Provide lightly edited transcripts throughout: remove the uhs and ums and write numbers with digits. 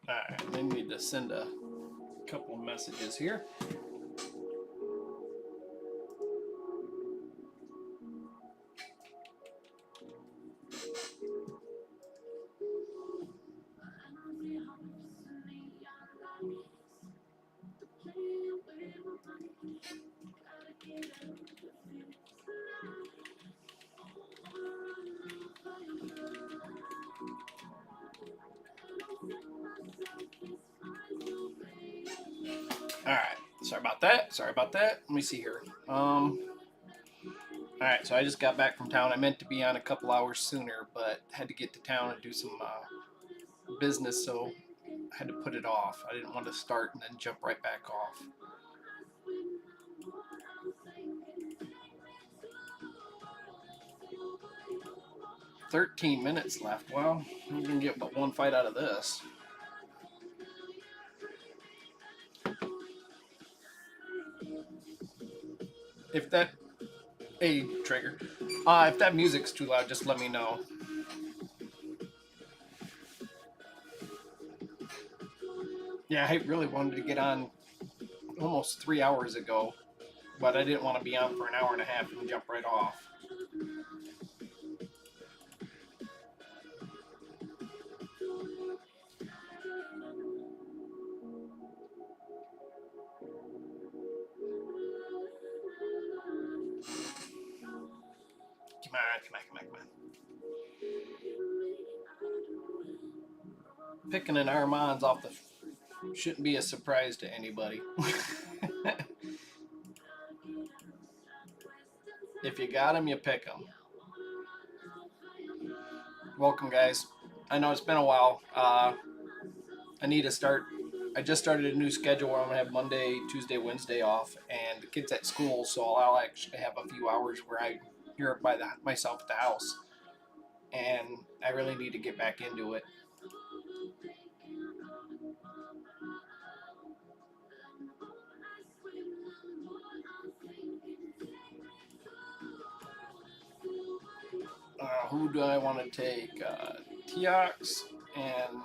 Alright, I need to send a couple of messages here. Alright, sorry about that. Sorry about that. Let me see here. Alright, so I just got back from town. I meant to be on a couple hours sooner, but had to get to town and do some business, so I had to put it off. I didn't want to start and then jump right back off. 13 minutes left. Well, we can get but one fight out of this. If that, hey Trigger, if that music's too loud, just let me know. Yeah, I really wanted to get on almost 3 hours ago, but I didn't want to be on for an hour and a half and jump right off. Come on, come on, come on, come on. Picking an Armands off the shouldn't be a surprise to anybody. If you got them, you pick them. Welcome, guys. I know it's been a while. I need to start. I just started a new schedule where I'm gonna have Monday, Tuesday, Wednesday off, and the kids at school, so I'll actually have a few hours where I here by myself at the house, and I really need to get back into it. Who do I want to take? Teox and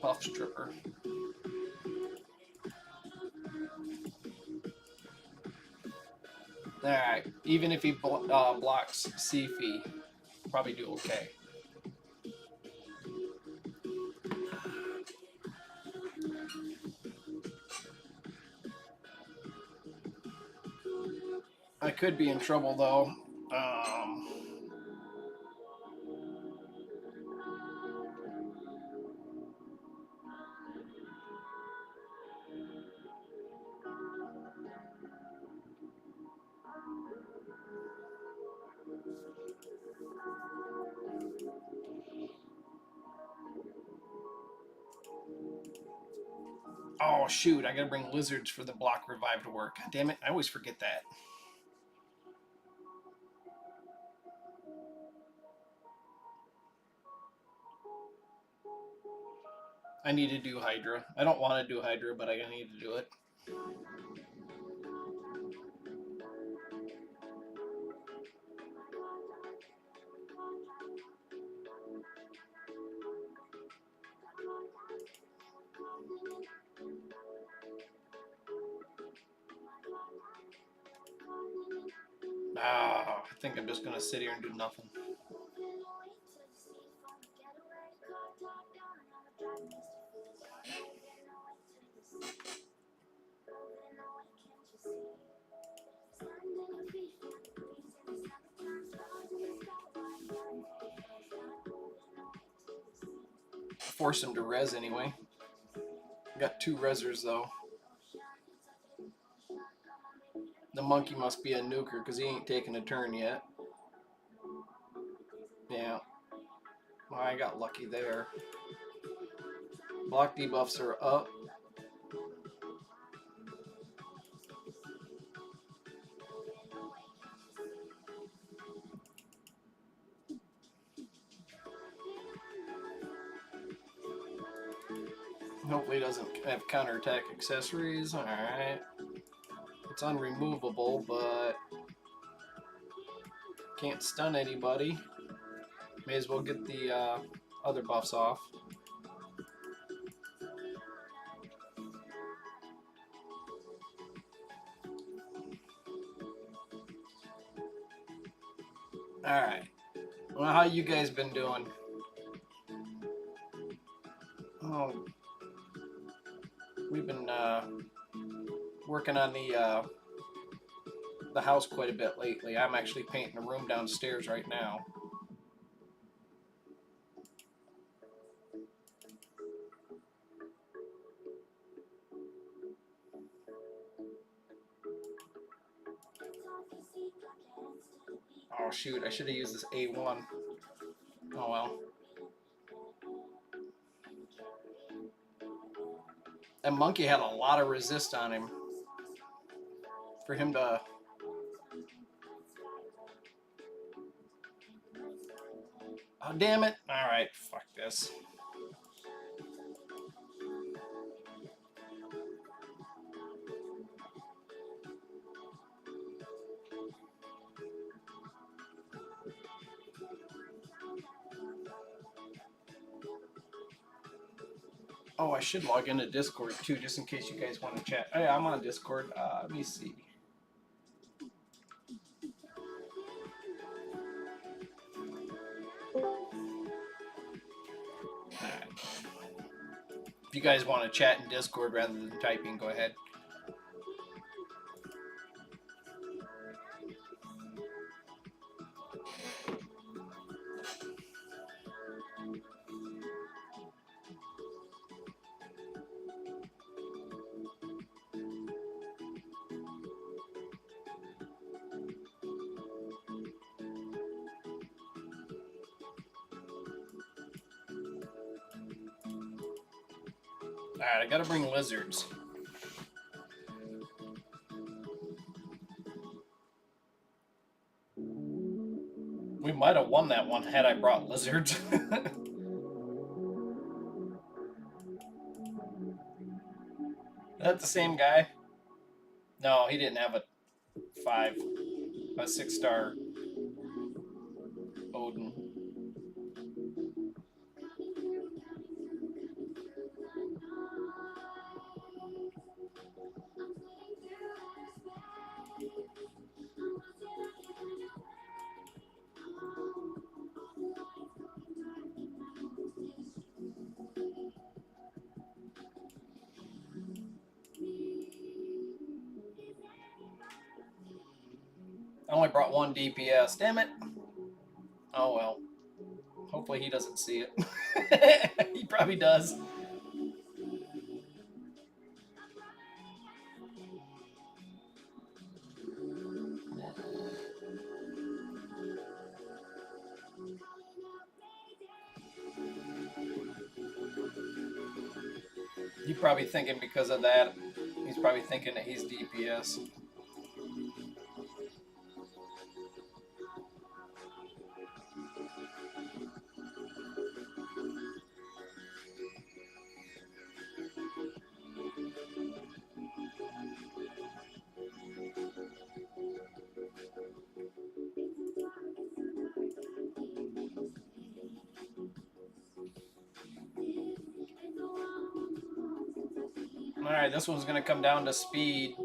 Puff Stripper. Alright, even if he blocks Sifi, probably do okay. I could be in trouble though. Oh shoot, I gotta bring lizards for the block revive to work. God damn it, I always forget that. I need to do Hydra. I don't want to do Hydra, but I need to do it. I think I'm just gonna sit here and do nothing. Force him to res anyway. Got 2 resers though. The monkey must be a nuker because he ain't taking a turn yet. Yeah. Well, I got lucky there. Block debuffs are up. Hopefully it doesn't have counterattack accessories. Alright. It's unremovable, but Can't stun anybody. May as well get the other buffs off. Alright. Well, how you guys been doing? Oh, we've been working on the house quite a bit lately. I'm actually painting a room downstairs right now. Oh shoot, I should have used this A1. Oh well. That monkey had a lot of resist on him. For him to... Oh, damn it. Alright, fuck this. Oh, I should log into Discord too, just in case you guys want to chat. Oh, yeah, I'm on Discord. Let me see. Alright. If you guys want to chat in Discord rather than typing, go ahead. Alright, I gotta bring lizards. We might have won that one had I brought lizards. That the same guy? No, he didn't have a 6-star Odin. I only brought one DPS. Damn it. Oh well. Hopefully he doesn't see it. He probably does. He's probably thinking because of that, he's probably thinking that he's DPS. Alright, this one's going to come down to speed.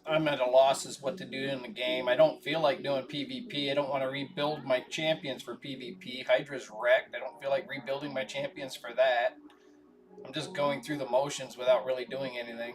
I'm at a loss as what to do in the game. I don't feel like doing PvP. I don't want to rebuild my champions for PvP. Hydra's wrecked. I don't feel like rebuilding my champions for that. I'm just going through the motions without really doing anything.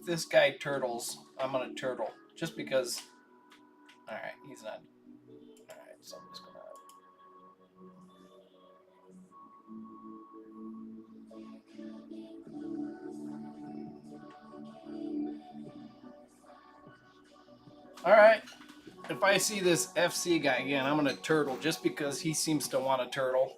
this guy turtles, I'm gonna turtle just because. All right, he's not. All right, so I'm just gonna. All right, if I see this FC guy again, I'm gonna turtle just because he seems to want to turtle.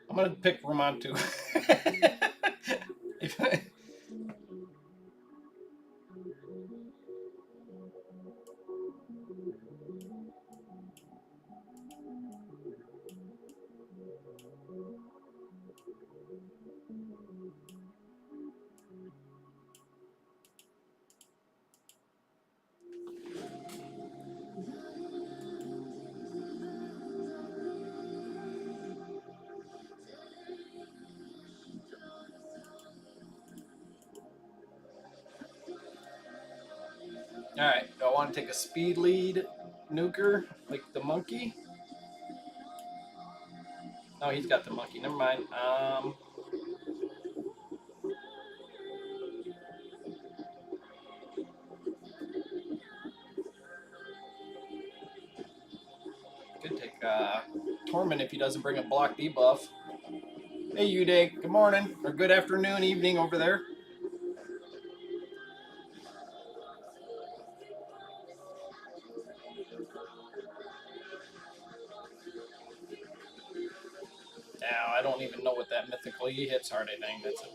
I'm gonna pick Vermont too. All right, do I want to take a speed lead nuker like the monkey? No, he's got the monkey. Never mind. Could take Torment if he doesn't bring a block debuff. Hey, Uday. Good morning or good afternoon, evening over there. Now I don't even know what that mythical. He hits hard. I think that's it.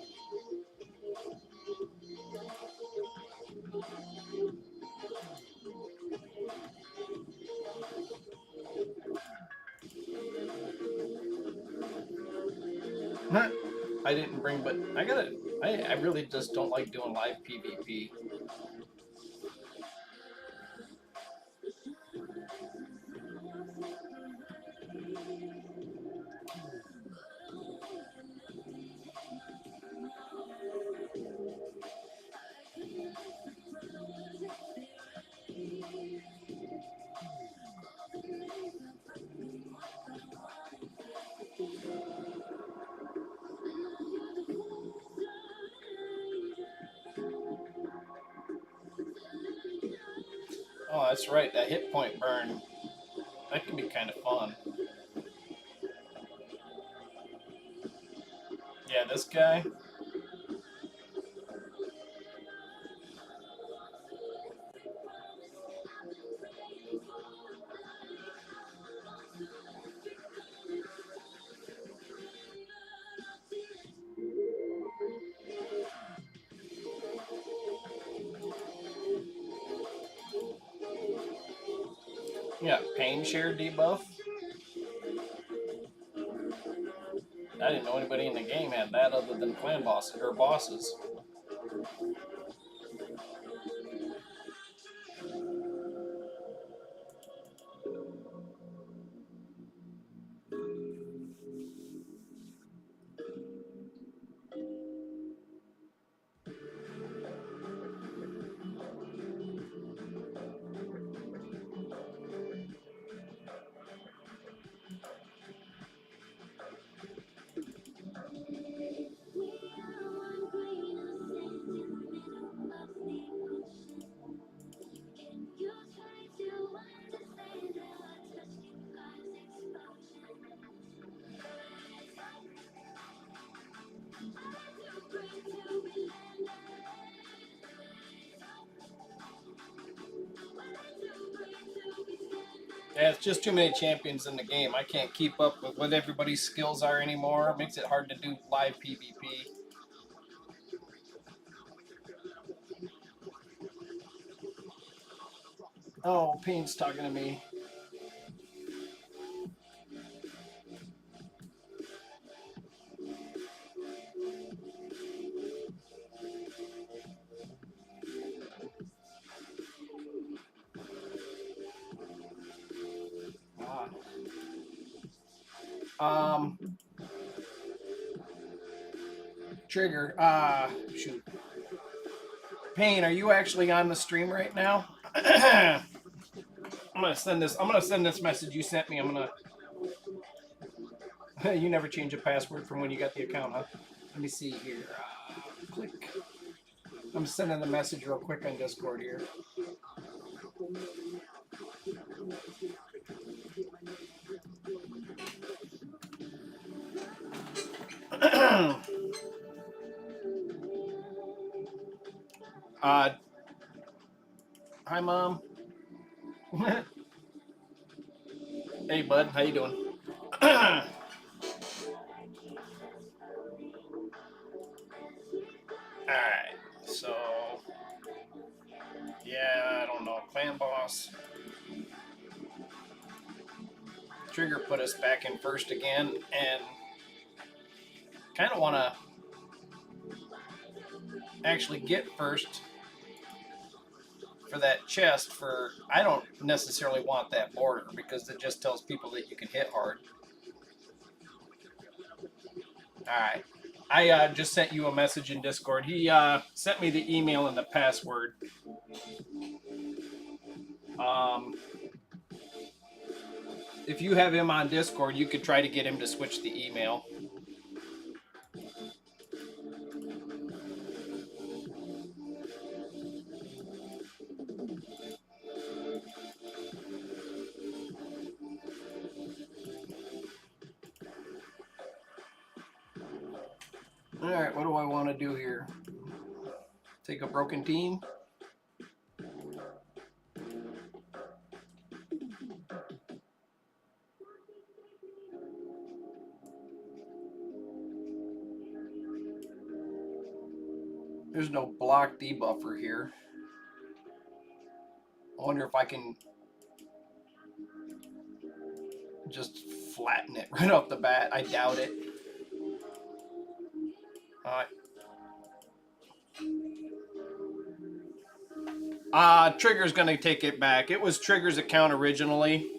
I didn't bring, but I gotta. I really just don't like doing live PvP. Oh, that's right. That hit point burn. That can be kind of fun. Yeah, this guy. Yeah, pain share debuff. I didn't know anybody in the game had that other than clan bosses or bosses. Yeah, it's just too many champions in the game. I can't keep up with what everybody's skills are anymore. It makes it hard to do live PvP. Oh, Pain's talking to me. Um, Trigger. Shoot. Payne, are you actually on the stream right now? I'm gonna send this. I'm gonna send this message you sent me. I'm gonna. You never change a password from when you got the account, huh? Let me see here. Click. I'm sending the message real quick on Discord here. Hi, Mom. Hey, bud. How you doing? All right. So, yeah, I don't know. Clan boss. Trigger put us back in first again, and kind of want to actually get first for that chest. For I don't necessarily want that border because it just tells people that you can hit hard. All right. I just sent you a message in Discord. He sent me the email and the password. If you have him on Discord, you could try to get him to switch the email. All right, what do I want to do here? Take a broken team? There's no block debuffer here. I wonder if I can just flatten it right off the bat. I doubt it. Trigger's gonna take it back. It was Trigger's account originally,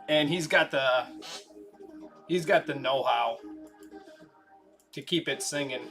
and he's got the know-how to keep it singing.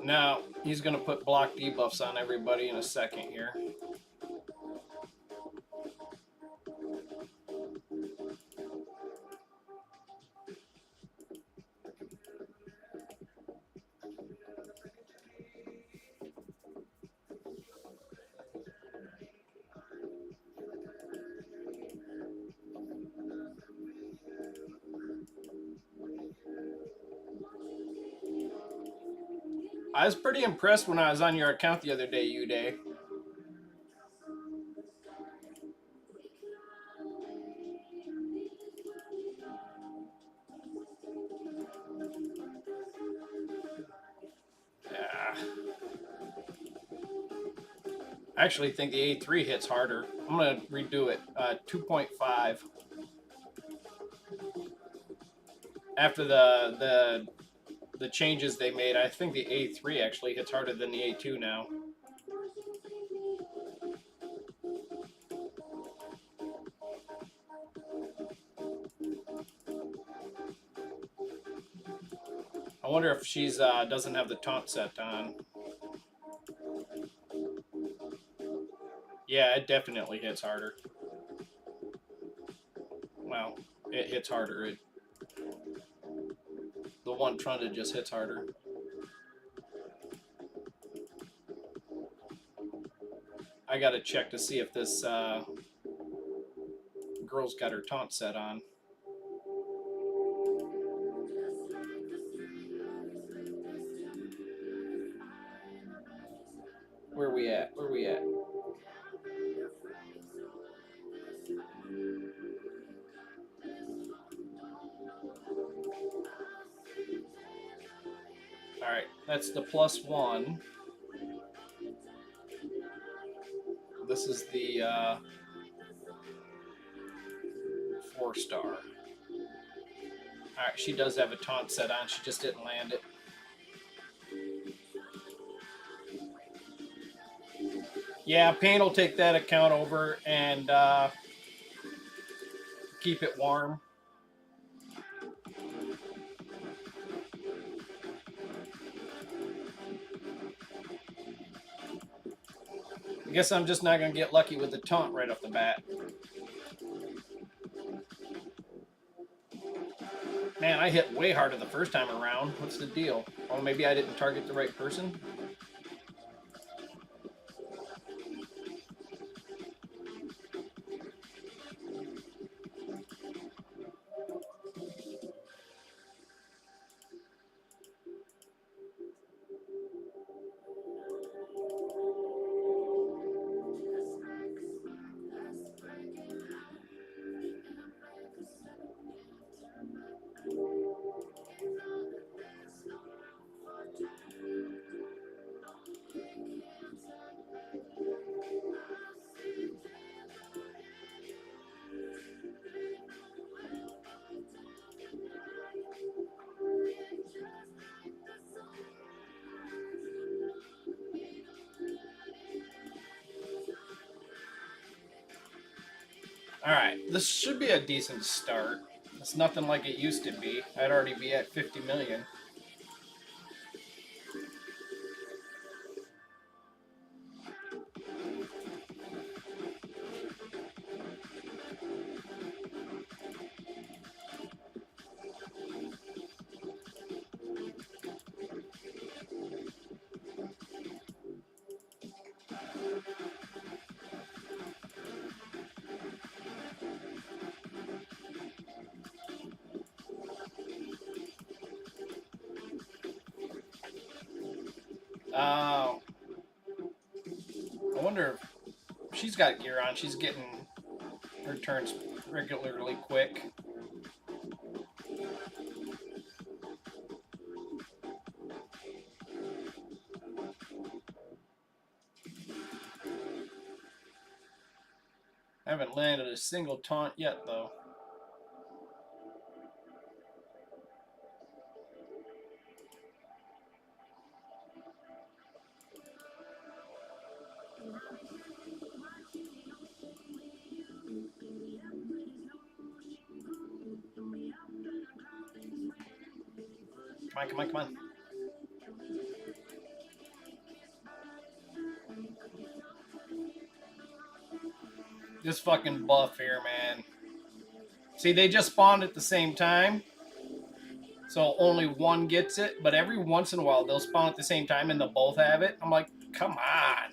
Now, he's going to put block debuffs on everybody in a second here. I was pretty impressed when I was on your account the other day, Uday. Yeah. I actually think the A3 hits harder. I'm going to redo it. 2.5. After the changes they made, I think the A3 actually hits harder than the A2 now. I wonder if she's doesn't have the taunt set on. Yeah, it definitely hits harder. Well, it hits harder. The one Trunda just hits harder. I gotta check to see if this girl's got her taunt set on. Where we at? Where we at? All right, that's the +1. 4-star. Alright, she does have a taunt set on. She just didn't land it. Yeah, Pain will take that account over and keep it warm. I guess I'm just not going to get lucky with the taunt right off the bat. Man, I hit way harder the first time around. What's the deal? Oh, maybe I didn't target the right person? Alright, this should be a decent start. It's nothing like it used to be. I'd already be at 50 million. I wonder if she's got gear on. She's getting her turns regularly quick. I haven't landed a single taunt yet, though. Come on, come on, come on. This fucking buff here, man. See, they just spawned at the same time. So only one gets it, but every once in a while they'll spawn at the same time and they'll both have it. I'm like, come on.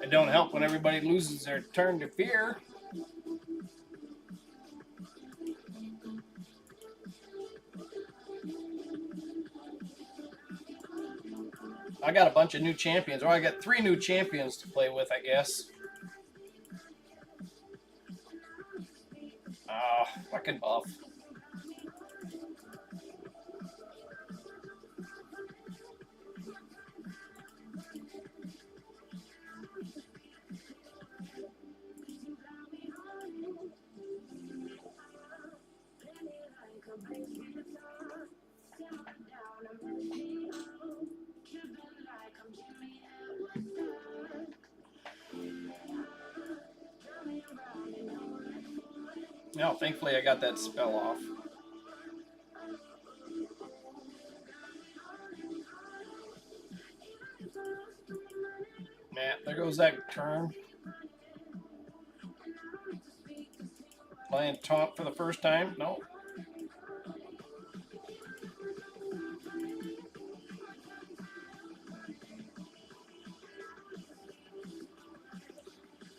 It don't help when everybody loses their turn to fear. I got a bunch of new champions. Or I got 3 new champions to play with, I guess. Fucking buff. No, thankfully I got that spell off. Man, there goes was that turn? Playing taunt for the first time? No.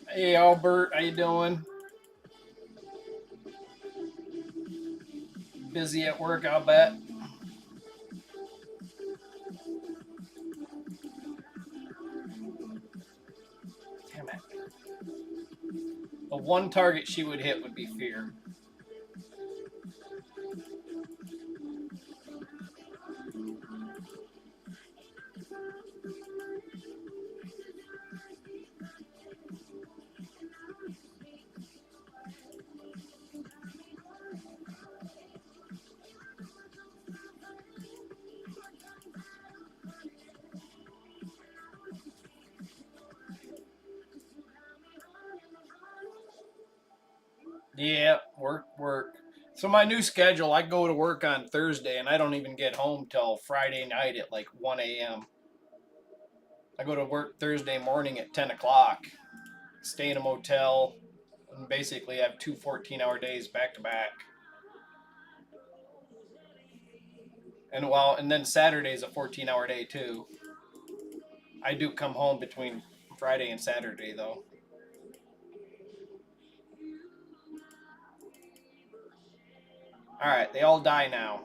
Hey, Albert, how you doing? Busy at work, I'll bet. Damn it. The one target she would hit would be Fear. Yeah, work. So my new schedule, I go to work on Thursday and I don't even get home till Friday night at like 1 a.m. I go to work Thursday morning at 10 o'clock, stay in a motel, and basically have two 14-hour days back to back. And then Saturday's a 14-hour day too. I do come home between Friday and Saturday though. All right, they all die now.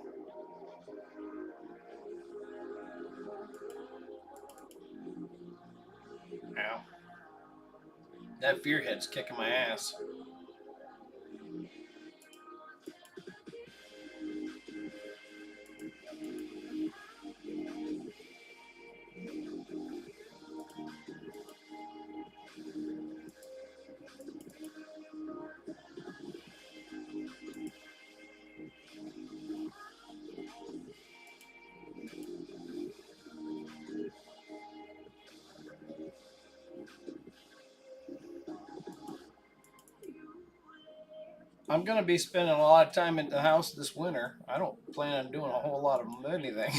Now that Fearhead's kicking my ass. I'm gonna be spending a lot of time at the house this winter. I don't plan on doing a whole lot of anything.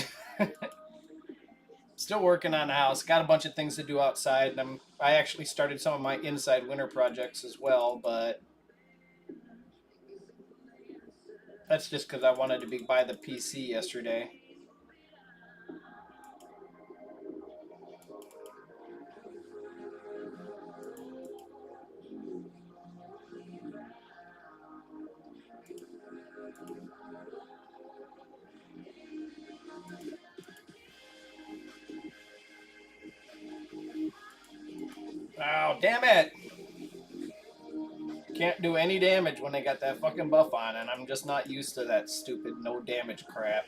Still working on the house. Got a bunch of things to do outside, and I actually started some of my inside winter projects as well, but that's just because I wanted to buy the PC yesterday. Oh, damn it! Can't do any damage when they got that fucking buff on, and I'm just not used to that stupid no damage crap.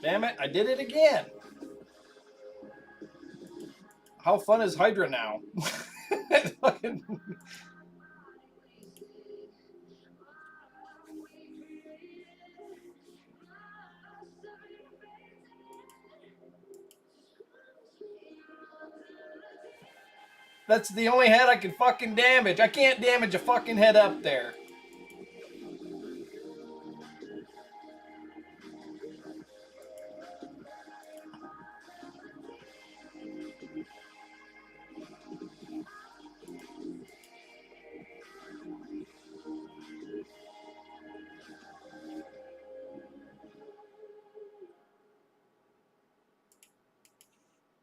Damn it, I did it again! How fun is Hydra now? That's the only head I can fucking damage. I can't damage a fucking head up there.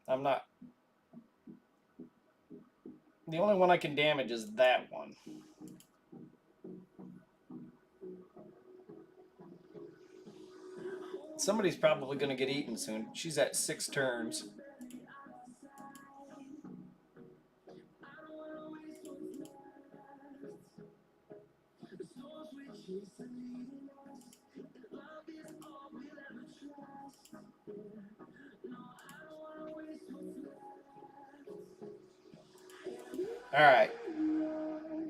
I'm not. The only one I can damage is that one. Somebody's probably going to get eaten soon. She's at 6 turns. All right.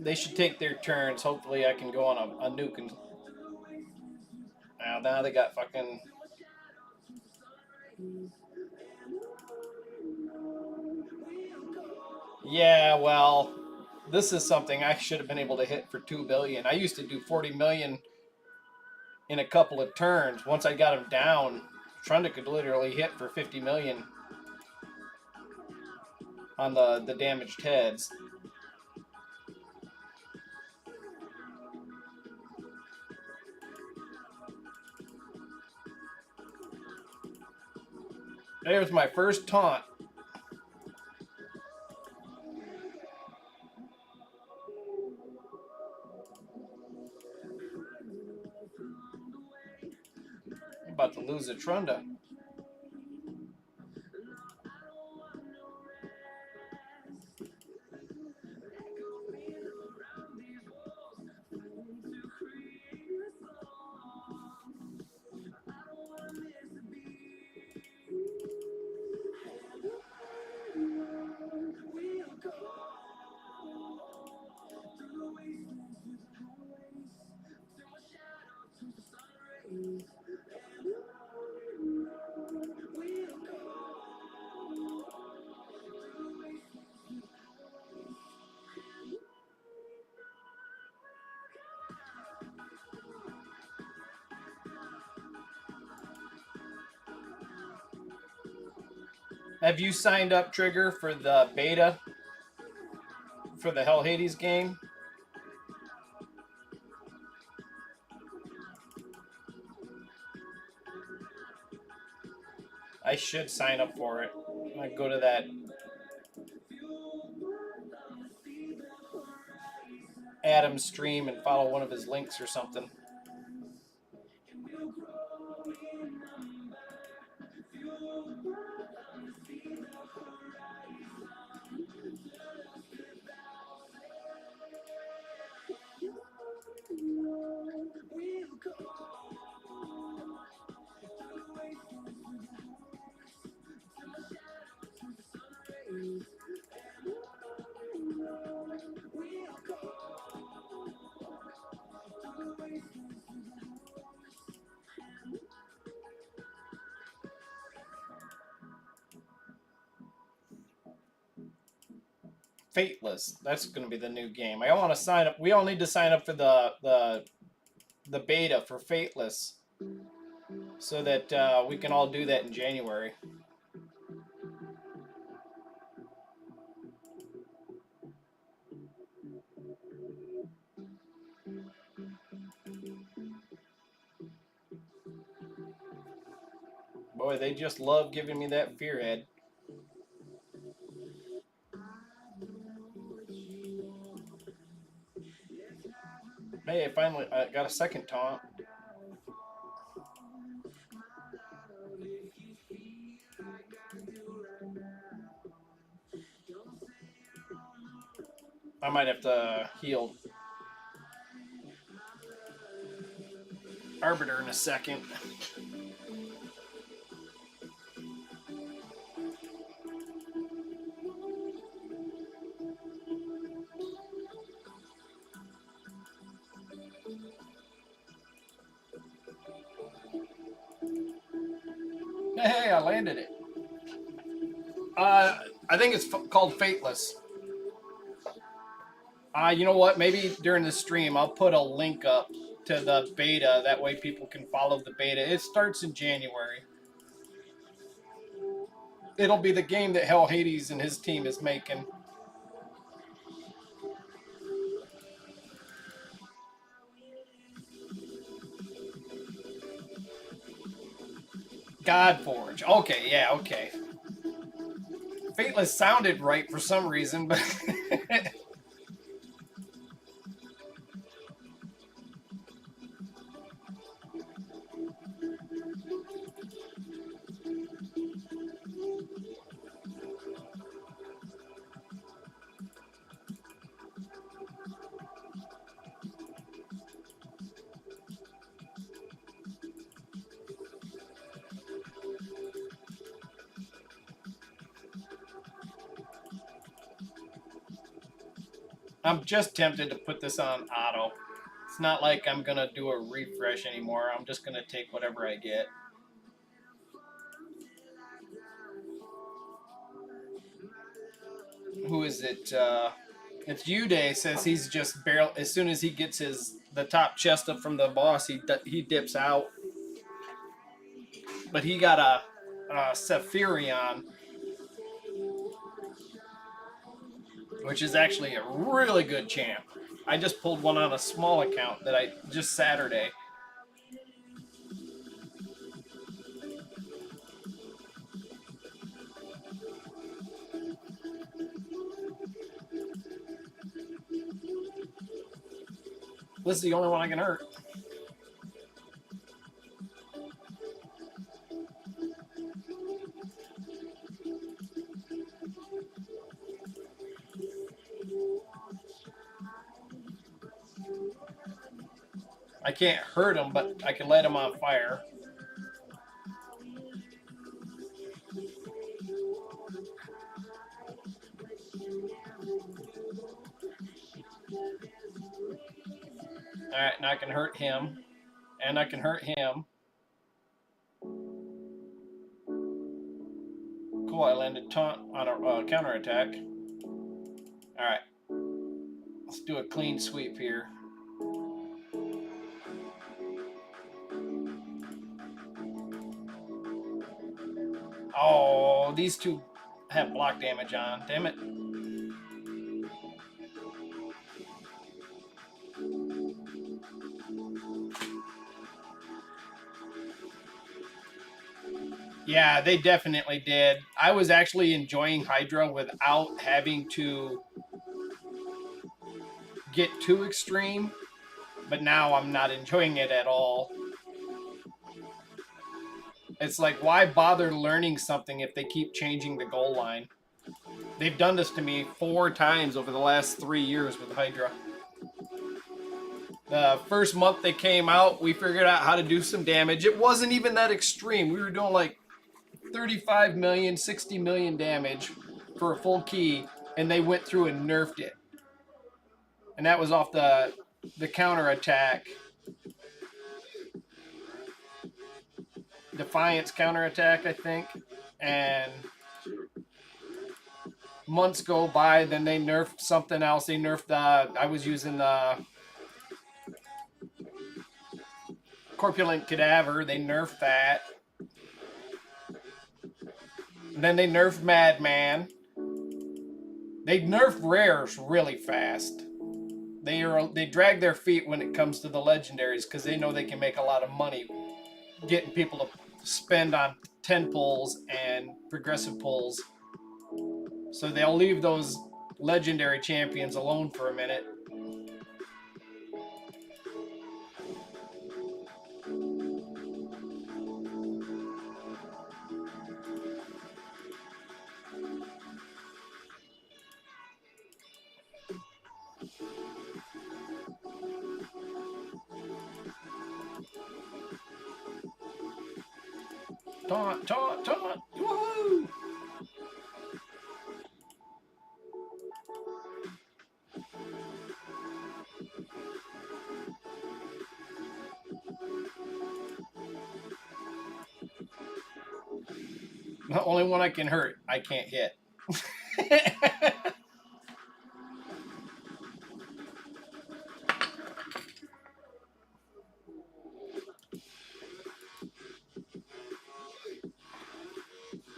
They should take their turns. Hopefully, I can go on a nuke. And now they got fucking. Yeah, well, this is something I should have been able to hit for 2 billion. I used to do 40 million in a couple of turns. Once I got him down, Trunda could literally hit for 50 million on the damaged heads. There's my first taunt. I'm about to lose a Trunda. Have you signed up, Trigger, for the beta for the Hell Hades game? I should sign up for it. I go to that Adam stream and follow one of his links or something. Fateless. That's going to be the new game. I want to sign up. We all need to sign up for the beta for Fateless, so that we can all do that in January. Boy, they just love giving me that fear head. Hey, I finally got a second taunt. I might have to heal Arbiter in a second. Hey, I landed it. I think it's called Fateless. You know what? Maybe during the stream, I'll put a link up to the beta. That way people can follow the beta. It starts in January. It'll be the game that Hell Hades and his team is making. Godforge. Okay, yeah, okay. Fateless sounded right for some reason, but... I'm just tempted to put this on auto. It's not like I'm going to do a refresh anymore. I'm just going to take whatever I get. Who is it? It's Uday says he's just barely. As soon as he gets the top chest up from the boss, he dips out. But he got a Sephirion, which is actually a really good champ. I just pulled one on a small account that I just Saturday. This is the only one I can hurt. I can't hurt him, but I can light him on fire. Alright, now I can hurt him. And I can hurt him. Cool, I landed taunt on a counterattack. Alright. Let's do a clean sweep here. Oh, these two have block damage on. Damn it. Yeah, they definitely did. I was actually enjoying Hydra without having to get too extreme, but now I'm not enjoying it at all. It's like, why bother learning something if they keep changing the goal line? They've done this to me 4 times over the last 3 years with Hydra. The first month they came out, we figured out how to do some damage. It wasn't even that extreme. We were doing like 35 million, 60 million damage for a full key, and they went through and nerfed it. And that was off the counter attack. Defiance counterattack, I think. And months go by, then they nerfed something else. They nerfed I was using the Corpulent Cadaver. They nerfed that. And then they nerfed Madman. They nerf rares really fast. They drag their feet when it comes to the legendaries because they know they can make a lot of money getting people to spend on 10 pulls and progressive pulls. So they'll leave those legendary champions alone for a minute. Taunt, taunt, taunt! Woohoo! The only one I can hurt, I can't hit.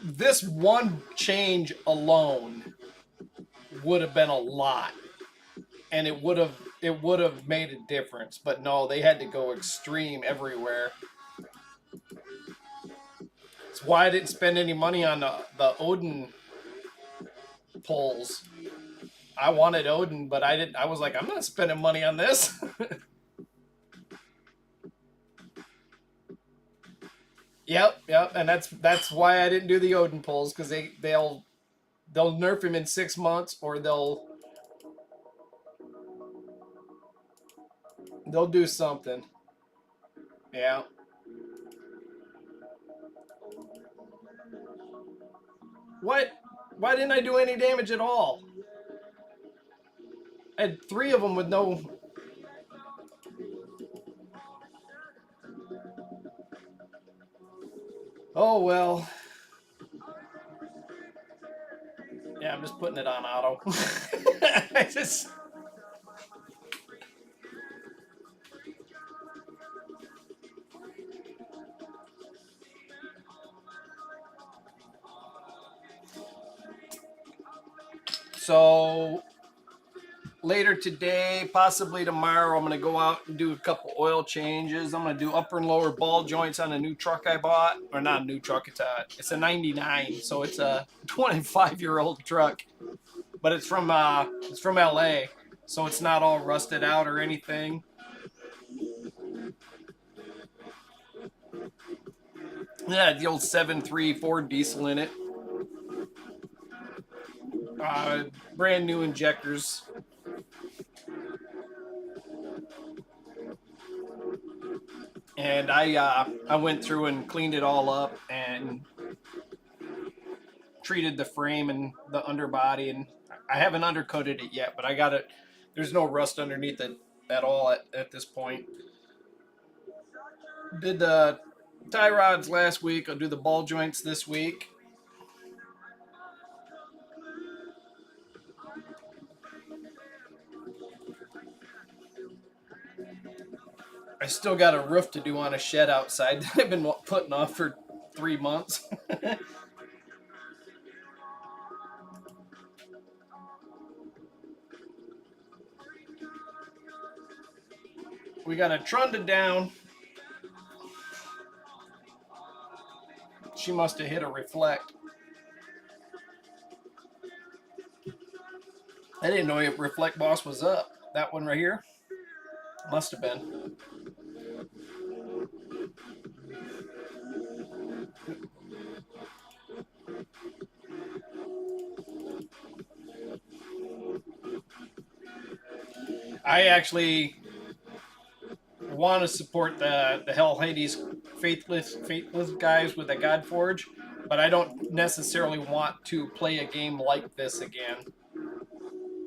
This one change alone would have been a lot, and it would have made a difference. But no, they had to go extreme everywhere. That's why I didn't spend any money on the Odin pulls. I wanted Odin, but I didn't. I was like, I'm not spending money on this. Yep, and that's why I didn't do the Odin pulls, because they'll nerf him in 6 months, or they'll do something. Yeah. What? Why didn't I do any damage at all? I had 3 of them with no. Oh well. Yeah, Yeah, I'm just putting it on auto. I just. So later today, possibly tomorrow, I'm going to go out and do a couple oil changes. I'm going to do upper and lower ball joints on a new truck I bought. Or not a new truck, it's a 99, so it's a 25-year-old truck. But it's from LA, so it's not all rusted out or anything. Yeah, the old 7.3 Ford diesel in it. Brand new injectors. And I went through and cleaned it all up and treated the frame and the underbody, and I haven't undercoated it yet, but I got it. There's no rust underneath it at all at this point. Did the tie rods last week. I'll do the ball joints this week. I still got a roof to do on a shed outside that I've been putting off for 3 months. We got a Trunda down. She must have hit a reflect. I didn't know if Reflect Boss was up. That one right here? Must have been. I actually want to support the Hell Hades faithless guys with the Godforge, but I don't necessarily want to play a game like this again.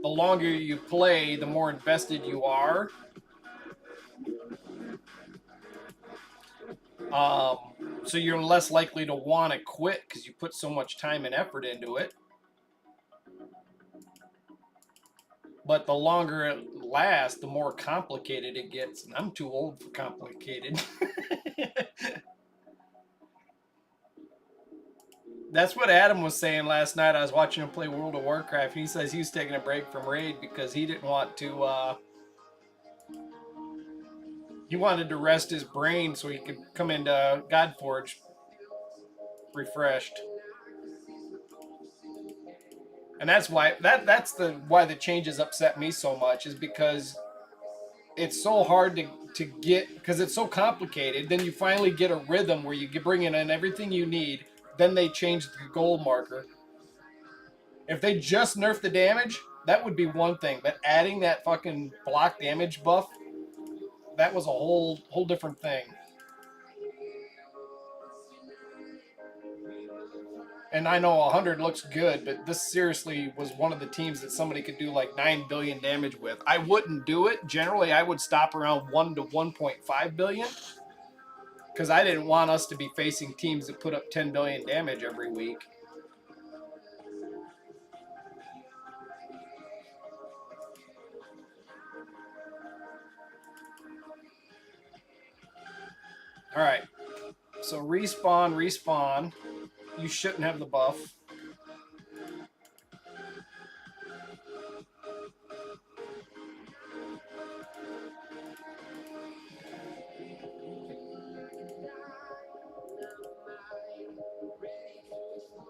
The longer you play, the more invested you are. So you're less likely to want to quit because you put so much time and effort into it. But the longer it lasts, the more complicated it gets. And I'm too old for complicated. That's what Adam was saying last night. I was watching him play World of Warcraft. He says he was taking a break from Raid because he didn't want to. He wanted to rest his brain so he could come into Godforge refreshed. And that's why why the changes upset me so much, is because it's so hard to get, because it's so complicated. Then you finally get a rhythm where you bring in everything you need. Then they change the goal marker. If they just nerf the damage, that would be one thing. But adding that fucking block damage buff, that was a whole different thing. And I know 100 looks good, but this seriously was one of the teams that somebody could do like 9 billion damage with. I wouldn't do it. Generally, I would stop around 1 to 1.5 billion because I didn't want us to be facing teams that put up 10 billion damage every week. All right. So respawn. You shouldn't have the buff.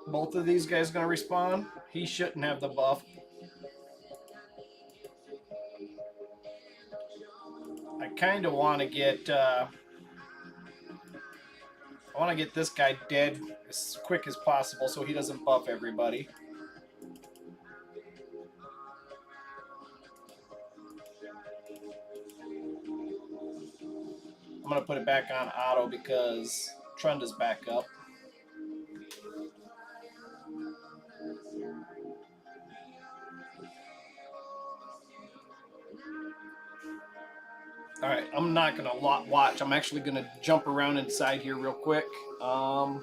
Both of these guys going to respawn. He shouldn't have the buff. I kind of want to get this guy dead as quick as possible so he doesn't buff everybody. I'm going to put it back on auto because Trunda's back up. All right, I'm not going to watch. I'm actually going to jump around inside here real quick. I'm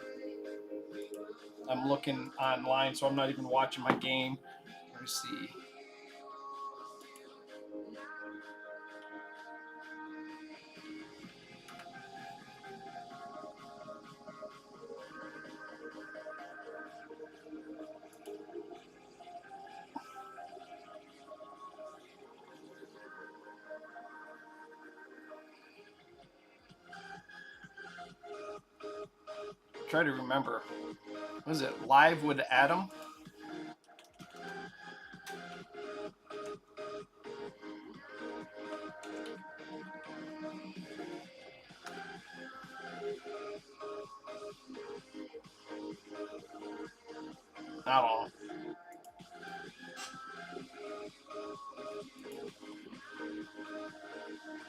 I'm looking online, so I'm not even watching my game. Let's see. Try to remember. Was it Live with Adam? I don't know.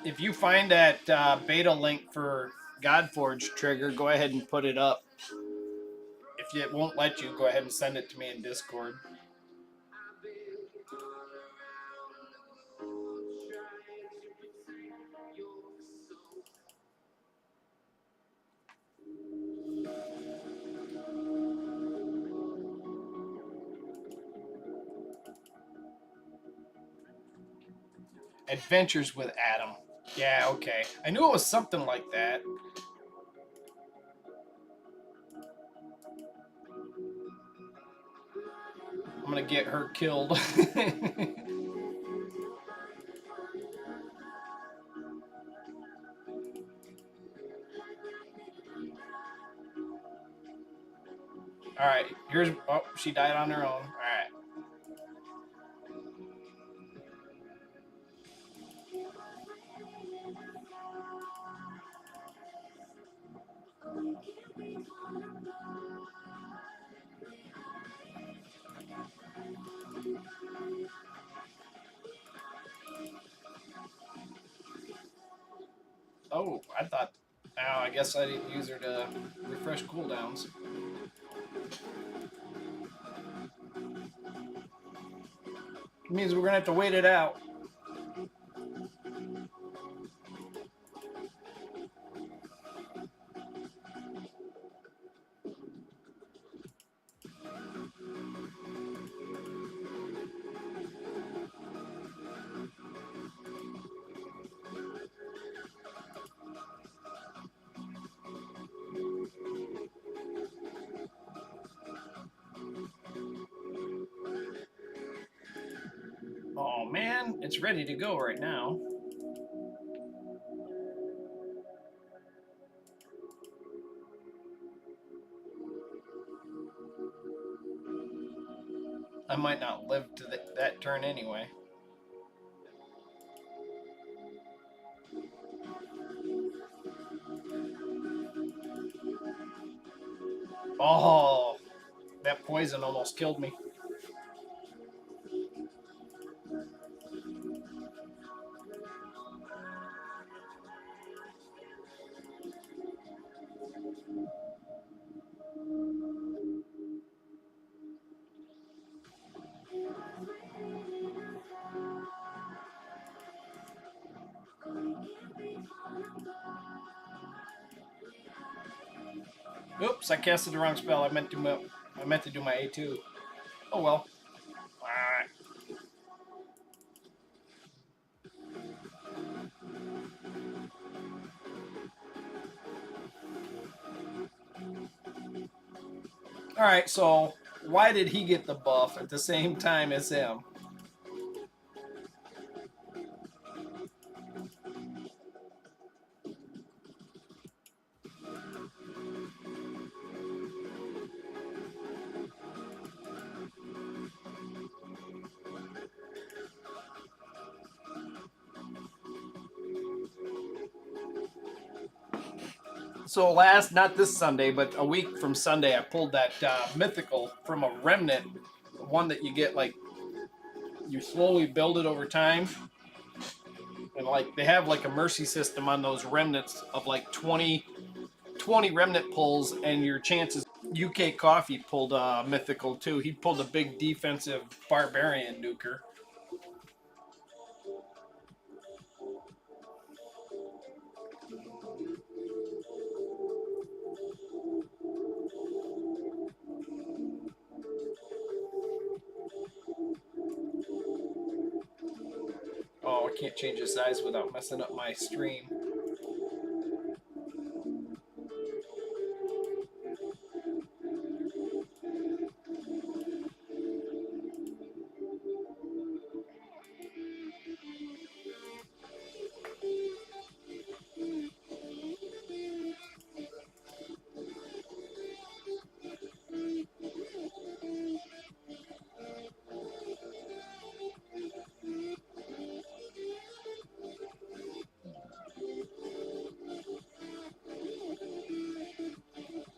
If you find that beta link for Godforge trigger, go ahead and put it up. If it won't let you, go ahead and send it to me in Discord. Adventures with Adam. Yeah, okay. I knew it was something like that. I'm gonna get her killed. Alright, here's... Oh, she died on her own. Alright. Oh, I thought... Oh, I guess I didn't use her to refresh cooldowns. It means we're gonna have to wait it out. Oh man, it's ready to go right now. I might not live to that turn anyway. Oh, that poison almost killed me. Oops, I casted the wrong spell. I meant to do my A2. Oh well. Alright. Alright, so why did he get the buff at the same time as him? So not this Sunday, but a week from Sunday, I pulled that mythical from a remnant, one that you get like, you slowly build it over time. And like they have like a mercy system on those remnants of like 20 remnant pulls, and your chances. UK Coffee pulled mythical too. He pulled a big defensive barbarian nuker. can't change the size without messing up my stream.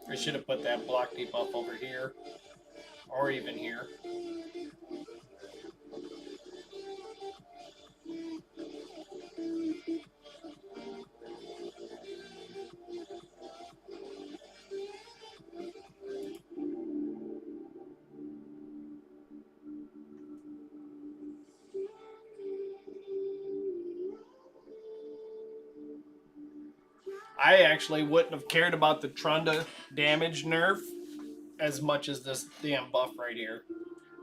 I should have put that block debuff over here, or even here. I actually wouldn't have cared about the Trunda damage nerf as much as this damn buff right here.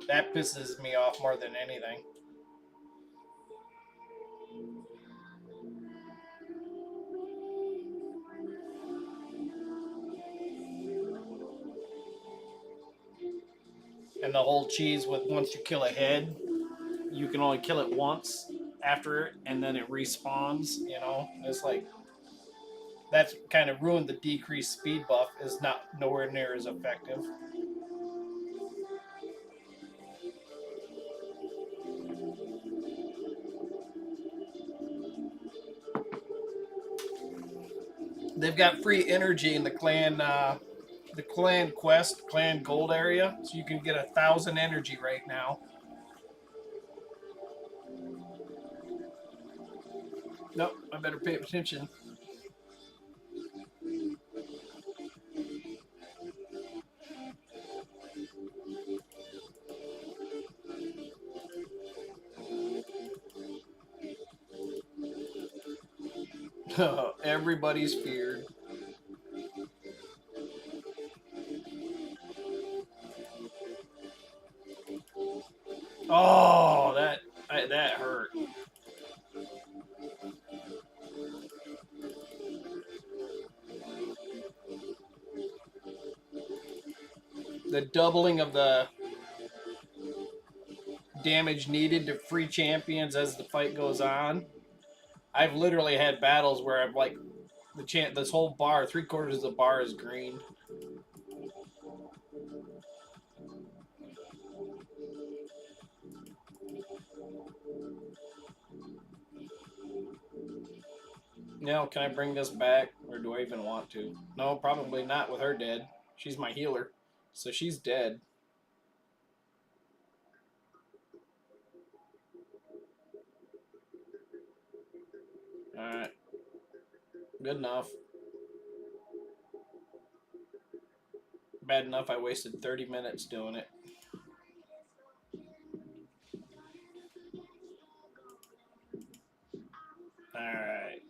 That pisses me off more than anything. And the whole cheese with once you kill a head, you can only kill it once after it, and then it respawns, you know? It's like, that's kind of ruined the decreased speed buff, is not nowhere near as effective. They've got free energy in the clan quest, clan gold area, so you can get 1,000 energy right now. Nope, I better pay attention. Everybody's feared. Oh, that hurt. The doubling of the damage needed to free champions as the fight goes on. I've literally had battles where I've like this whole bar, 3/4 of the bar is green. Now, can I bring this back, or do I even want to? No, probably not with her dead. She's my healer, so she's dead. Alright. Good enough. Bad enough I wasted 30 minutes doing it. Alright.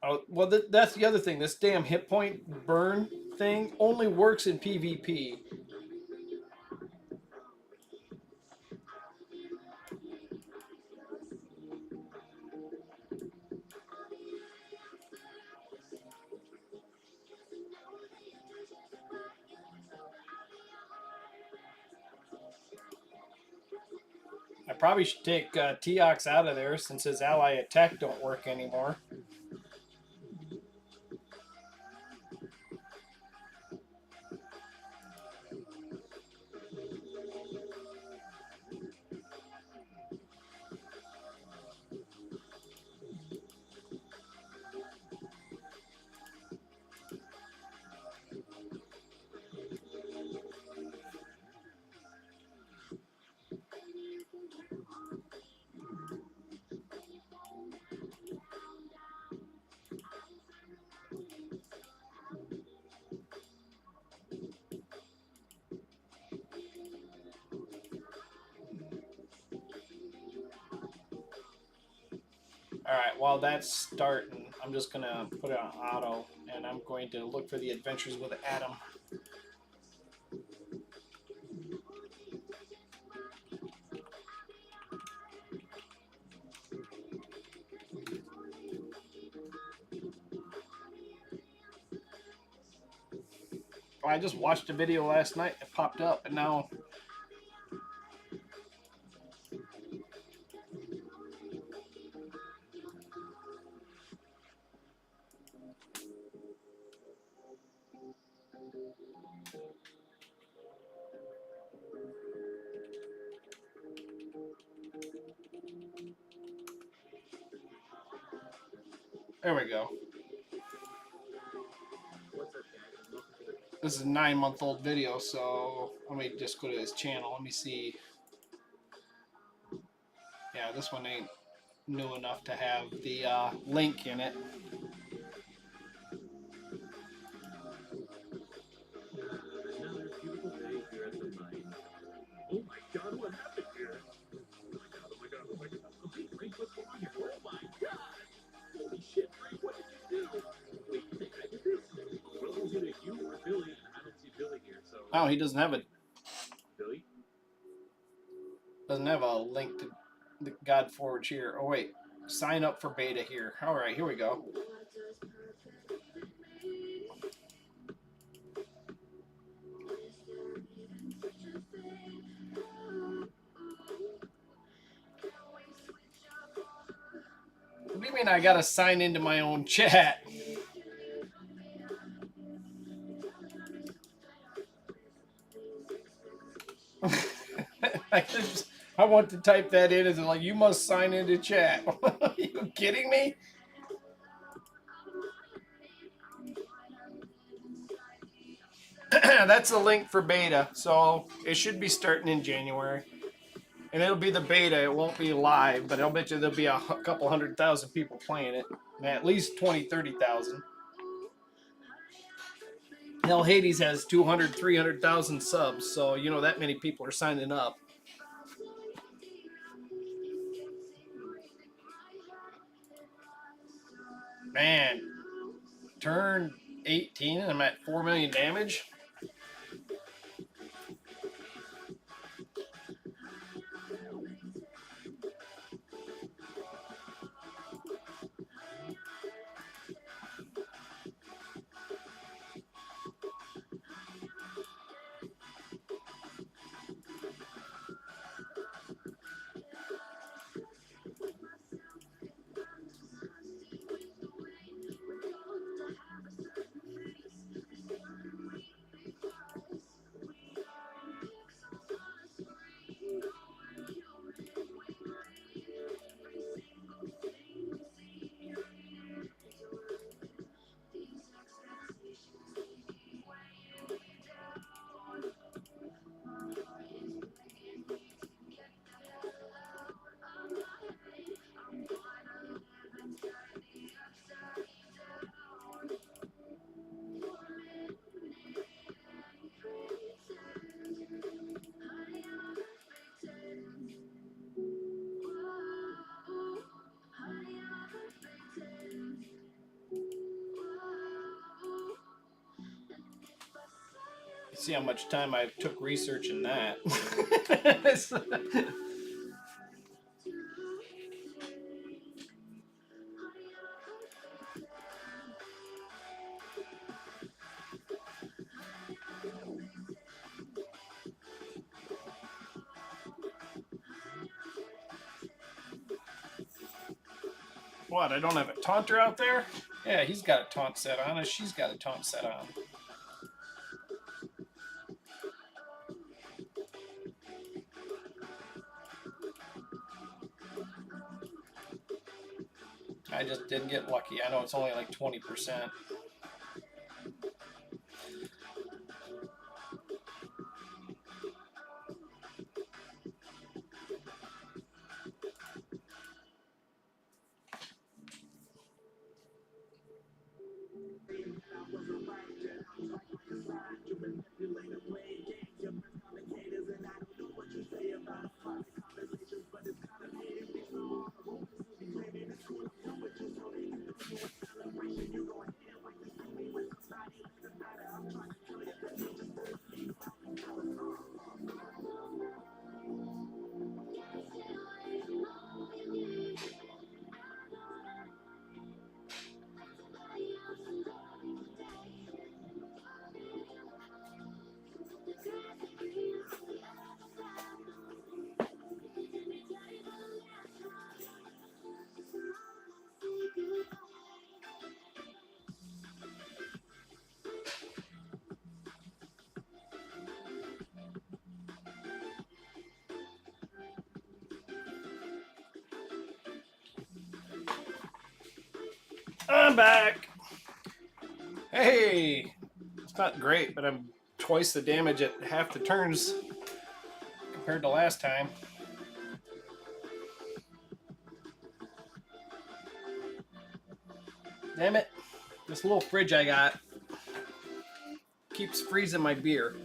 Oh, well, that's the other thing. This damn hit point burn thing only works in PvP. I probably should take Teox out of there since his ally attack don't work anymore. Alright, while that's starting, I'm just going to put it on auto, and I'm going to look for the adventures with Adam. Well, I just watched a video last night. It popped up, and now. There we go. This is a 9-month-old video, so let me just go to his channel. Let me see. Yeah, this one ain't new enough to have the link in it. Another beautiful day here at the mine. Oh my god, what happened here? Oh my god, oh my god, oh my god. Okay, Frank, what's going on here? Oh my god! Holy shit, Frank, what did you do? Wait, you think I did this? Well, it was either you or Billy, and I don't see Billy here, so. Oh, he doesn't have Billy? a link to the God Forge here. Oh wait, sign up for beta here. All right, here we go. What do you mean I gotta sign into my own chat? I want to type that in as like, you must sign into chat. Are you kidding me? That's a link for beta, so it should be starting in January. And it'll be the beta, it won't be live, but I'll bet you there'll be a couple 100,000 people playing it. At least 20, 30,000. Hell, Hades has 200, 300,000 subs, so you know that many people are signing up. Man, turn 18 and I'm at 4 million damage. See how much time I took researching that. What, I don't have a taunter out there? Yeah, he's got a taunt set on, and she's got a taunt set on. I just didn't get lucky. I know it's only like 20%. back. Hey, it's not great, but I'm twice the damage at half the turns compared to last time. Damn it. This little fridge I got keeps freezing my beer.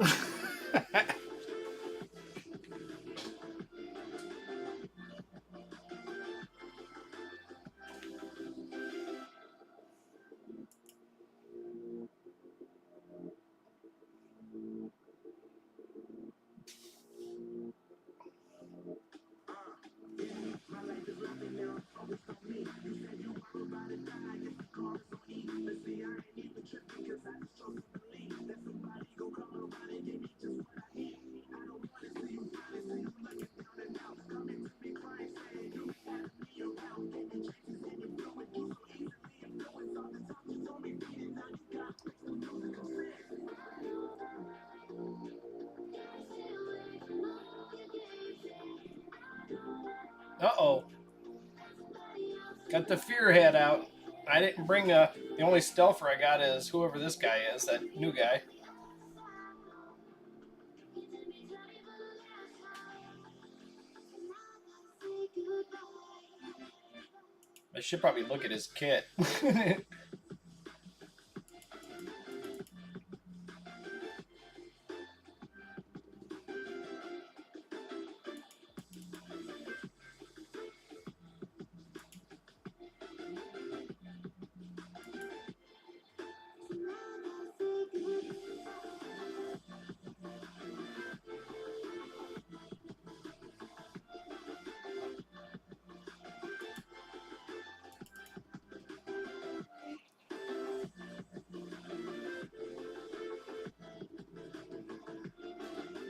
Uh-oh. Got the fear head out. I didn't bring the only stealther I got is whoever this guy is, that new guy. I should probably look at his kit.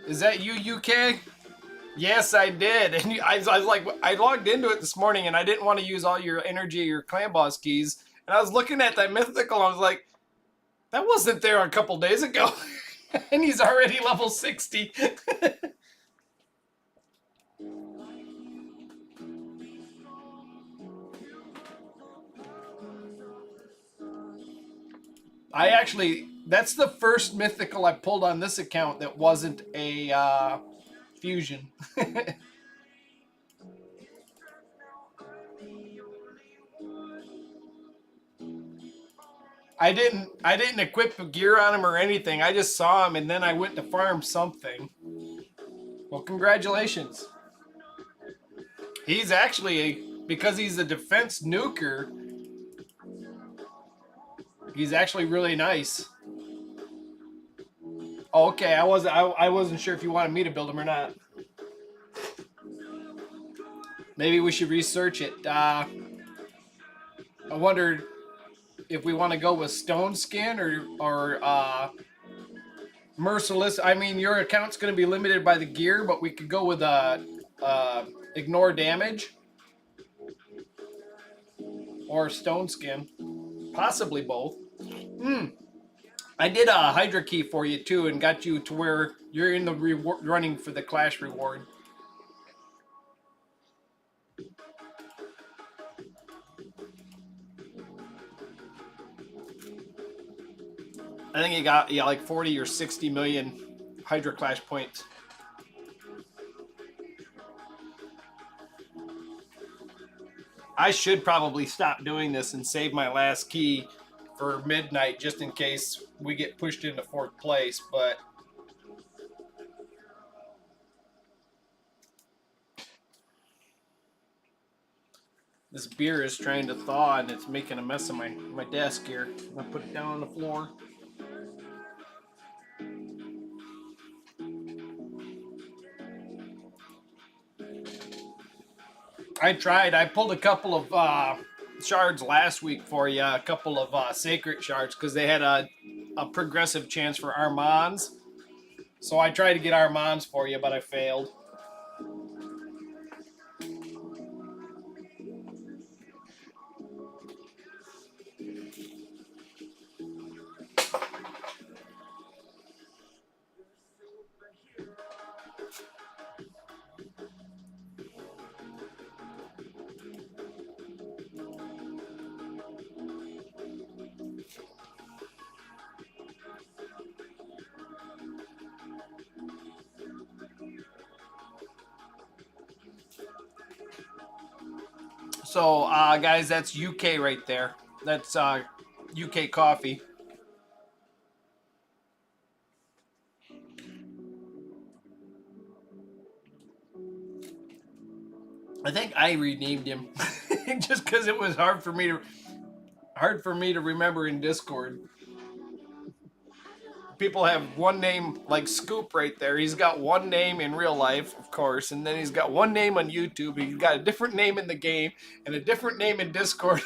Is that you, UK? Yes, I did. And I was like, I logged into it this morning and I didn't want to use all your energy or your clan boss keys. And I was looking at that mythical and I was like, that wasn't there a couple days ago. And he's already level 60. I actually, that's the first mythical I pulled on this account that wasn't a fusion. I didn't equip gear on him or anything. I just saw him and then I went to farm something. Well, congratulations. He's actually, because he's a defense nuker, he's actually really nice. Oh, okay, I wasn't sure if you wanted me to build him or not. Maybe we should research it. I wondered if we want to go with Stone Skin or Merciless. I mean, your account's going to be limited by the gear, but we could go with Ignore Damage or Stone Skin, possibly both. I did a Hydra key for you too, and got you to where you're in the running for the Clash reward. I think you got like 40 or 60 million Hydra Clash points. I should probably stop doing this and save my last key for midnight just in case we get pushed into 4th place, but this beer is trying to thaw and it's making a mess of my desk here. I'm gonna put it down on the floor. I tried. I pulled a couple of shards last week for you, a couple of sacred shards, because they had a progressive chance for Armands. So I tried to get Armands for you, but I failed. So, guys, that's UK right there. That's UK coffee. I think I renamed him just because it was hard for me to remember in Discord. People have one name like Scoop right there. He's got one name in real life, of course, and then he's got one name on YouTube. He's got a different name in the game and a different name in Discord.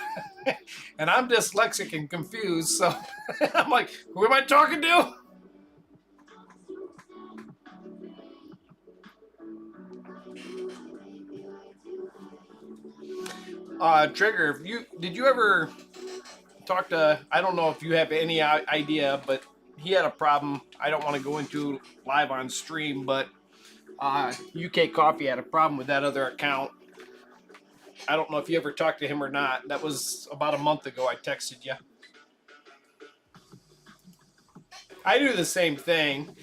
And I'm dyslexic and confused, so I'm like, who am I talking to? Trigger, did you ever talk to? I don't know if you have any idea, but he had a problem. I don't want to go into live on stream, but UK Coffee had a problem with that other account. I don't know if you ever talked to him or not. That was about a month ago. I texted you. I do the same thing.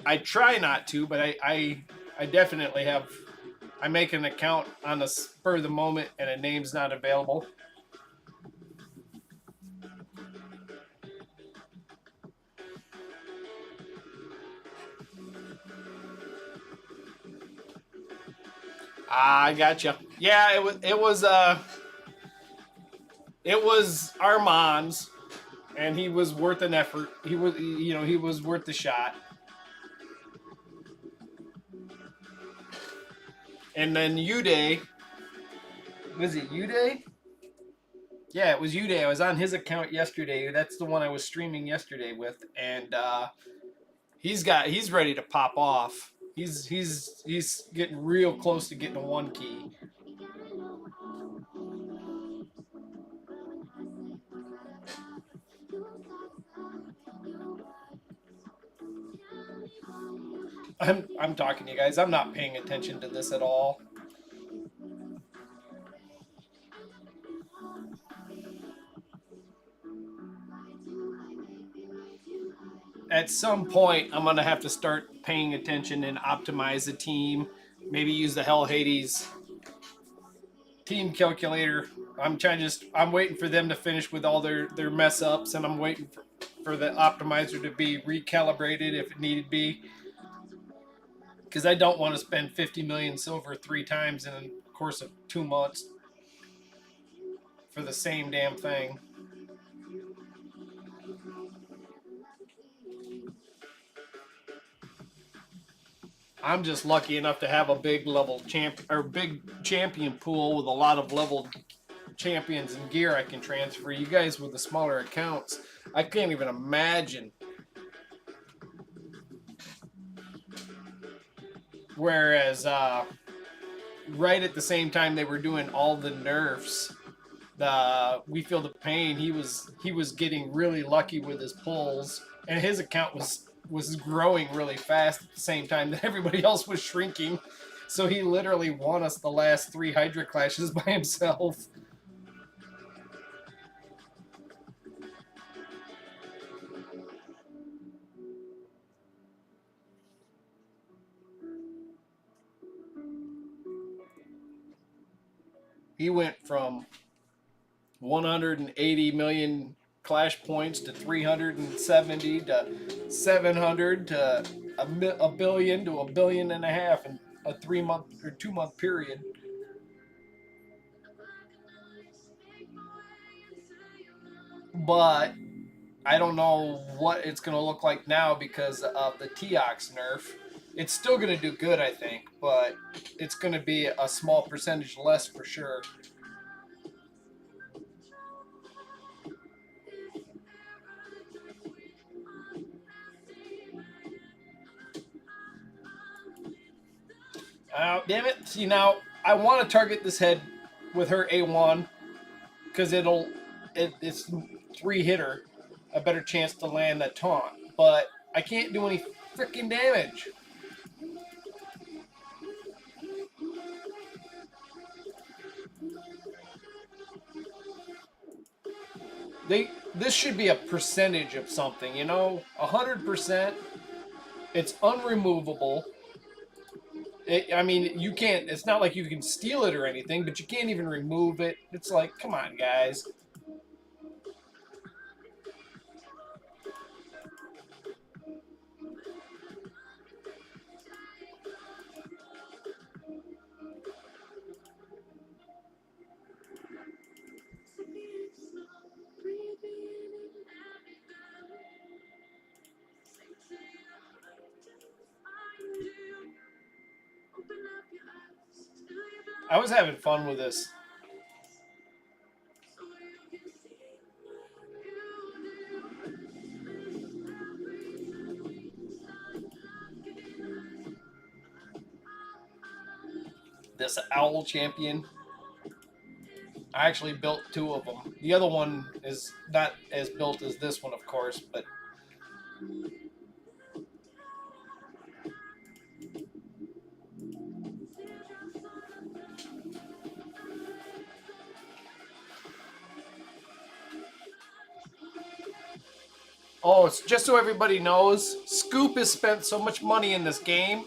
I try not to, but I definitely have. I make an account on the spur of the moment, and a name's not available. I gotcha. Yeah, it was Armand's, and he was worth an effort. He was worth the shot. And then Uday, was it Uday? Yeah, it was Uday. I was on his account yesterday. That's the one I was streaming yesterday with, and he's ready to pop off. He's getting real close to getting a 1 key. I'm talking to you guys. I'm not paying attention to this at all. At some point, I'm gonna have to start paying attention and optimize the team. Maybe use the Hell Hades team calculator. I'm waiting for them to finish with all their mess ups, and I'm waiting for the optimizer to be recalibrated if it needed be. Because I don't want to spend 50 million silver 3 times in the course of 2 months for the same damn thing. I'm just lucky enough to have a big champion pool with a lot of leveled champions and gear I can transfer. You guys with the smaller accounts, I can't even imagine. Whereas right at the same time they were doing all the nerfs, We Feel the Pain, he was getting really lucky with his pulls, and his account was growing really fast at the same time that everybody else was shrinking. So he literally won us the last 3 Hydra clashes by himself. He went from 180 million clash points to 370 to 700 to a billion to $1.5 billion in a 3-month or 2-month period. But I don't know what it's going to look like now because of the Teox nerf. It's still going to do good, I think, but it's going to be a small percentage less for sure. Damn it. See, now, I want to target this head with her A1 because it's 3-hitter, a better chance to land that taunt. But I can't do any freaking damage. This should be a percentage of something, 100%. It's unremovable. I mean, you can't. It's not like you can steal it or anything, but you can't even remove it. It's like, come on, guys. I was having fun with this. This owl champion. I actually built 2 of them. The other one is not as built as this one, of course, but oh, it's just so everybody knows, Scoop has spent so much money in this game.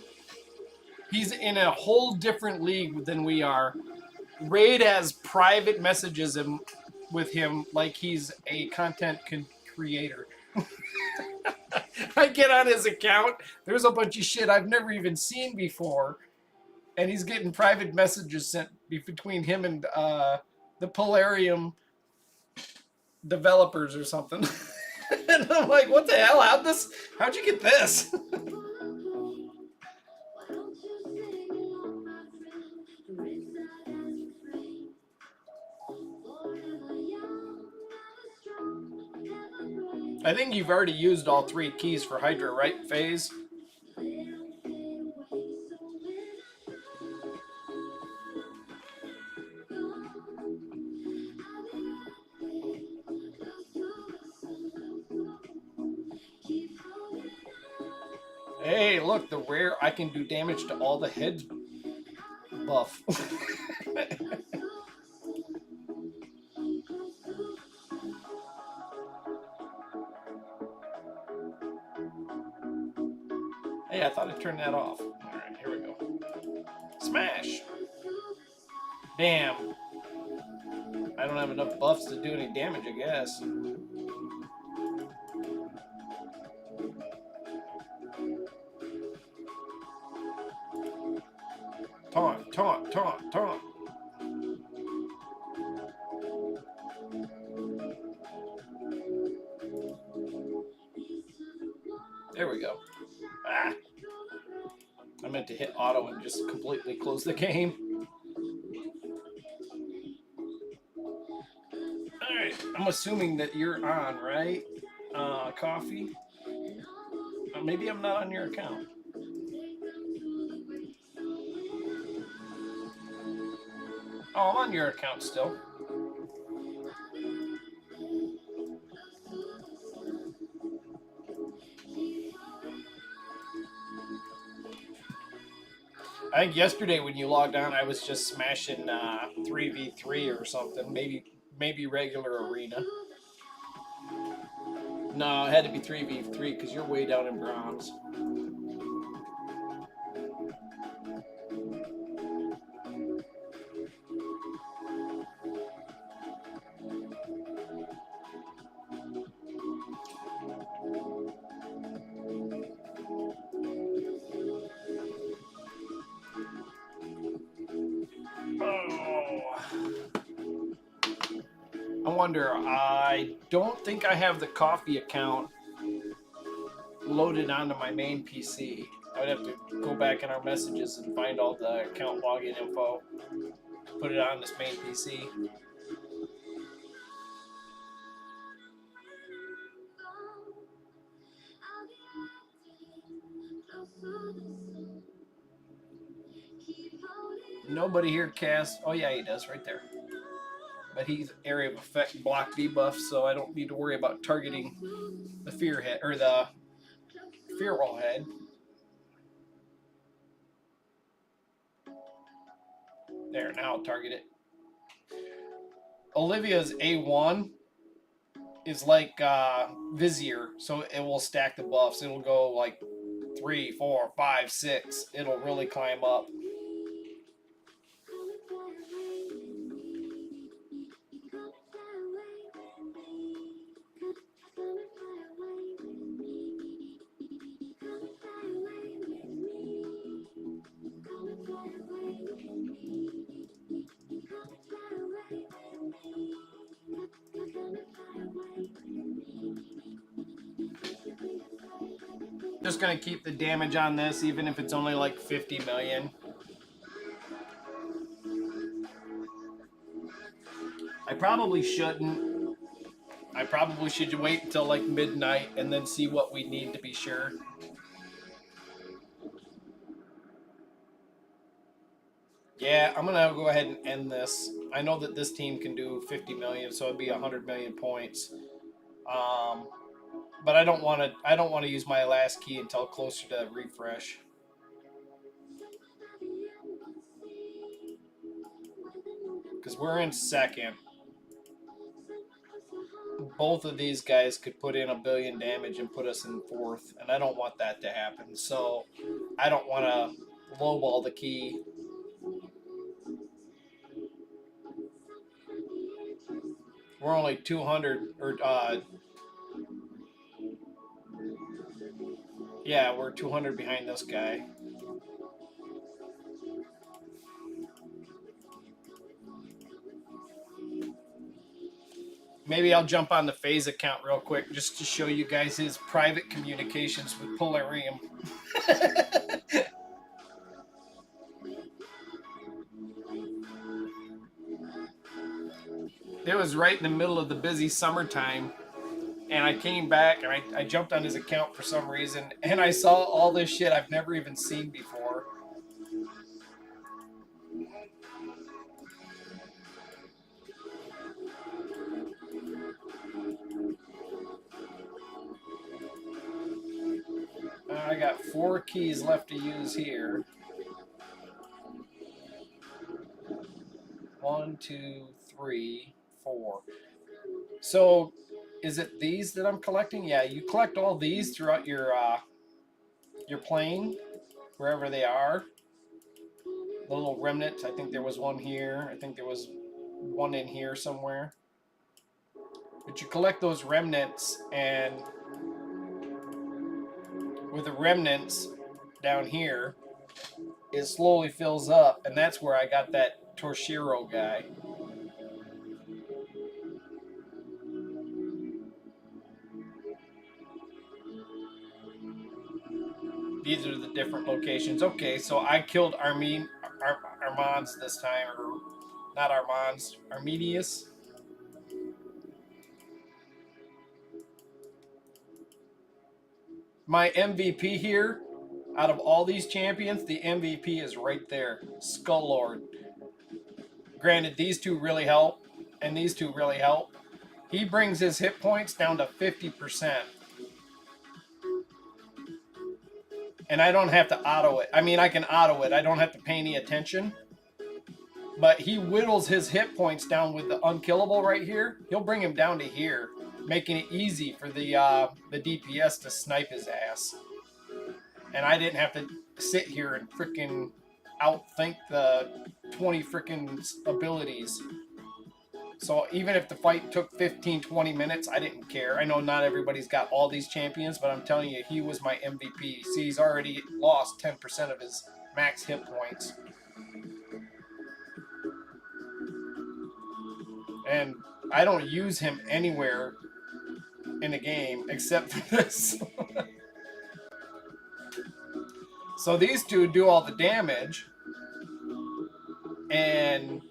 He's in a whole different league than we are. Raid has private messages with him like he's a content creator. I get on his account. There's a bunch of shit I've never even seen before. And he's getting private messages sent between him and the Polarium developers or something. And I'm like, what the hell? How'd you get this? I think you've already used all 3 keys for Hydra, right, FaZe? Hey, look, the rare I can do damage to all the heads buff. Hey, I thought I turned that off. Alright, here we go. Smash! Damn. I don't have enough buffs to do any damage, I guess. Taunt, taunt, taunt, taunt. There we go. Ah. I meant to hit auto and just completely close the game. Alright, I'm assuming that you're on, right? Coffee? Maybe I'm not on your account. Oh, I'm on your account still. I think yesterday when you logged on, I was just smashing 3v3 or something. Maybe regular arena. No, it had to be 3v3 because you're way down in bronze. I wonder, I don't think I have the coffee account loaded onto my main PC. I would have to go back in our messages and find all the account login info, put it on this main PC. Nobody here casts. Oh yeah, he does right there. But he's area of effect block debuff, so I don't need to worry about targeting the fear head or the fear wall head. There, now I'll target it. Olivia's A1 is like Vizier, so it will stack the buffs. It'll go like 3, 4, 5, 6, it'll really climb up. Just gonna keep the damage on this, even if it's only like 50 million. I probably shouldn't. I probably should wait until like midnight and then see what we need to be sure. Yeah, I'm gonna go ahead and end this. I know that this team can do 50 million, so it'd be 100 million points. But I don't want to. I don't want to use my last key until closer to refresh. Because we're in second. Both of these guys could put in 1 billion damage and put us in fourth, and I don't want that to happen. So I don't want to lowball the key. We're only 200 or yeah, we're 200 behind this guy. Maybe I'll jump on the FaZe account real quick just to show you guys his private communications with Polarium. It was right in the middle of the busy summertime, and I came back and I jumped on his account for some reason, and I saw all this shit I've never even seen before. I got 4 keys left to use here. 1, 2, 3, 4. So, is it these that I'm collecting? Yeah, you collect all these throughout your plane, wherever they are. The little remnant. I think there was one here. I think there was one in here somewhere. But you collect those remnants, and with the remnants down here, it slowly fills up, and that's where I got that Torshiro guy. These are the different locations. Okay, so I killed Armands this time, or not Armands, Arminius. My MVP here, out of all these champions, the MVP is right there, Skull Lord. Granted, these two really help, and these two really help. He brings his hit points down to 50%. And I don't have to auto it. I mean, I can auto it. I don't have to pay any attention. But he whittles his hit points down with the unkillable right here. He'll bring him down to here, making it easy for the DPS to snipe his ass. And I didn't have to sit here and freaking outthink the 20 freaking abilities. So even if the fight took 15, 20 minutes, I didn't care. I know not everybody's got all these champions, but I'm telling you, he was my MVP. See, he's already lost 10% of his max hit points. And I don't use him anywhere in the game except for this. So these two do all the damage. And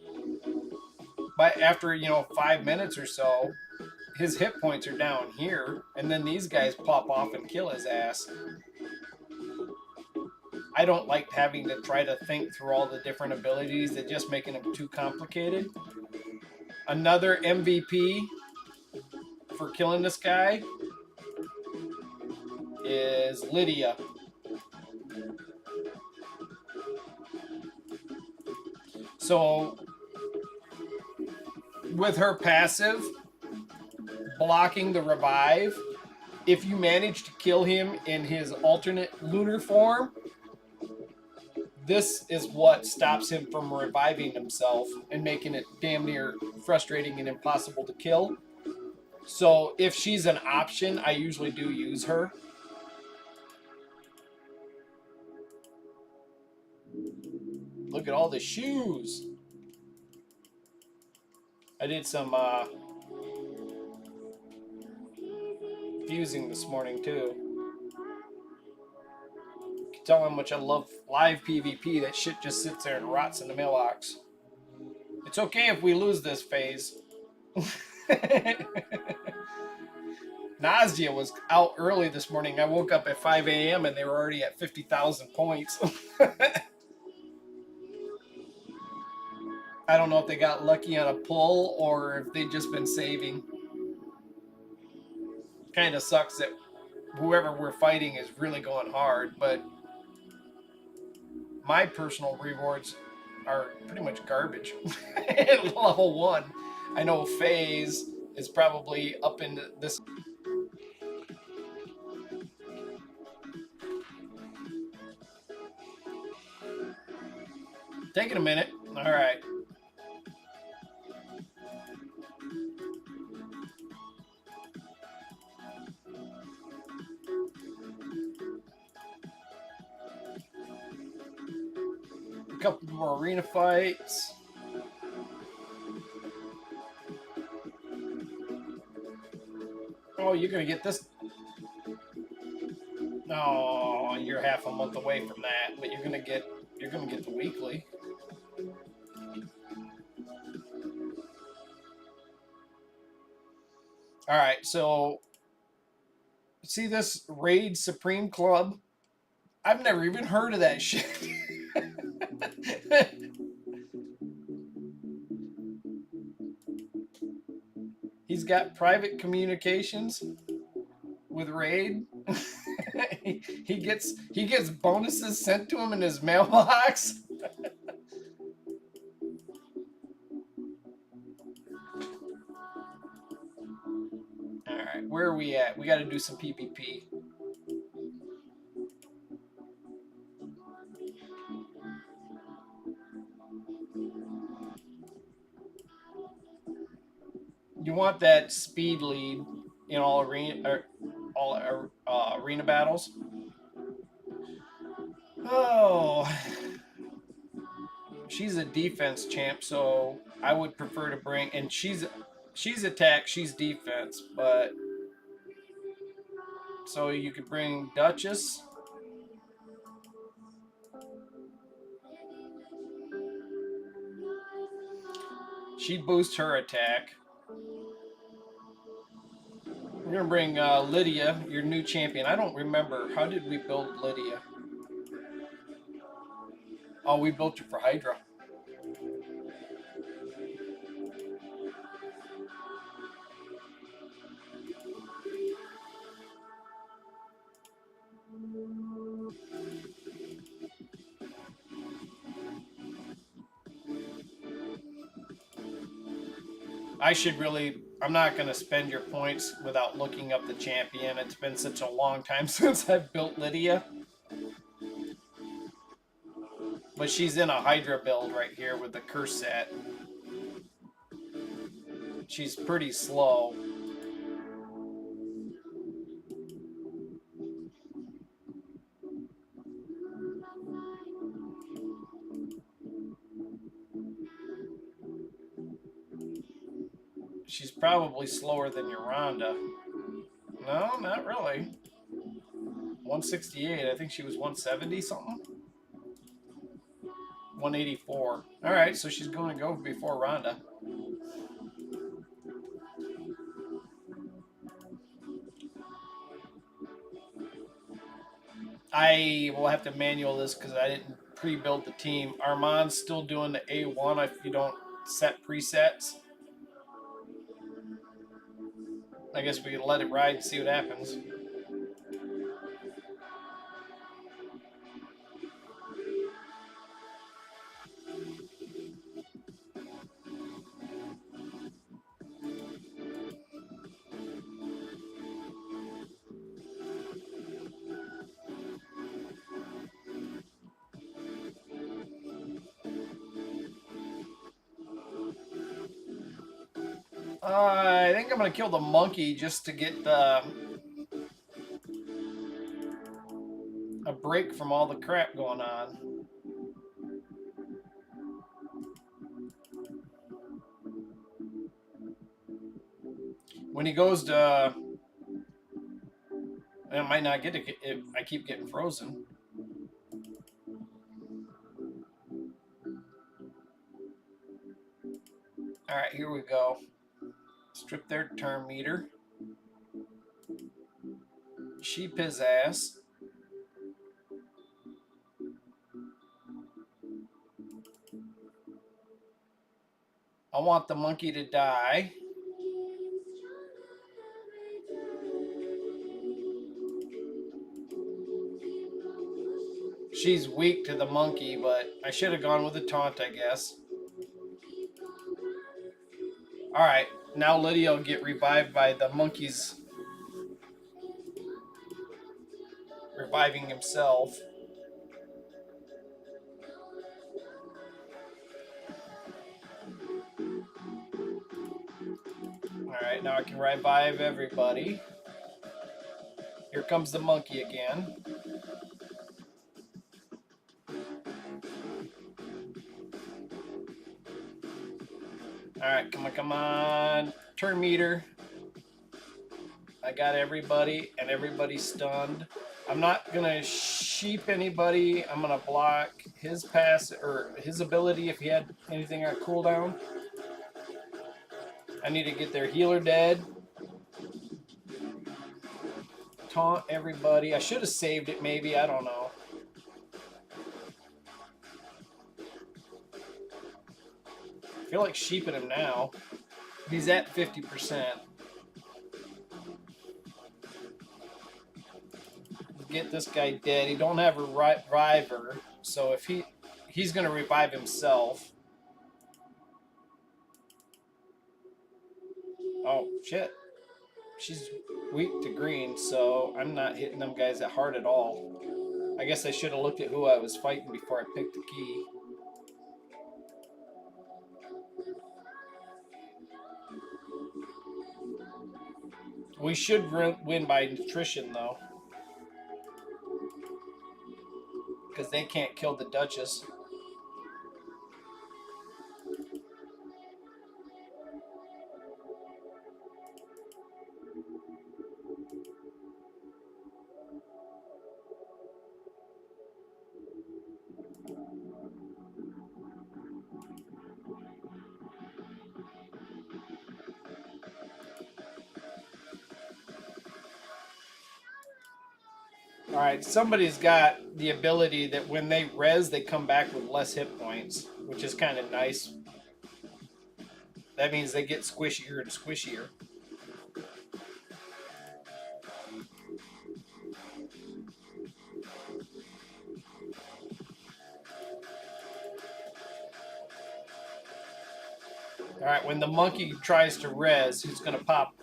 after 5 minutes or so, his hit points are down here, and then these guys pop off and kill his ass. I don't like having to try to think through all the different abilities. They're just making them too complicated. Another MVP for killing this guy is Lydia. So with her passive, blocking the revive, if you manage to kill him in his alternate lunar form, this is what stops him from reviving himself and making it damn near frustrating and impossible to kill. So if she's an option, I usually do use her. Look at all the shoes. I did some fusing this morning too. You can tell how much I love live PvP. That shit just sits there and rots in the mailbox. It's okay if we lose this phase. Nausea was out early this morning. I woke up at 5 a.m. and they were already at 50,000 points. I don't know if they got lucky on a pull or if they've just been saving. Kind of sucks that whoever we're fighting is really going hard, but my personal rewards are pretty much garbage at level 1. I know FaZe is probably up in this. Taking a minute. All right. A couple more arena fights. Oh, you're gonna get this. No, you're half a month away from that, but you're gonna get the weekly. All right, so see this Raid Supreme Club? I've never even heard of that shit. He's got private communications with Raid. he gets bonuses sent to him in his mailbox. All right, where are we at? We got to do some PvP. You want that speed lead in all arena battles. Oh, she's a defense champ, so I would prefer to bring. And she's attack, she's defense, but so you could bring Duchess. She boosts her attack. We're gonna bring Lydia, your new champion. I don't remember, how did we build Lydia? Oh, we built her for Hydra. I should really. I'm not going to spend your points without looking up the champion. It's been such a long time since I've built Lydia. But she's in a Hydra build right here with the curse set. She's pretty slow. She's probably slower than your Rhonda. No, not really. 168. I think she was 170 something. 184. All right, so she's going to go before Rhonda. I will have to manual this because I didn't pre-build the team. Armand's still doing the A1 if you don't set presets. I guess we can let it ride and see what happens. I think I'm gonna kill the monkey just to get a break from all the crap going on. When he goes to, I might not get it if I keep getting frozen. All right, here we go. Strip their turn meter. Sheep his ass. I want the monkey to die. She's weak to the monkey, but I should have gone with a taunt, I guess. Alright, now Lydia will get revived by the monkey's reviving himself. Alright, now I can revive everybody. Here comes the monkey again. Alright, come on, come on. Turn meter. I got everybody, and everybody's stunned. I'm not going to sheep anybody. I'm going to block his pass, or his ability if he had anything on cooldown. I need to get their healer dead. Taunt everybody. I should have saved it maybe. I don't know. I feel like sheeping him now. He's at 50%. Get this guy dead. He don't have a reviver, so if he's going to revive himself. Oh, shit. She's weak to green, so I'm not hitting them guys that hard at all. I guess I should have looked at who I was fighting before I picked the key. We should win by nutrition, though. Because they can't kill the Duchess. Alright, somebody's got the ability that when they res, they come back with less hit points, which is kind of nice. That means they get squishier and squishier. Alright, when the monkey tries to res, who's going to pop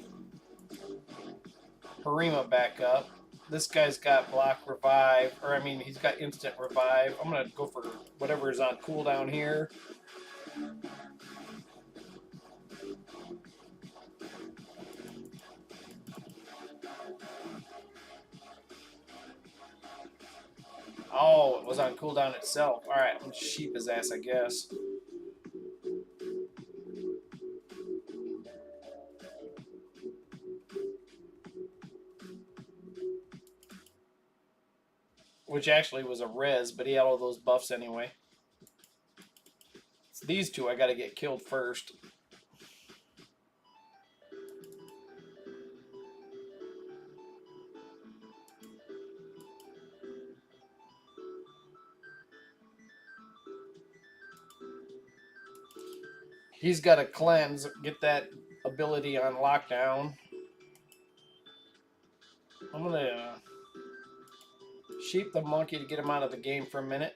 Harima back up? This guy's got block revive, or I mean, he's got instant revive. I'm going to go for whatever is on cooldown here. Oh, it was on cooldown itself. Alright, I'm going to sheep his ass, I guess. Which actually was a res, but he had all those buffs anyway. It's these two I got to get killed first. He's got to cleanse, get that ability on lockdown. I'm going to sheep the monkey to get him out of the game for a minute.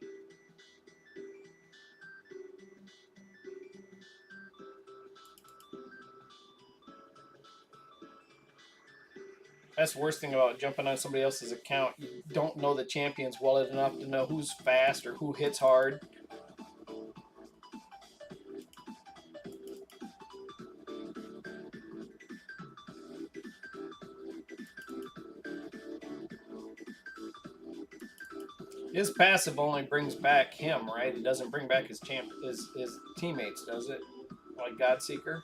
That's the worst thing about jumping on somebody else's account. You don't know the champions well enough to know who's fast or who hits hard. His passive only brings back him, right? It doesn't bring back his his teammates, does it? Like Godseeker.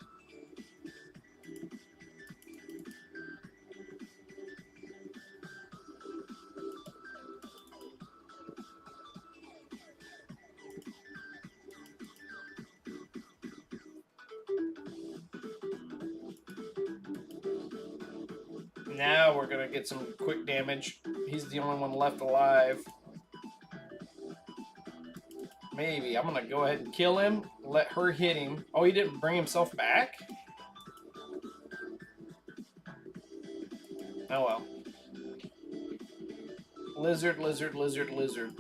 Now we're gonna get some quick damage. He's the only one left alive. Maybe. I'm gonna go ahead and kill him. Let her hit him. Oh, he didn't bring himself back? Oh well. Lizard, lizard, lizard, lizard.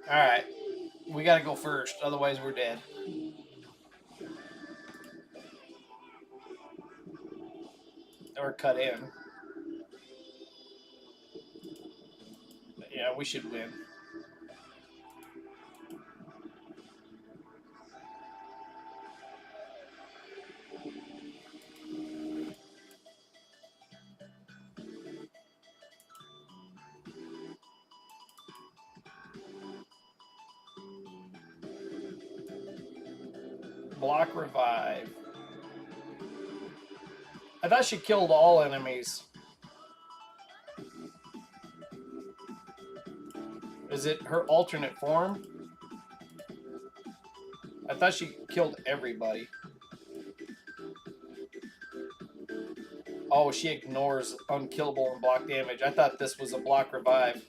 Alright. We gotta go first, otherwise we're dead. Or cut in. But yeah, we should win. Block revive. I thought she killed all enemies. Is it her alternate form? I thought she killed everybody. Oh, she ignores unkillable and block damage. I thought this was a block revive.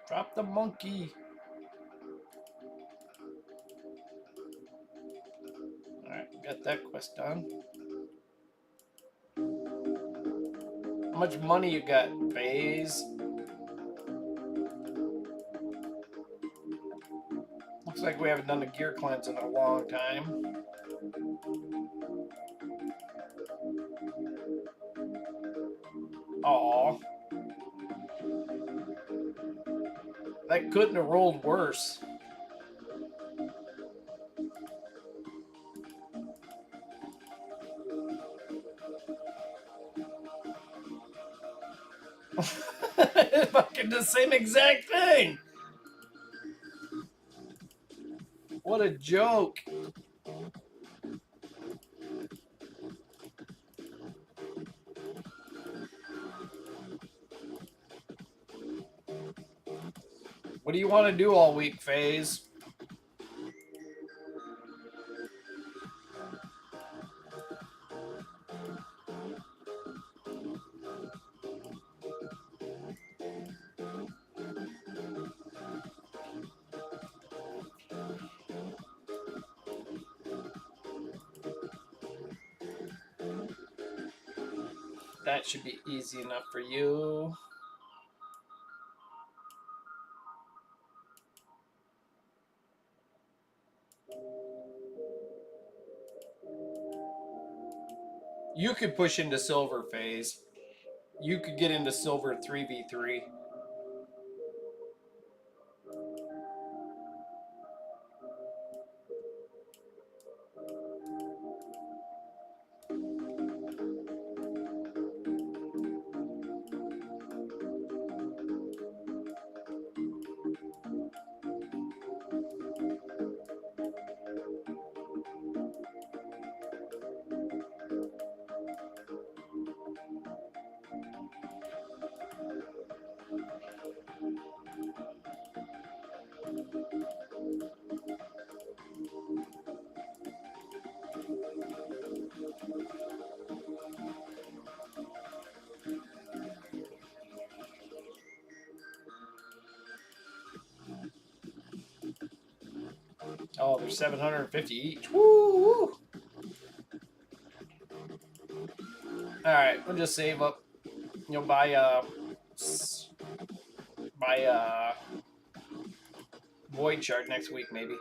Drop the monkey. Alright, got that quest done. How much money you got, FaZe? Looks like we haven't done a gear cleanse in a long time. Aw. That couldn't have rolled worse. Fucking the same exact thing. What a joke. What do you want to do all week, FaZe? That should be easy enough for you. You could push into silver, FaZe. You could get into silver 3v3. Oh, they're 750 each. Woo! All right, we'll just save up. You'll buy Void Shard next week maybe.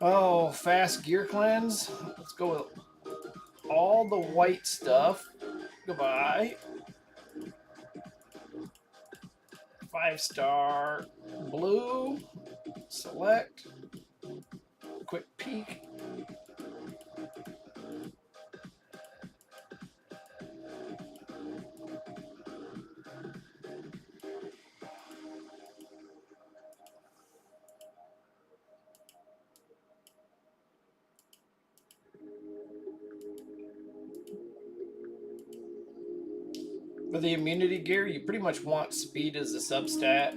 Oh, fast gear cleanse. Let's go with all the white stuff. Goodbye. 5-star blue. Select. Quick peek. For the immunity gear, you pretty much want speed as a substat.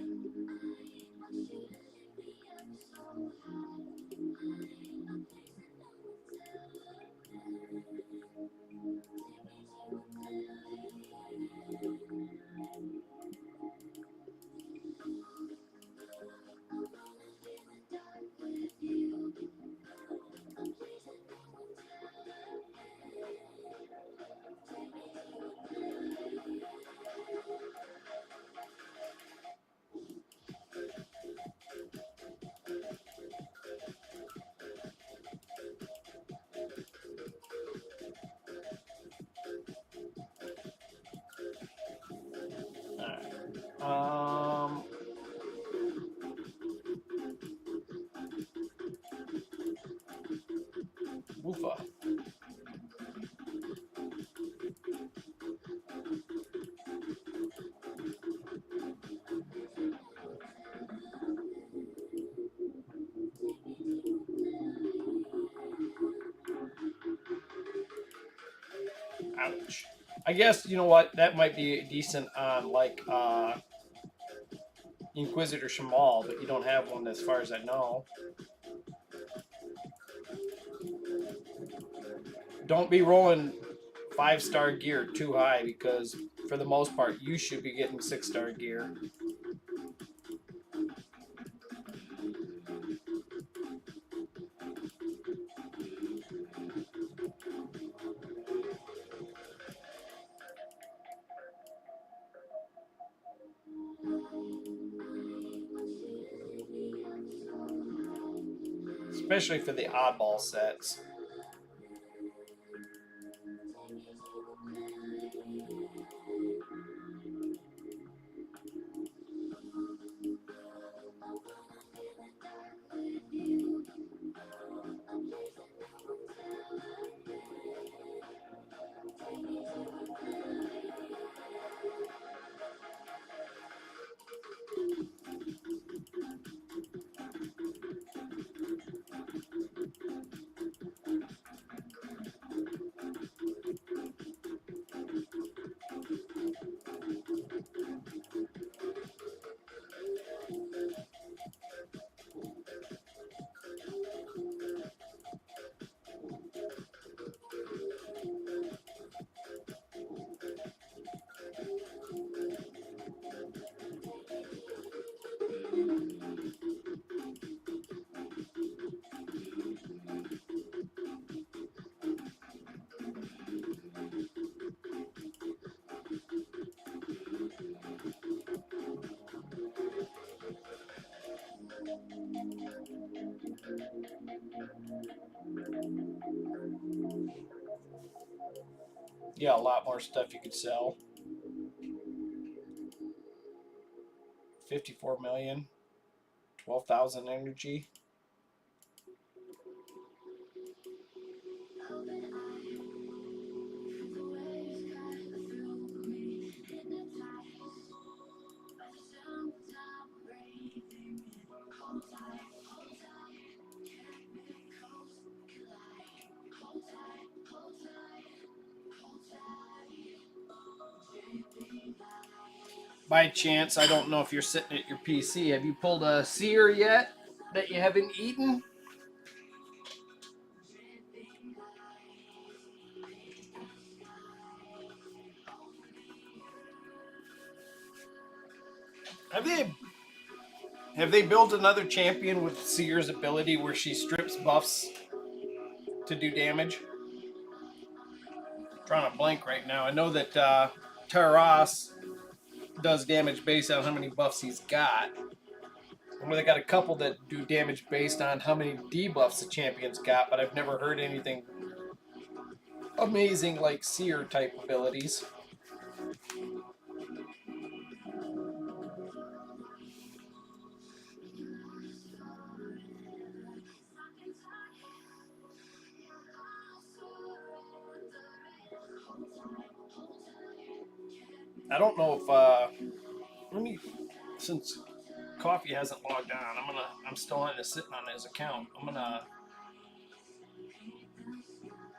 Alright. Woofa. Ouch. I guess, you know what, that might be decent on, like, Inquisitor Shamal, but you don't have one as far as I know. Don't be rolling 5-star gear too high because, for the most part, you should be getting 6-star gear. Especially for the oddball sets. Yeah, a lot more stuff you could sell. 54 million, 12,000 energy. By chance, I don't know if you're sitting at your PC. Have you pulled a sear yet that you haven't eaten? Have they built another champion with Seer's ability where she strips buffs to do damage? I'm trying to blank right now. I know that Taras does damage based on how many buffs he's got. And they got a couple that do damage based on how many debuffs the champion's got, but I've never heard anything amazing like Seer type abilities. I don't know if let me, since Coffee hasn't logged on, I'm still on sitting on his account. I'm gonna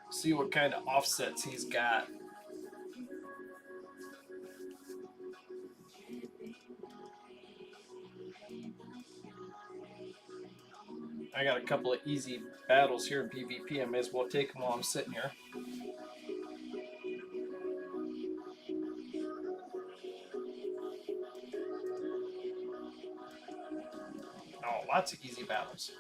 see what kind of offsets he's got. I got a couple of easy battles here in PvP. I may as well take them while I'm sitting here. Oh, lots of easy battles.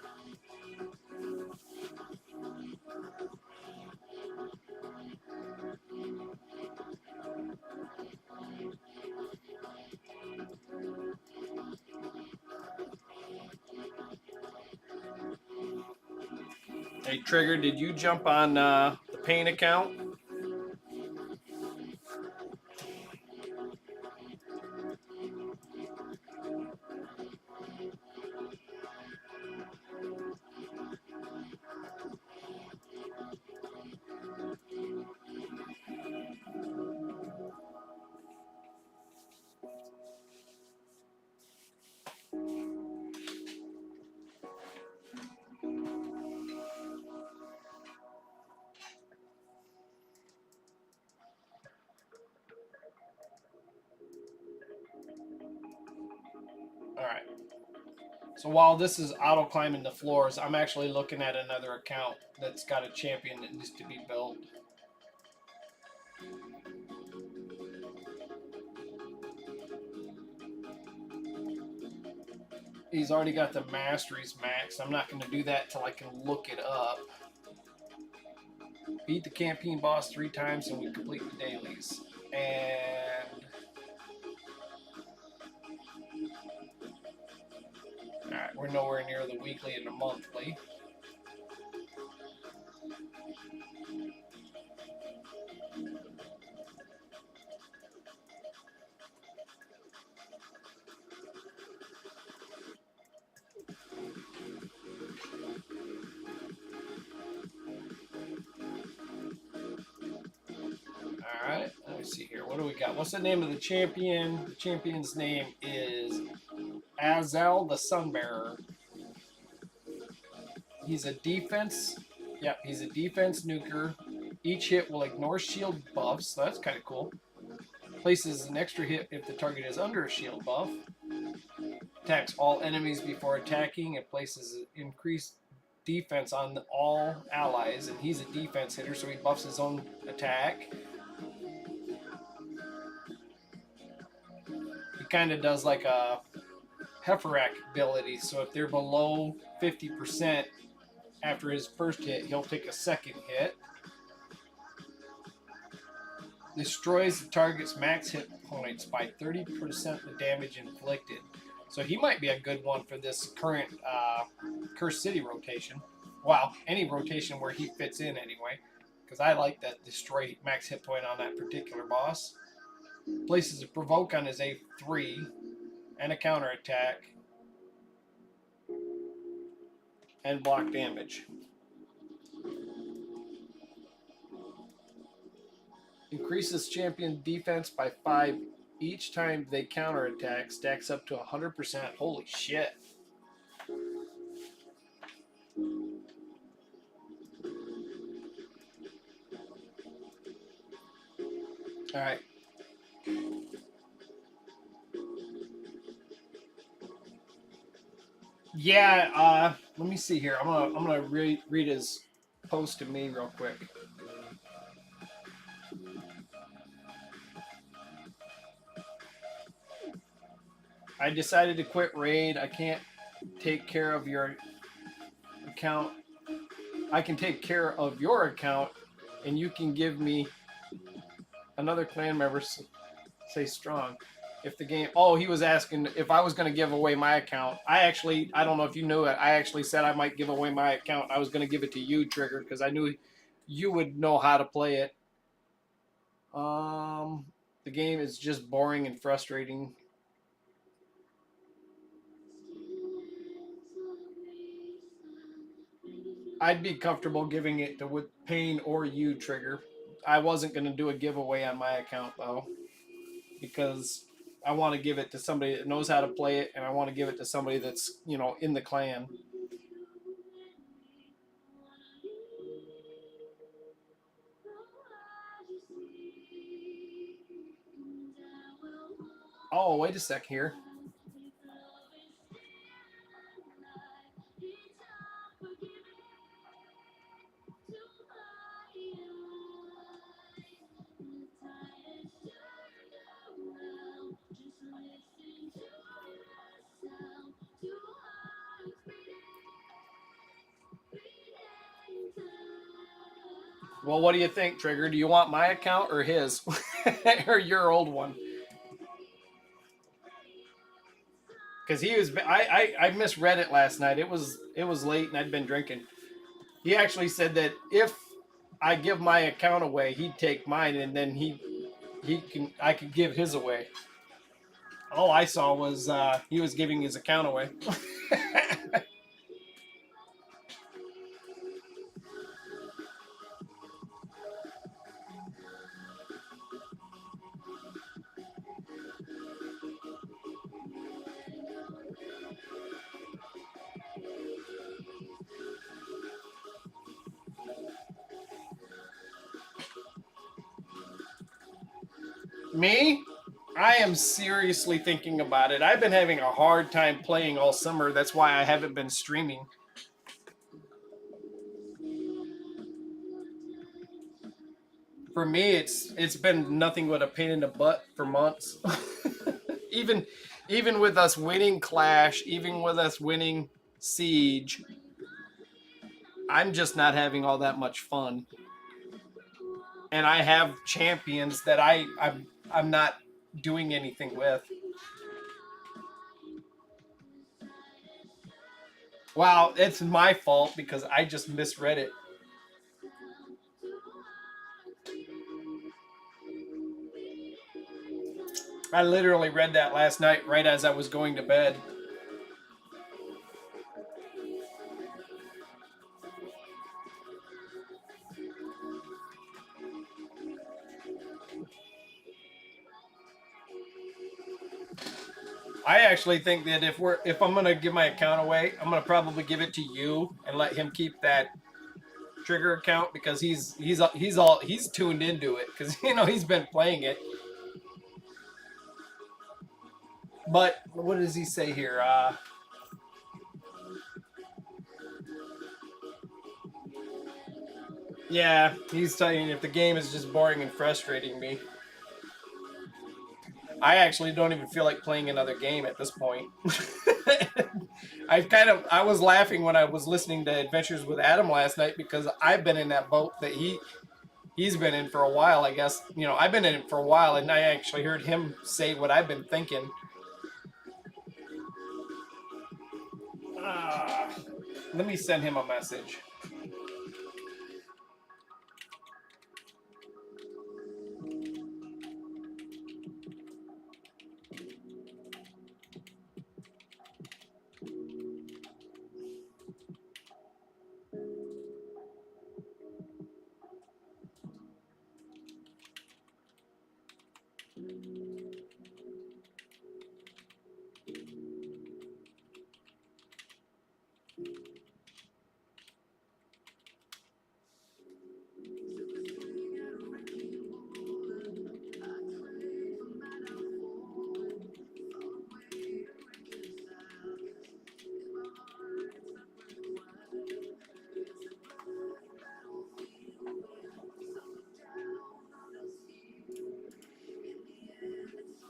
Hey, Trigger, did you jump on the Pain account? All right. So while this is auto climbing the floors, I'm actually looking at another account that's got a champion that needs to be built. He's already got the masteries max. I'm not going to do that till I can look it up. Beat the campaign boss 3 times and we complete the dailies. And alright, we're nowhere near the weekly and the monthly. Alright, let me see here. What do we got? What's the name of the champion? The champion's name is Azel the Sunbearer. He's a defense. Yep, he's a defense nuker. Each hit will ignore shield buffs, so that's kind of cool. Places an extra hit if the target is under a shield buff. Attacks all enemies before attacking and places increased defense on all allies. And he's a defense hitter, so he buffs his own attack. He kind of does like a Heiferak ability, so if they're below 50% after his first hit, he'll take a second hit. Destroys the target's max hit points by 30% the damage inflicted. So he might be a good one for this current Cursed City rotation. Well, any rotation where he fits in anyway, because I like that destroy max hit point on that particular boss. Places a provoke on his A3 and a counter attack and block damage. Increases champion defense by 5 each time they counterattack. Stacks up to 100%. Holy shit. Alright. Yeah, let me see here. I'm gonna read his post to me real quick. I decided to quit raid. I can't take care of your account. I can take care of your account, and you can give me another clan member. Say strong. If the game, oh, he was asking if I was going to give away my account. I don't know if you knew it. I actually said I might give away my account. I was going to give it to you, Trigger, because I knew you would know how to play it. The game is just boring and frustrating. I'd be comfortable giving it to with Payne or you, Trigger. I wasn't going to do a giveaway on my account though, because I want to give it to somebody that knows how to play it, and I want to give it to somebody that's in the clan. Oh, wait a sec here. Well, what do you think, Trigger? Do you want my account or his? Or your old one? Because he was, I misread it last night. It was late and I'd been drinking. He actually said that if I give my account away, he'd take mine, and then I could give his away. All I saw was he was giving his account away. Me? I am seriously thinking about it. I've been having a hard time playing all summer. That's why I haven't been streaming. For me, it's been nothing but a pain in the butt for months. even even with us winning Clash, even with us winning Siege, I'm just not having all that much fun. And I have champions that I'm not doing anything with. Wow, it's my fault because I just misread it. I literally read that last night right as I was going to bed. I actually think that if I'm gonna give my account away, I'm gonna probably give it to you and let him keep that Trigger account because he's tuned into it because he's been playing it. But what does he say here? Yeah, he's telling if the game is just boring and frustrating me. I actually don't even feel like playing another game at this point. I was laughing when I was listening to Adventures with Adam last night because I've been in that boat that he's been in for a while. I guess I've been in it for a while, and I actually heard him say what I've been thinking. Uh, Let me send him a message.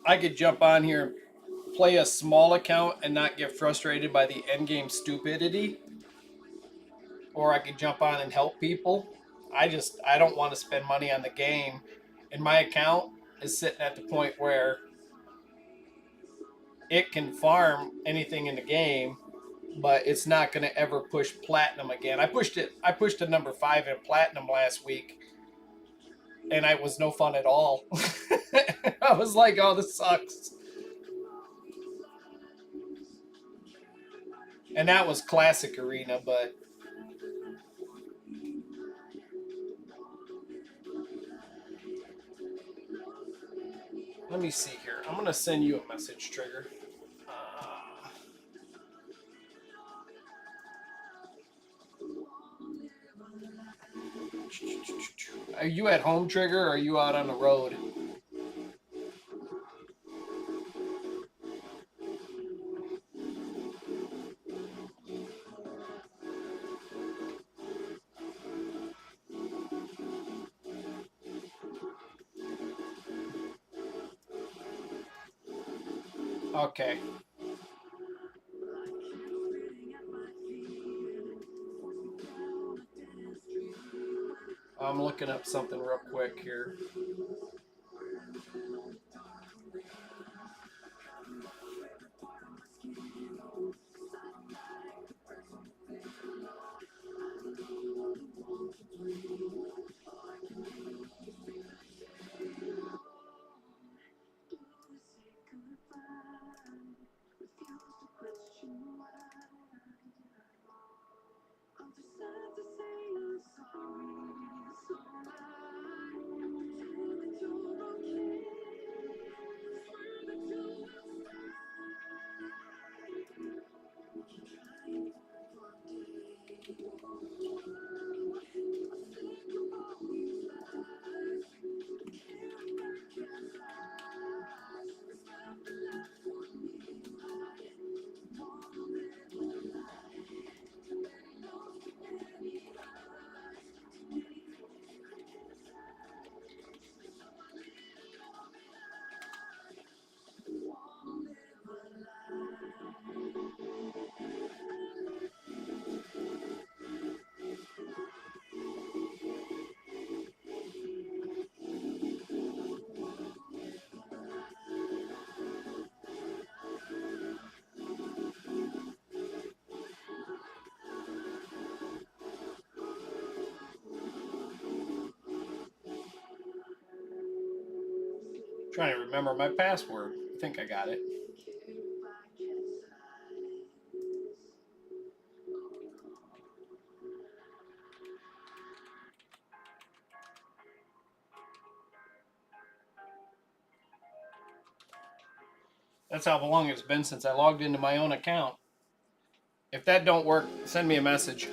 I could jump on here play a small account and not get frustrated by the end game stupidity, or I could jump on and help people. I don't want to spend money on the game, and my account is sitting at the point where it can farm anything in the game, but it's not going to ever push platinum again. I pushed it. I pushed to number 5 in platinum last week, and I was no fun at all. I was like, "Oh, this sucks." And that was classic arena, but let me see here. I'm gonna send you a message, Trigger. Uh, are you at home, Trigger, or are you out on the road? Okay. I'm looking up something real quick here. Trying to remember my password. I think I got it. That's how long it's been since I logged into my own account. If that don't work, send me a message.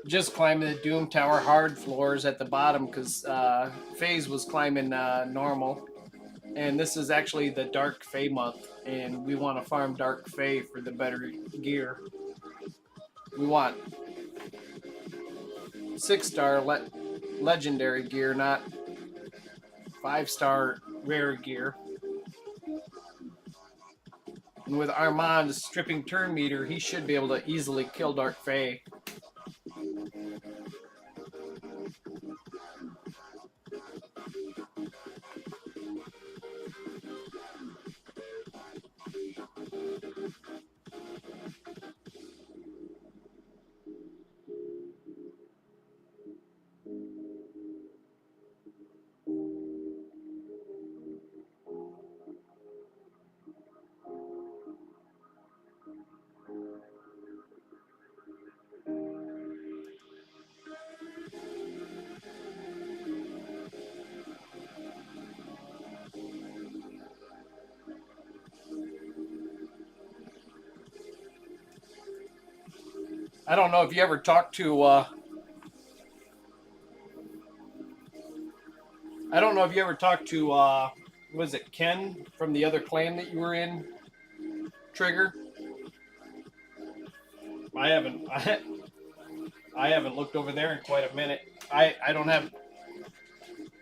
Just climbing the Doom Tower hard floors at the bottom because FaZe was climbing normal. And this is actually the Dark Fae month, and we want to farm Dark Fae for the better gear. We want 6-star legendary gear, not 5-star rare gear. And with Armand's stripping turn meter, he should be able to easily kill Dark Fey. I don't know if you ever talked to. I don't know if you ever talked to. Was it Ken from the other clan that you were in? Trigger. I haven't. I haven't looked over there in quite a minute. I don't have.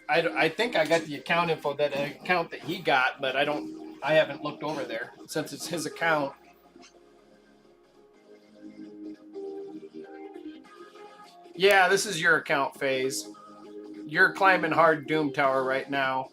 I think I got the account info that account that he got, but I don't. I haven't looked over there since it's his account. Yeah, this is your account, Phase. You're climbing hard Doom Tower right now.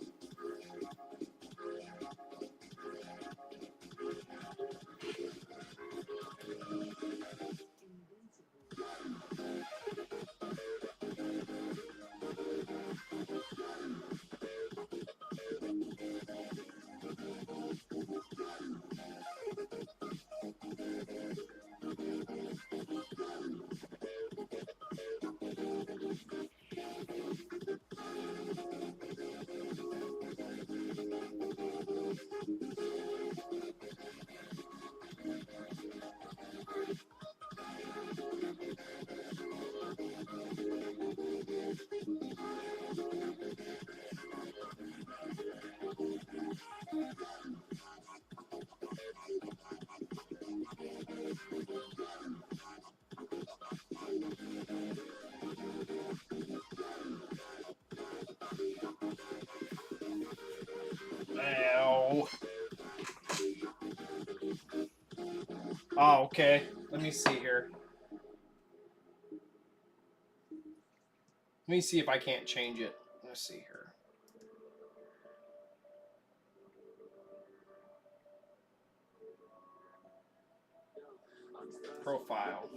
Ow. Oh, okay. Let me see here. Let me see if I can't change it. Let's see here. Profile.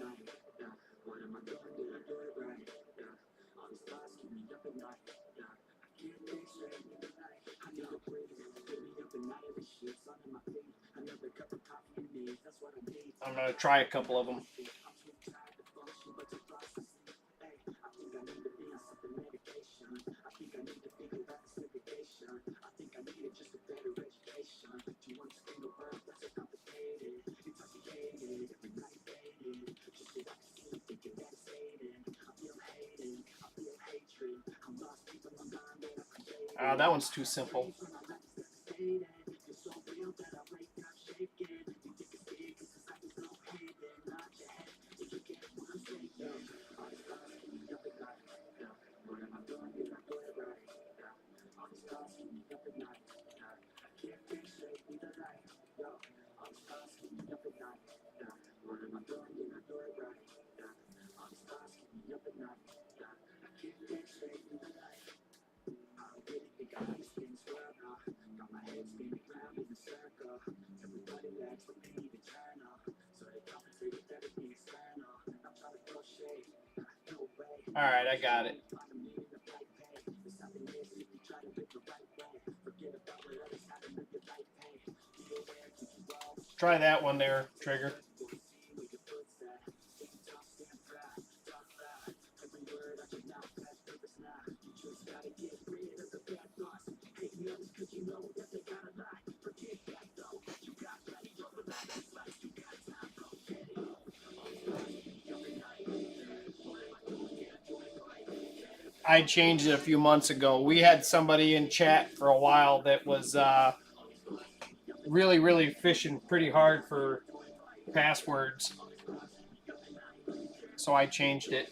I'm gonna try a couple of them. That one's too simple. All right, I got it. Try that one there, Trigger. I changed it a few months ago. We had somebody in chat for a while that was really fishing pretty hard for passwords. So I changed it.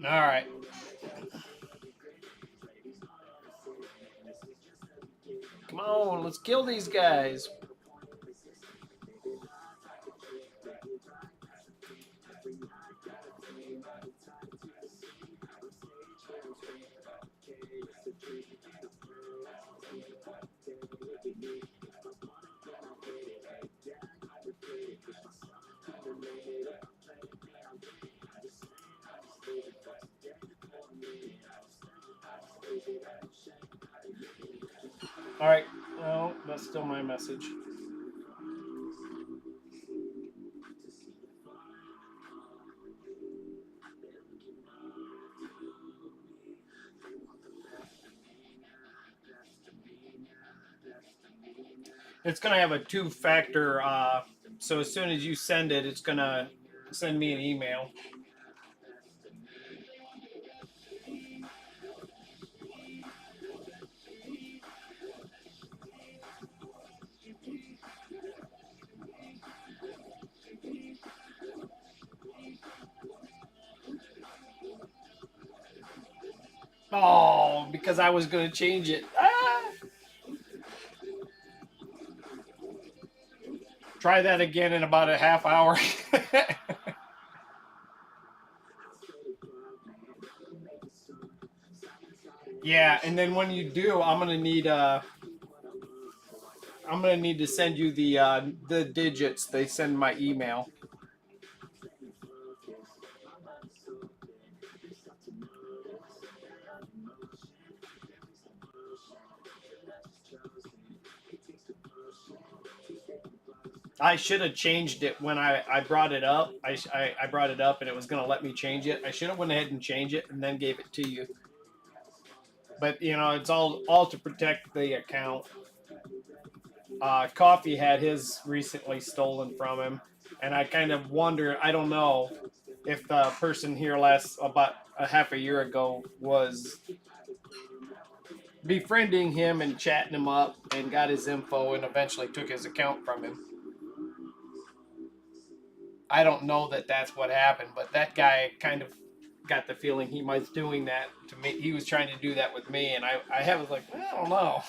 All right. Come on, let's kill these guys. All right. No, that's still my message. It's gonna have a two-factor. So as soon as you send it, it's gonna send me an email. Oh, because I was gonna change it. Ah! Try that again in about a half hour. Yeah, and then when you do, I'm gonna need to send you the digits. They send my email. I should have changed it when I brought it up. I brought it up and it was gonna let me change it. I should have went ahead and changed it and then gave it to you. But you know, it's all to protect the account. Coffee had his recently stolen from him, and I kind of wonder. I don't know if the person here last about a half a year ago was befriending him and chatting him up and got his info and eventually took his account from him. I don't know that that's what happened, but that guy kind of got the feeling he was doing that to me. He was trying to do that with me, and I was like, I don't know.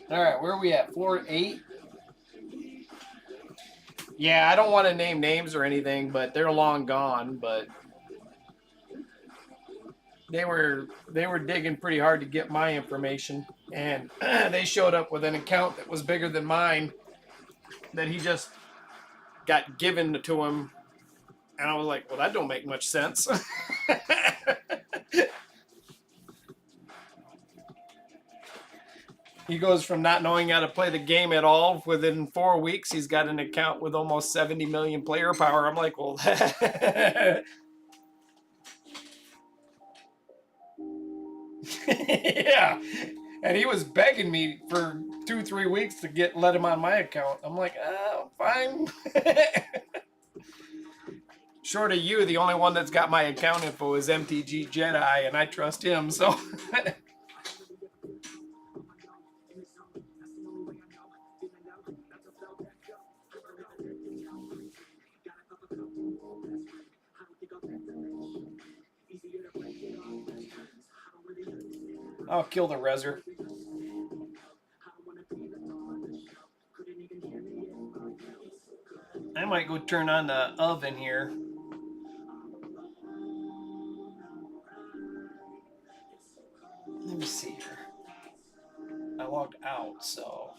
All right, where are we at? Floor 8? Yeah, I don't want to name names or anything, but they're long gone. But they were digging pretty hard to get my information, and they showed up with an account that was bigger than mine that he just got given to him, and I was like, well, that don't make much sense. He goes from not knowing how to play the game at all. Within 4 weeks, he's got an account with almost 70 million player power. I'm like, well, yeah. And he was begging me for 2-3 weeks to let him on my account. I'm like, fine. Short of you, the only one that's got my account info is MTG Jedi, and I trust him. So I'll kill the Reser. I might go turn on the oven here. Let me see here. I logged out, so.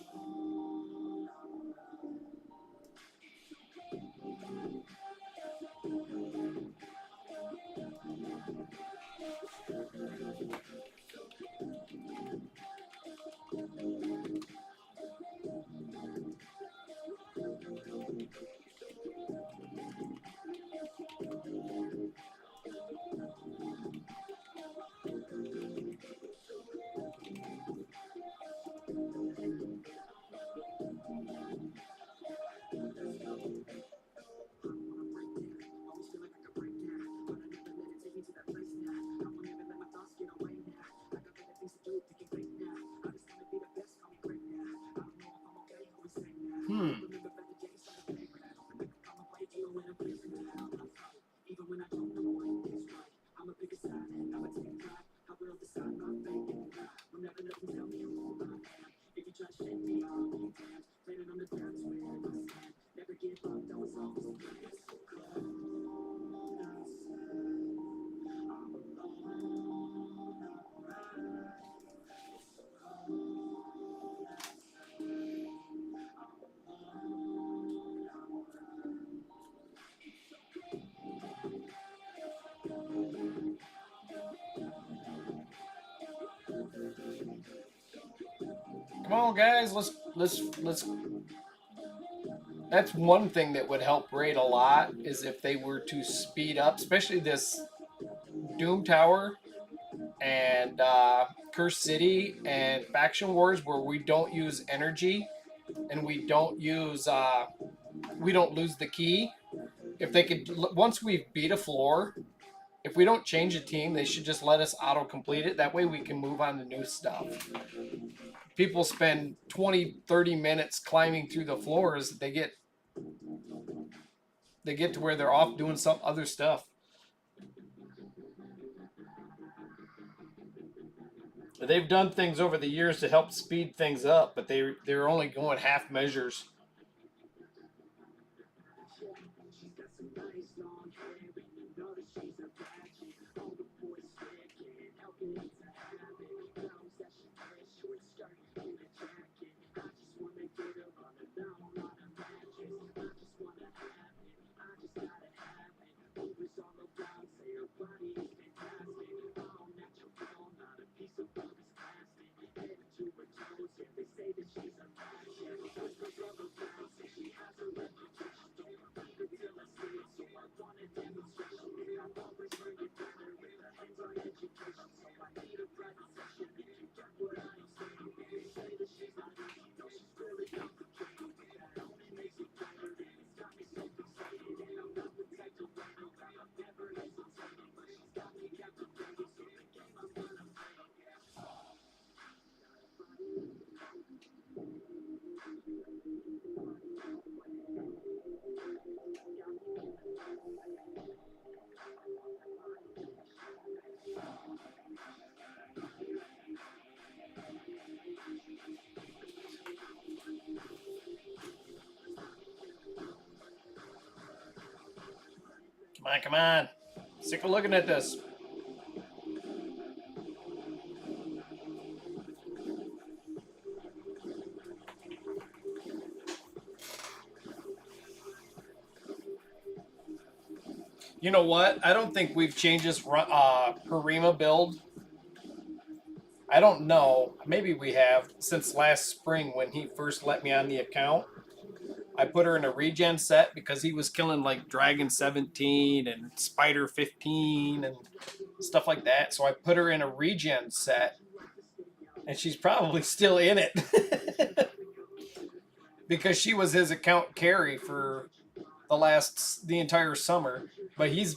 Well, guys, let's. That's one thing that would help Raid a lot is if they were to speed up, especially this Doom Tower and Curse City and Faction Wars, where we don't use energy and we don't lose the key. If they could, once we beat a floor, if we don't change a team, they should just let us auto complete it. That way we can move on to new stuff. People spend 20, 30 minutes climbing through the floors. They get to where they're off doing some other stuff. They've done things over the years to help speed things up, but they're only going half measures. Come on, come on. Sick of looking at this. You know what? I don't think we've changed this Harima build. I don't know. Maybe we have since last spring when he first let me on the account. I put her in a regen set because he was killing like Dragon 17 and Spider 15 and stuff like that. So I put her in a regen set, and she's probably still in it because she was his account carry for the entire summer. But he's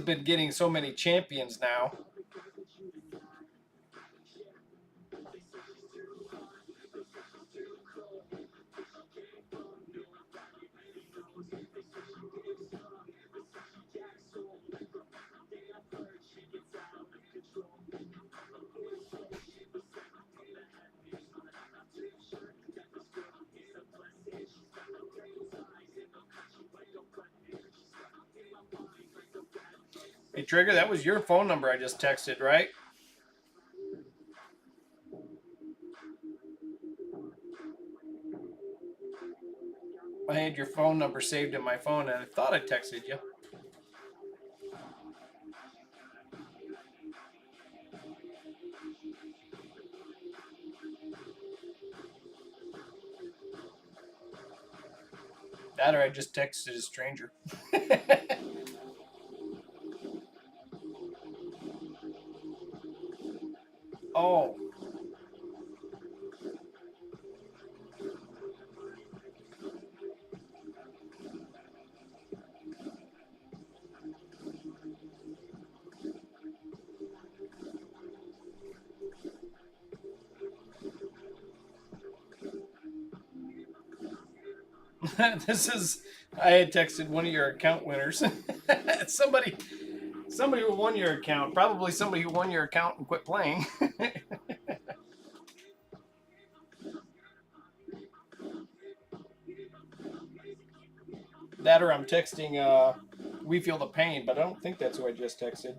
been getting so many champions now. Hey, Trigger, that was your phone number I just texted, right? I had your phone number saved in my phone, and I thought I texted you. That or I just texted a stranger. Oh. I had texted one of your account winners. somebody who won your account. Probably somebody who won your account and quit playing. That or I'm texting We Feel the Pain, but I don't think that's who I just texted.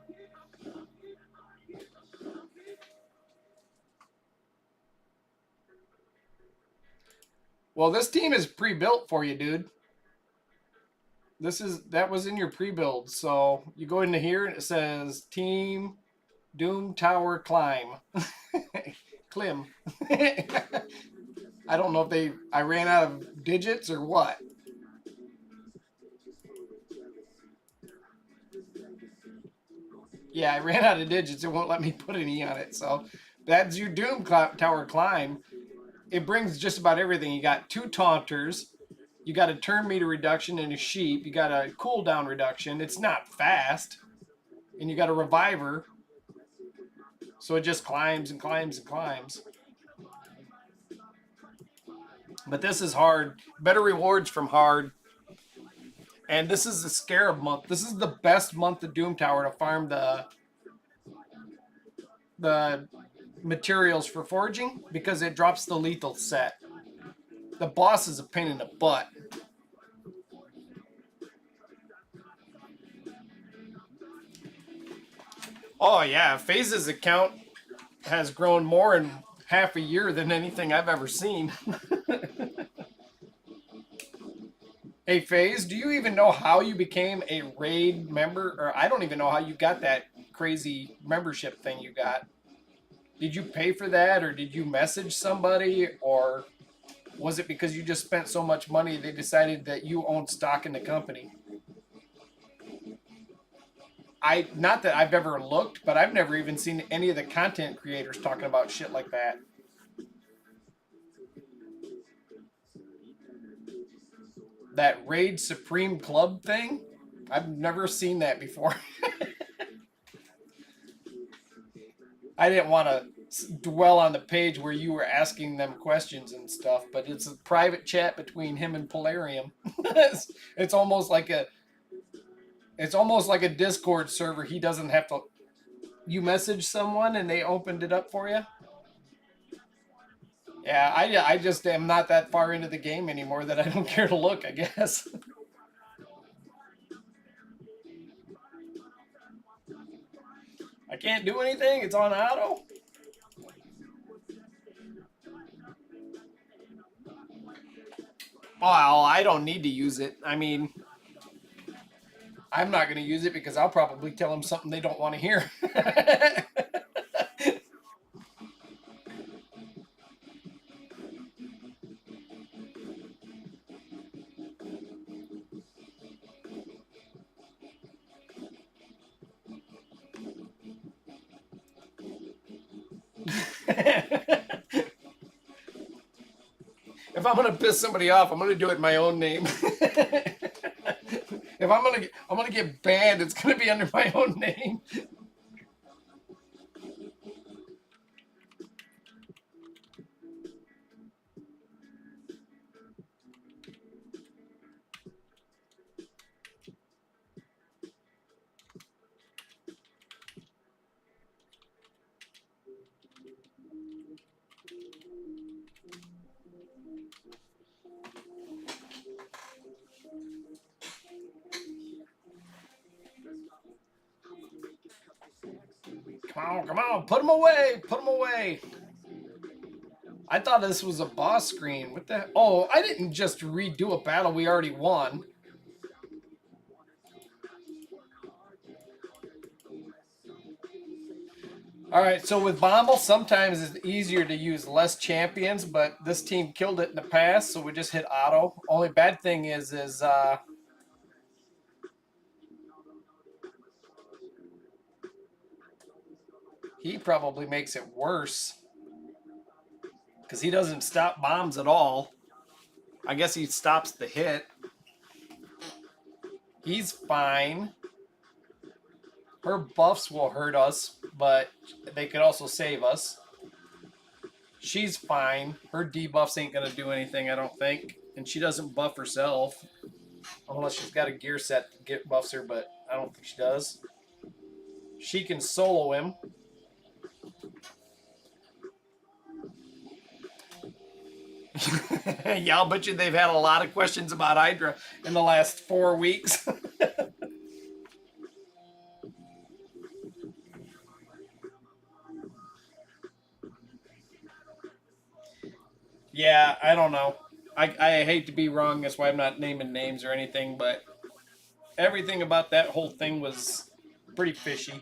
Well, this team is pre-built for you, dude. That was in your pre-build. So you go into here and it says Team Doom Tower Climb. Clim. I don't know if I ran out of digits or what. Yeah, I ran out of digits. It won't let me put an E on it. So that's your Doom Tower climb. It brings just about everything. You got 2 taunters. You got a turn meter reduction and a sheep. You got a cooldown reduction. It's not fast. And you got a reviver. So it just climbs and climbs and climbs. But this is hard. Better rewards from hard. And this is the Scarab month. This is the best month of Doom Tower to farm the materials for forging because it drops the lethal set. The boss is a pain in the butt. Oh yeah, FaZe's account has grown more in half a year than anything I've ever seen. Hey FaZe, do you even know how you became a raid member? Or I don't even know how you got that crazy membership thing you got. Did you pay for that, or did you message somebody, or was it because you just spent so much money they decided that you own stock in the company? Not that I've ever looked, but I've never even seen any of the content creators talking about shit like that. That Raid Supreme Club thing? I've never seen that before. I didn't want to dwell on the page where you were asking them questions and stuff, but it's a private chat between him and Polarium. it's almost like a Discord server. He doesn't have to. You message someone and they opened it up for you. Yeah, I just am not that far into the game anymore that I don't care to look, I guess. I can't do anything. It's on auto. Well, I don't need to use it. I mean, I'm not going to use it because I'll probably tell them something they don't want to hear. If I'm gonna piss somebody off, I'm gonna do it in my own name. If I'm gonna get banned, it's gonna be under my own name. Come on, put them away, put them away. I thought this was a boss screen. What the? Oh, I didn't just redo a battle we already won. All right, so with Bomble, sometimes it's easier to use less champions, but this team killed it in the past, so we just hit auto. Only bad thing is he probably makes it worse because he doesn't stop bombs at all. I guess he stops the hit. He's fine. Her buffs will hurt us, but they could also save us. She's fine. Her debuffs ain't going to do anything, I don't think. And she doesn't buff herself. Unless she's got a gear set that get buffs her, but I don't think she does. She can solo him. Yeah, I'll bet you they've had a lot of questions about Hydra in the last 4 weeks. Yeah, I don't know. I hate to be wrong. That's why I'm not naming names or anything, but everything about that whole thing was pretty fishy.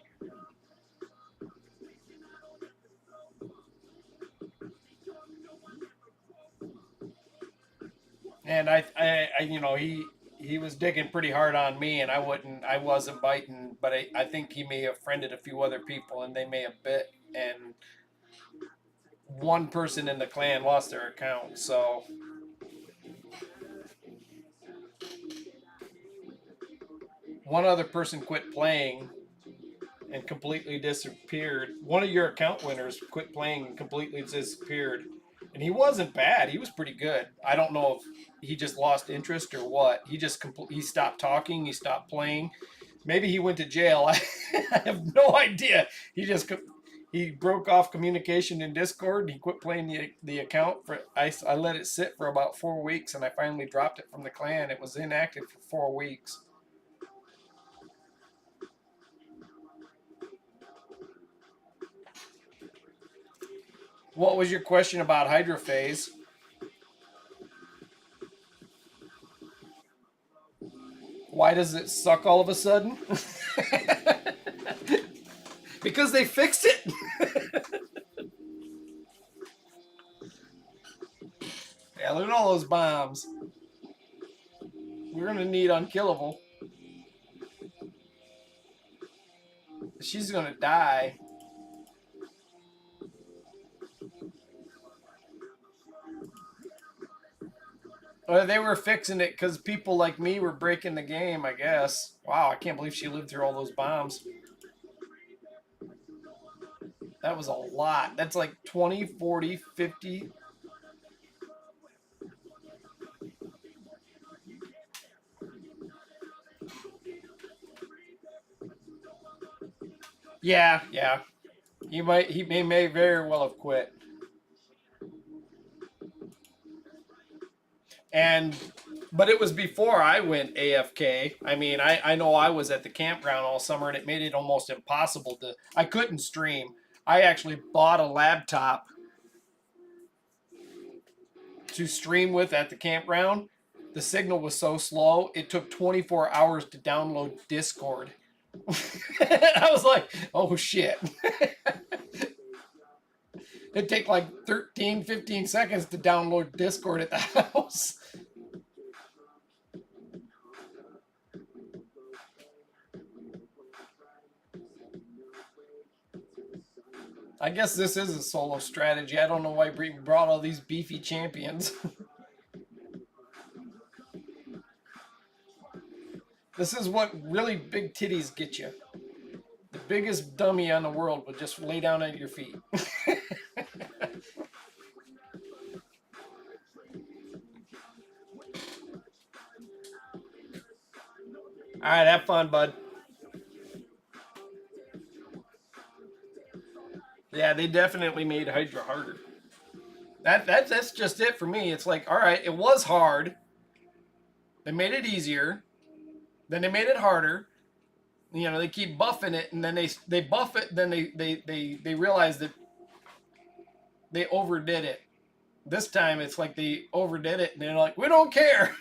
And he was digging pretty hard on me, and I wasn't biting, but I think he may have friended a few other people, and they may have bit, and one person in the clan lost their account, so one other person quit playing and completely disappeared. One of your account winners quit playing and completely disappeared. And he wasn't bad. He was pretty good. I don't know if he just lost interest or what. He stopped talking. He stopped playing. Maybe he went to jail. I have no idea. He broke off communication in Discord. And he quit playing the account for. I let it sit for about 4 weeks, and I finally dropped it from the clan. It was inactive for 4 weeks. What was your question about Hydrophase? Why does it suck all of a sudden? Because they fixed it. Yeah, look at all those bombs. We're gonna need Unkillable. She's gonna die. They were fixing it because people like me were breaking the game, I guess. Wow, I can't believe she lived through all those bombs. That was a lot. That's like 20, 40, 50. Yeah, yeah. He may very well have quit. But it was before I went AFK. I mean, I know I was at the campground all summer, and it made it almost impossible I couldn't stream. I actually bought a laptop to stream with at the campground. The signal was so slow, it took 24 hours to download Discord. I was like, oh shit. It'd take like 13, 15 seconds to download Discord at the house. I guess this is a solo strategy. I don't know why we brought all these beefy champions. This is what really big titties get you. The biggest dummy on the world would just lay down at your feet. All right, have fun, bud. Yeah, they definitely made Hydra harder. That's just it for me. It's like, all right, it was hard. They made it easier. Then they made it harder. You know, they keep buffing it, and then they buff it. Then they realize that they overdid it. This time it's like they overdid it, and they're like, we don't care.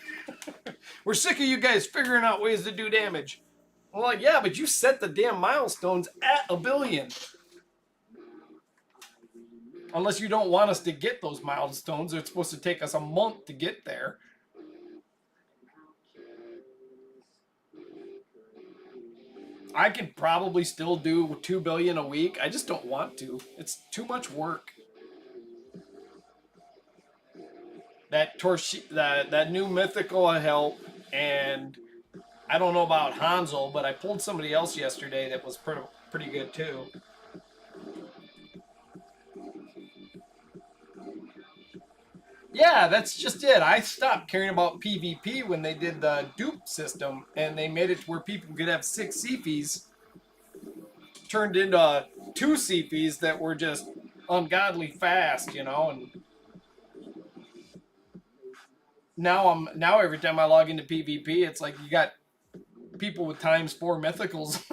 We're sick of you guys figuring out ways to do damage. I'm like, yeah, but you set the damn milestones at 1 billion. Unless you don't want us to get those milestones, it's supposed to take us a month to get there. I could probably still do 2 billion a week. I just don't want to. It's too much work. That new mythical will help, and I don't know about Hanzo, but I pulled somebody else yesterday that was pretty good too. Yeah, that's just it. I stopped caring about PvP when they did the dupe system, and they made it to where people could have 6 CFs turned into 2 CFs that were just ungodly fast, you know, and now every time I log into PvP, it's like you got people with ×4 mythicals,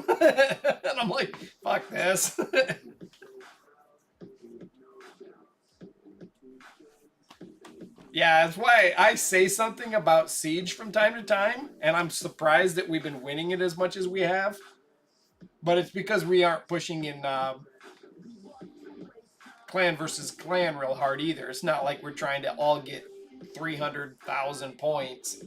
and I'm like, fuck this. Yeah, that's why I say something about Siege from time to time, and I'm surprised that we've been winning it as much as we have. But it's because we aren't pushing in clan versus clan real hard either. It's not like we're trying to all get 300,000 points.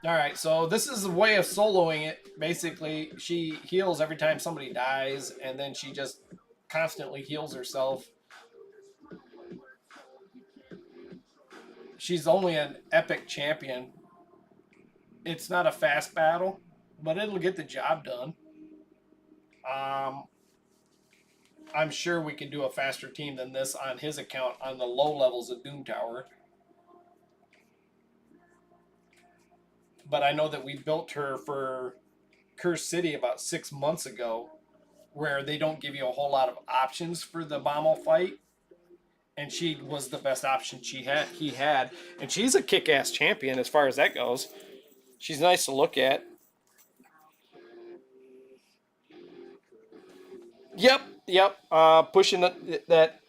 All right, so this is a way of soloing it. Basically, she heals every time somebody dies, and then she just constantly heals herself. She's only an epic champion. It's not a fast battle, but it'll get the job done. Um, I'm sure we can do a faster team than this on his account on the low levels of Doom Tower. But I know that we built her for Curse City about 6 months ago, where they don't give you a whole lot of options for the Bommel fight. And she was the best option he had. And she's a kick-ass champion as far as that goes. She's nice to look at. Yep. Pushing that.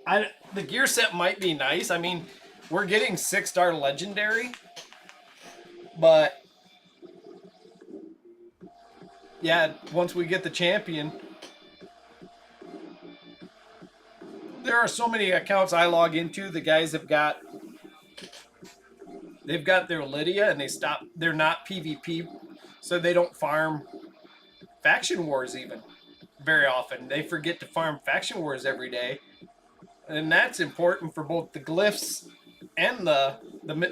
The gear set might be nice. I mean, we're getting 6-star legendary, but yeah, once we get the champion, there are so many accounts I log into. The guys they've got their Lydia, and they're not PvP, so they don't farm faction wars even very often. They forget to farm faction wars every day, and that's important for both the glyphs and the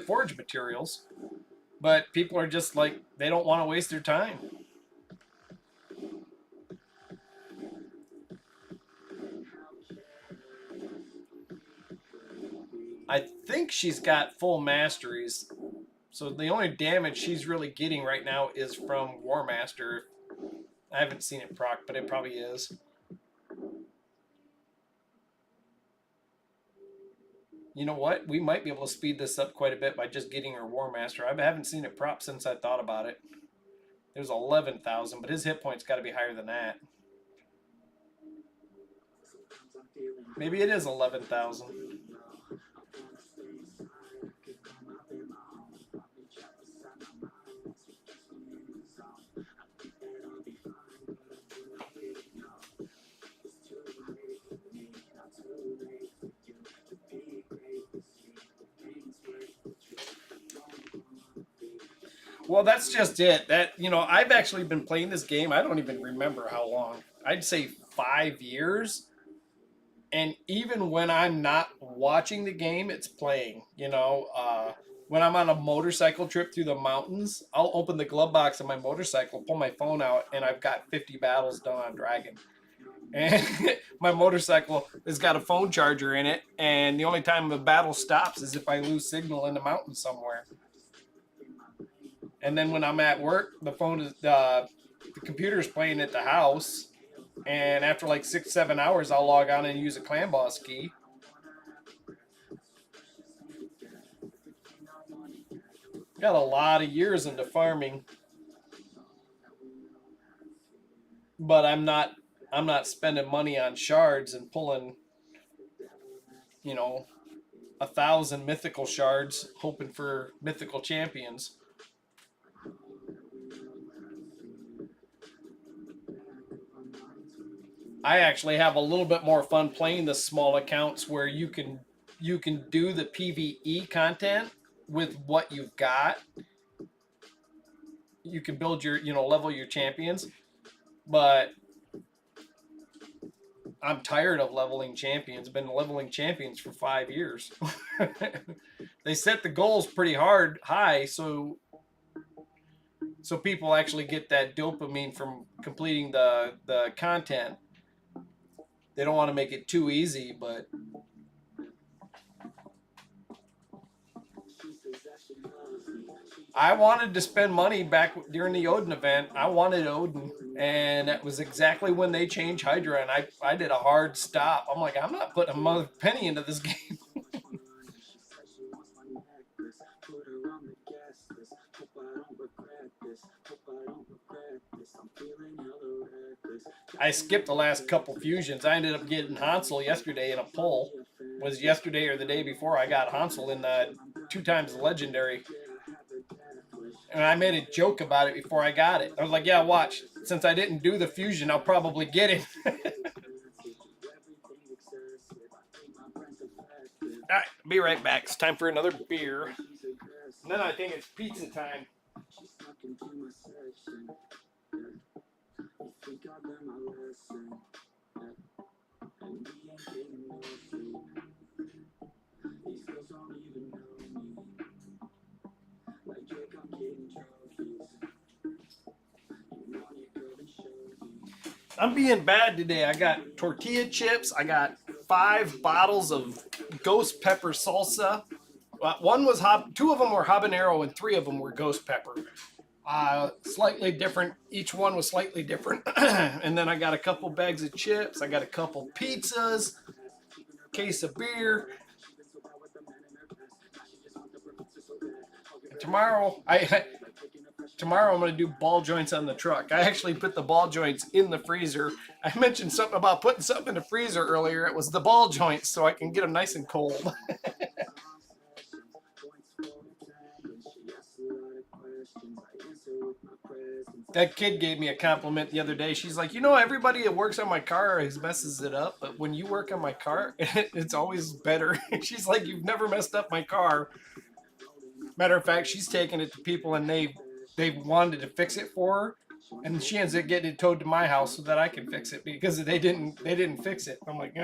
Forge materials. But people are just like, they don't want to waste their time. I think she's got full masteries, so the only damage she's really getting right now is from War Master. I haven't seen it proc, but it probably is. You know what? We might be able to speed this up quite a bit by just getting her War Master. I haven't seen it prop since I thought about it. There's 11,000, but his hit points got to be higher than that. Maybe it is 11,000. Well, that's just it. I've actually been playing this game. I don't even remember how long. I'd say 5 years. And even when I'm not watching the game, it's playing. When I'm on a motorcycle trip through the mountains, I'll open the glove box of my motorcycle, pull my phone out, and I've got 50 battles done on Dragon. And my motorcycle has got a phone charger in it, and the only time the battle stops is if I lose signal in the mountains somewhere. And then when I'm at work, the computer's playing at the house, and after like 6-7 hours, I'll log on and use a clan boss key. Got a lot of years into farming, but I'm not spending money on shards and pulling, 1,000 mythical shards, hoping for mythical champions. I actually have a little bit more fun playing the small accounts where you can do the PvE content with what you've got. You can build your, level your champions, but I'm tired of leveling champions. Been leveling champions for 5 years. They set the goals pretty high, so people actually get that dopamine from completing the content. They don't want to make it too easy, but I wanted to spend money back during the Odin event. I wanted Odin, and that was exactly when they changed Hydra, and I did a hard stop. I'm like, I'm not putting a mother penny into this game. I skipped the last couple fusions. I ended up getting Hansel yesterday in a pull. Was yesterday or the day before I got Hansel in 2 times legendary. And I made a joke about it before I got it. I was like, yeah, watch. since I didn't do the fusion, I'll probably get it. All right, be right back. It's time for another beer. And then I think it's pizza time. I'm being bad today. I got tortilla chips. I got 5 bottles of ghost pepper salsa. Two of them were habanero, and 3 of them were ghost pepper. Slightly different. Each one was slightly different. And then I got a couple bags of chips. I got a couple pizzas, case of beer. Tomorrow I'm going to do ball joints on the truck. I actually put the ball joints in the freezer. I mentioned something about putting something in the freezer earlier. It was the ball joints, so I can get them nice and cold. That kid gave me a compliment the other day. She's like, everybody that works on my car messes it up, but when you work on my car, it's always better. She's like, you've never messed up my car. Matter of fact, she's taking it to people, and they wanted to fix it for her, and she ends up getting it towed to my house so that I can fix it because they didn't fix it. I'm like,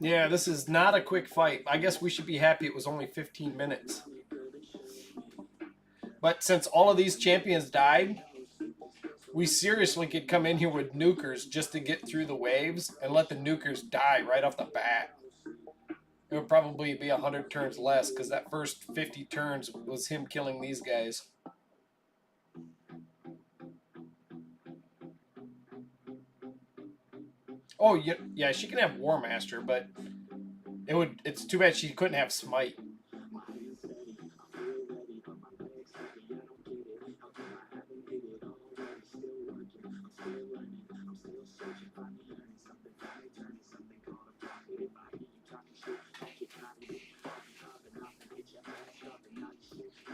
Yeah, this is not a quick fight. I guess we should be happy it was only 15 minutes. But since all of these champions died, we seriously could come in here with nukers just to get through the waves and let the nukers die right off the bat. It would probably be 100 turns less because that first 50 turns was him killing these guys. Oh, yeah, she can have War Master, but it's too bad she couldn't have Smite.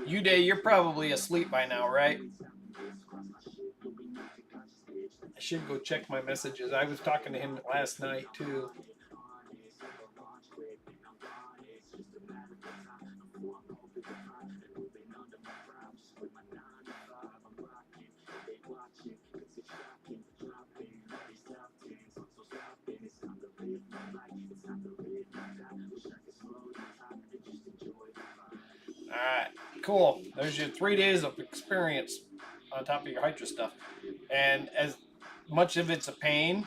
Uday, you're probably asleep by now, right? I should go check my messages. I was talking to him last night, too. Alright, cool. There's your 3 days of experience on top of your Hydra stuff. And as much of it's a pain,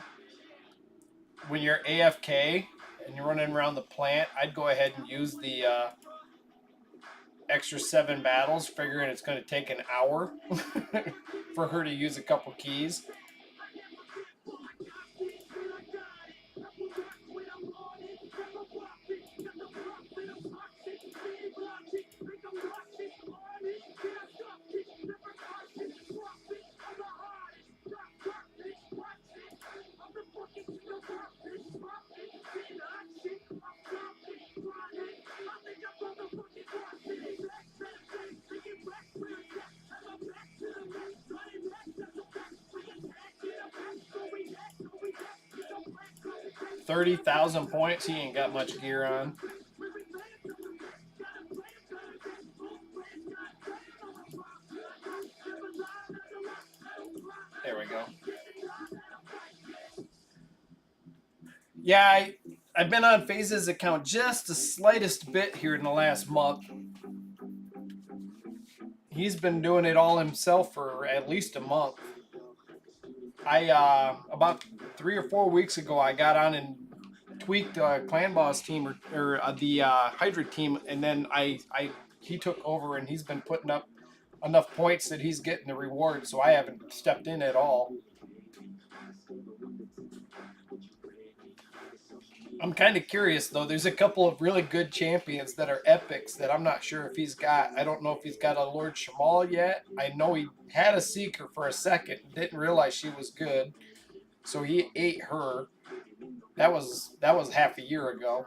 when you're AFK and you're running around the plant, I'd go ahead and use the extra 7 battles, figuring it's going to take an hour for her to use a couple keys. $30,000 points. He ain't got much gear on. There we go. Yeah, I've been on FaZe's account just the slightest bit here in the last month. He's been doing it all himself for at least a month. About 3 or 4 weeks ago, I got on and tweaked Clan Boss team or the Hydra team, and then he took over, and he's been putting up enough points that he's getting the reward, so I haven't stepped in at all. I'm kind of curious, though. There's a couple of really good champions that are epics that I'm not sure if he's got. I don't know if he's got a Lord Shamal yet. I know he had a Seeker for a second. Didn't realize she was good. So he ate her. That was half a year ago.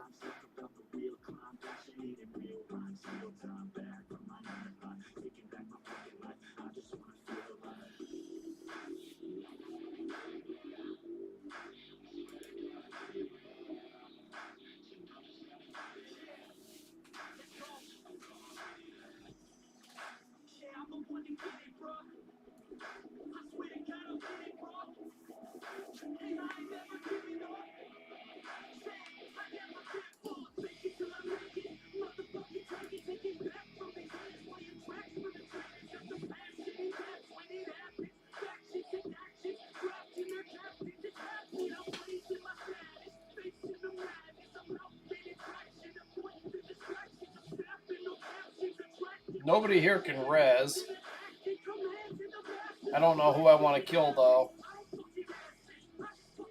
Nobody here can res. I don't know who I want to kill though.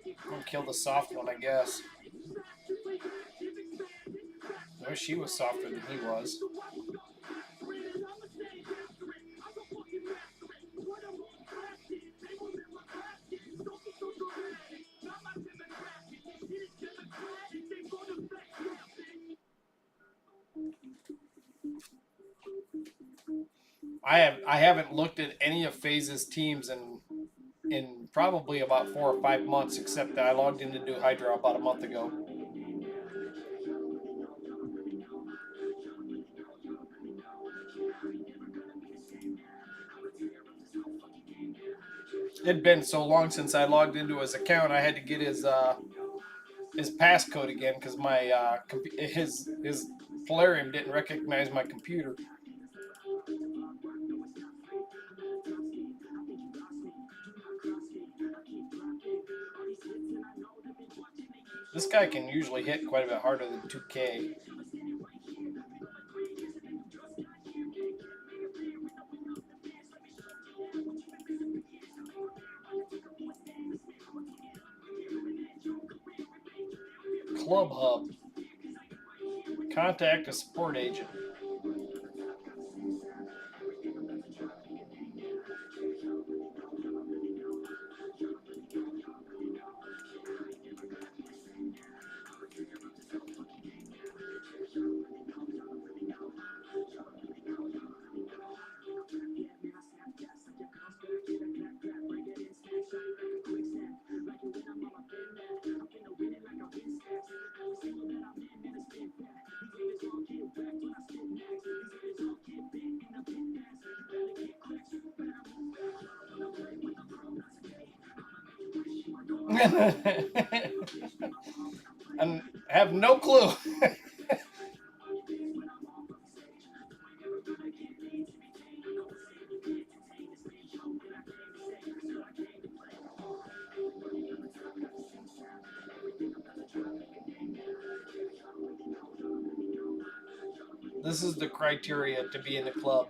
I'm gonna kill the soft one, I guess. I wish he was softer than he was. I haven't looked at any of FaZe's teams in probably about 4 or 5 months, except that I logged in to do Hydra about a month ago. It'd been so long since I logged into his account, I had to get his passcode again because my his Polarium didn't recognize my computer. This guy can usually hit quite a bit harder than 2K. Club Hub. Contact a support agent. And have no clue. This is the criteria to be in the club.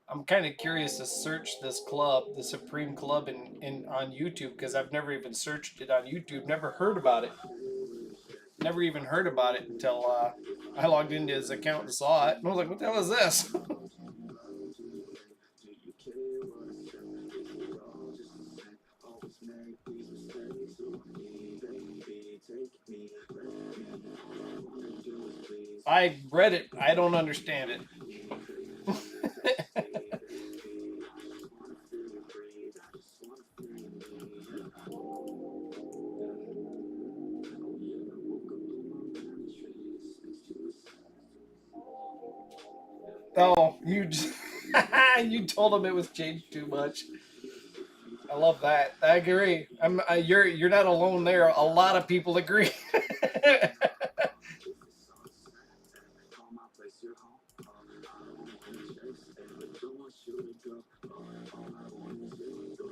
I'm kind of curious to search this club, the Supreme Club, in on YouTube because I've never even searched it on YouTube. Never heard about it. Never even heard about it until I logged into his account and saw it. And I was like, "What the hell is this?" I read it. I don't understand it. Oh, you just, you told him it was changed too much. I love that. I agree. You're not alone there. A lot of people agree.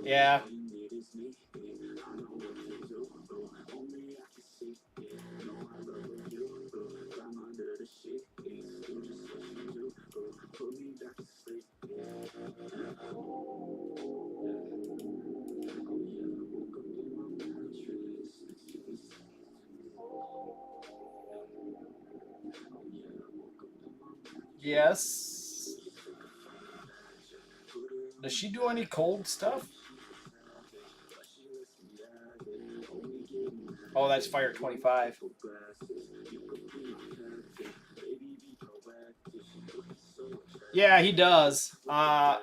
Yeah. Yes. Does she do any cold stuff? Oh, that's Fire 25. Yeah, he does. I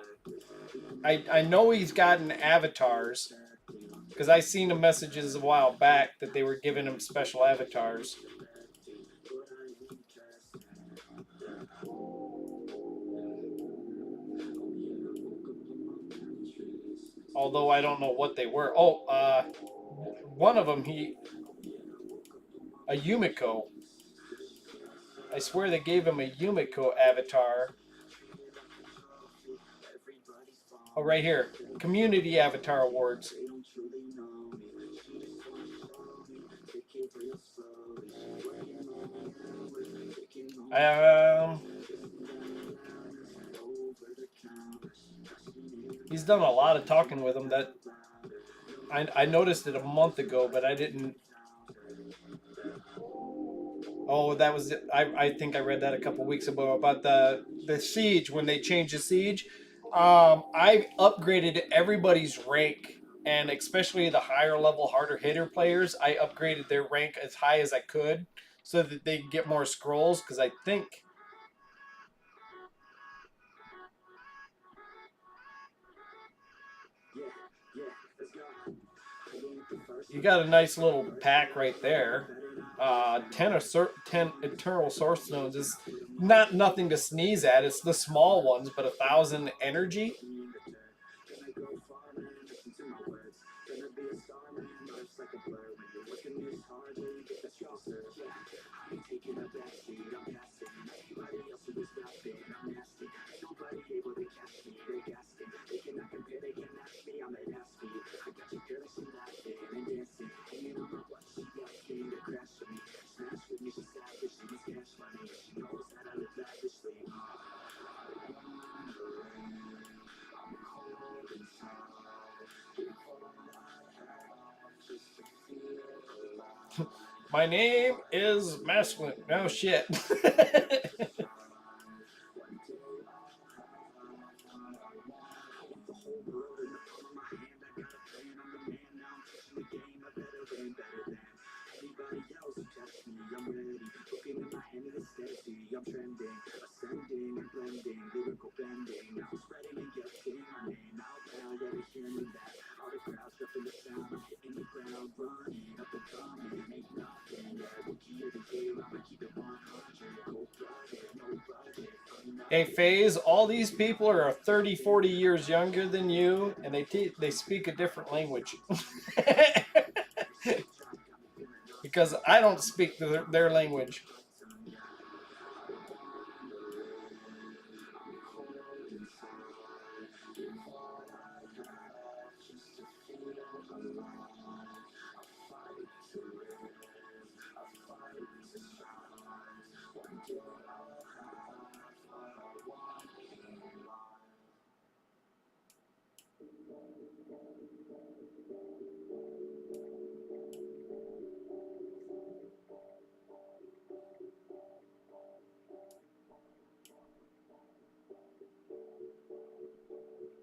know he's gotten avatars because I seen the messages a while back that they were giving him special avatars. Although I don't know what they were. Oh, one of them, a Yumiko. I swear they gave him a Yumiko avatar. Oh, right here. Community Avatar Awards. Um, he's done a lot of talking with him. That I noticed it a month ago, but I didn't. Oh, that was it. I think I read that a couple weeks ago about the siege when they changed the siege. I upgraded everybody's rank, and especially the higher level, harder hitter players. I upgraded their rank as high as I could so that they could get more scrolls. Because I think you got a nice little pack right there. 10 eternal source stones is not nothing to sneeze at. It's the small ones, but 1,000 energy. My name is masculine. No shit. Hey, FaZe, all these people are 30, 40 years younger than you, and they speak a different language. Because I don't speak their language.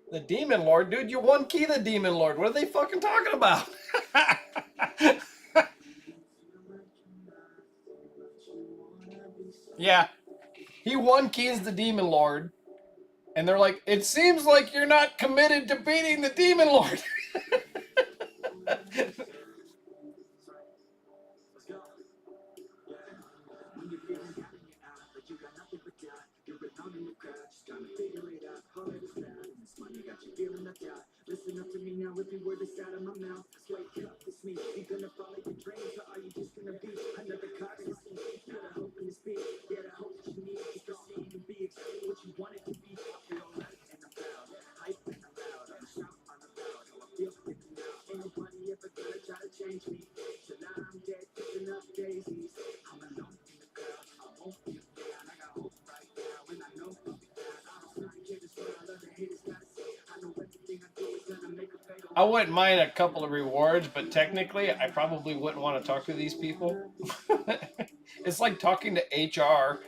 The Demon Lord? Dude, you one key the Demon Lord. What are they fucking talking about? Yeah, he one keys the Demon Lord. And they're like, it seems like you're not committed to beating the Demon Lord. I wouldn't mind a couple of rewards, but technically, I probably wouldn't want to talk to these people. It's like talking to HR.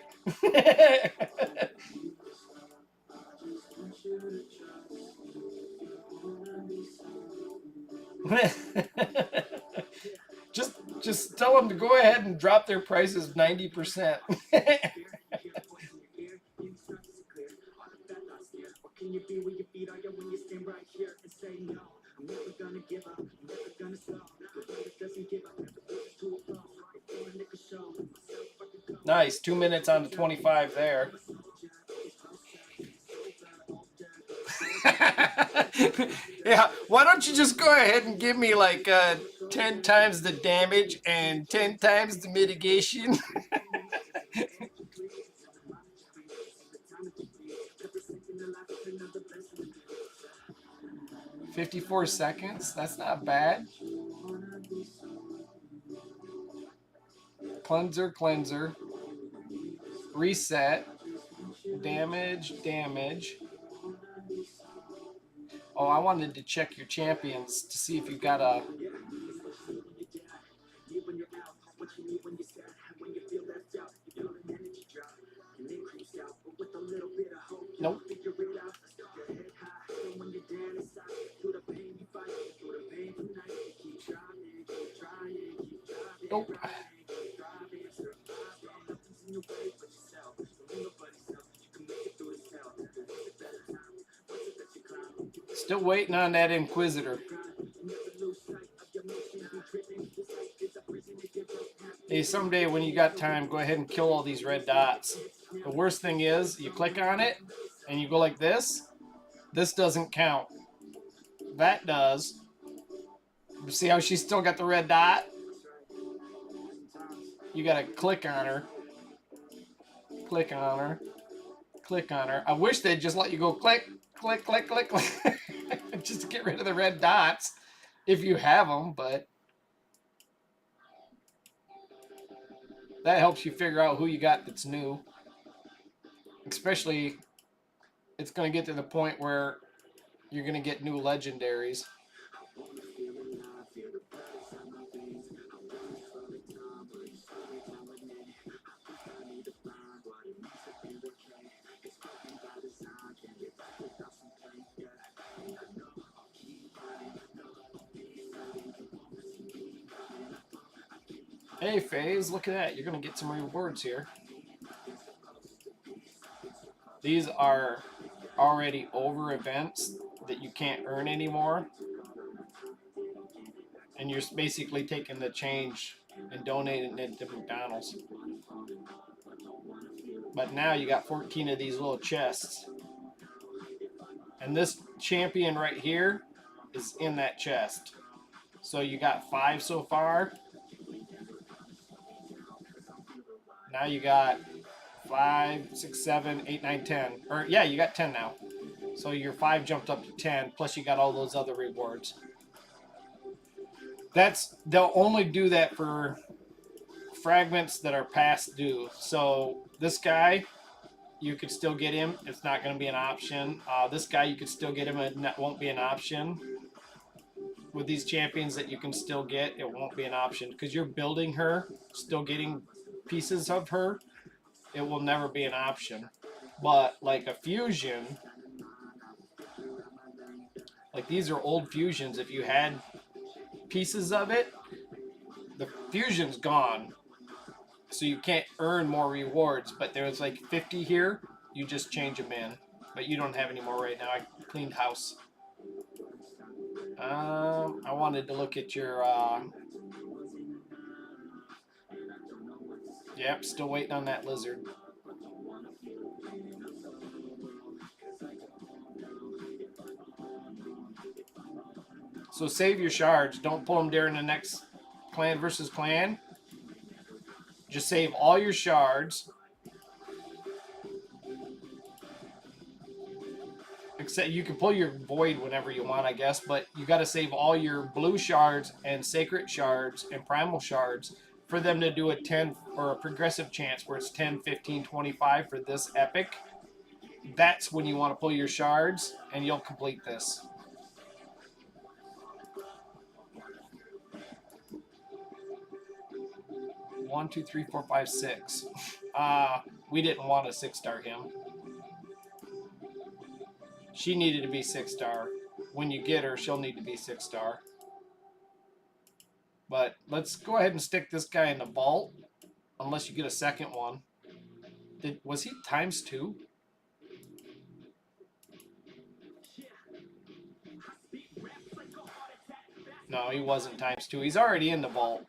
just tell them to go ahead and drop their prices 90%. Can you be where your feet are when you stand right here and say no? I'm never gonna give up, I'm never gonna slow. The world doesn't give up, never loses to a blow. Before I make a show, myself I can go. Nice, 2 minutes on the 25 there. Yeah, why don't you just go ahead and give me like 10 times the damage and 10 times the mitigation? 54 seconds, that's not bad. Cleanser, cleanser. Reset. Damage, damage. Oh, I wanted to check your champions to see if you got a... Nope. Nope. Still waiting on that Inquisitor. Hey, someday when you got time, go ahead and kill all these red dots. The worst thing is, you click on it, and you go like this. This doesn't count. That does. See how she's still got the red dot? You gotta click on her. Click on her. Click on her. I wish they'd just let you go click, click, click, click, click. Just to get rid of the red dots. If you have them, but... that helps you figure out who you got that's new. Especially, it's going to get to the point where you're going to get new legendaries. Hey, FaZe, look at that. You're going to get some rewards here. These are already over events that you can't earn anymore. And you're basically taking the change and donating it to McDonald's. But now you got 14 of these little chests. And this champion right here is in that chest. So you got 5 so far. Now you got 5, 6, 7, 8, 9, 10. Or yeah, you got 10 now. So your 5 jumped up to 10, plus you got all those other rewards. They'll only do that for fragments that are past due. So this guy, you could still get him. It's not going to be an option. This guy, you could still get him. It won't be an option. With these champions that you can still get, it won't be an option because you're building her, still getting pieces of her. It will never be an option. But like a fusion, like these are old fusions. If you had pieces of it, the fusion's gone. So you can't earn more rewards. But there's like 50 here. You just change them in. But you don't have any more right now. I cleaned house. I wanted to look at your... Yep, still waiting on that lizard. So save your shards. Don't pull them during the next clan versus clan. Just save all your shards. Except you can pull your void whenever you want, I guess, but you got to save all your blue shards and sacred shards and primal shards for them to do a 10 or a progressive chance where it's 10, 15, 25 for this epic. That's when you want to pull your shards and you'll complete this. One, two, three, four, five, 6. We didn't want to 6-star him. She needed to be 6-star. When you get her, she'll need to be 6-star. But let's go ahead and stick this guy in the vault, unless you get a second one. Was he times 2? No, he wasn't times 2. He's already in the vault.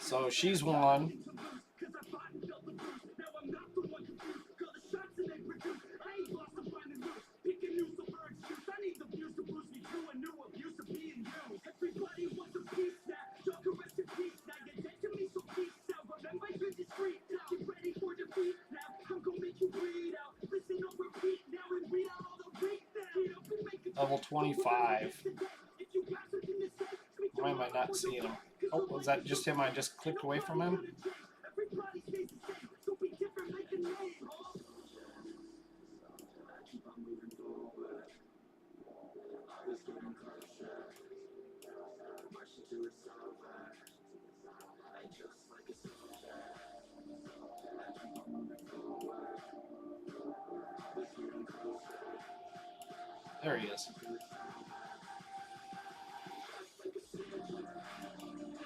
So she's 1. Level 25. Why am I not seeing him? Oh, was that just him? I just clicked away from him? There he is.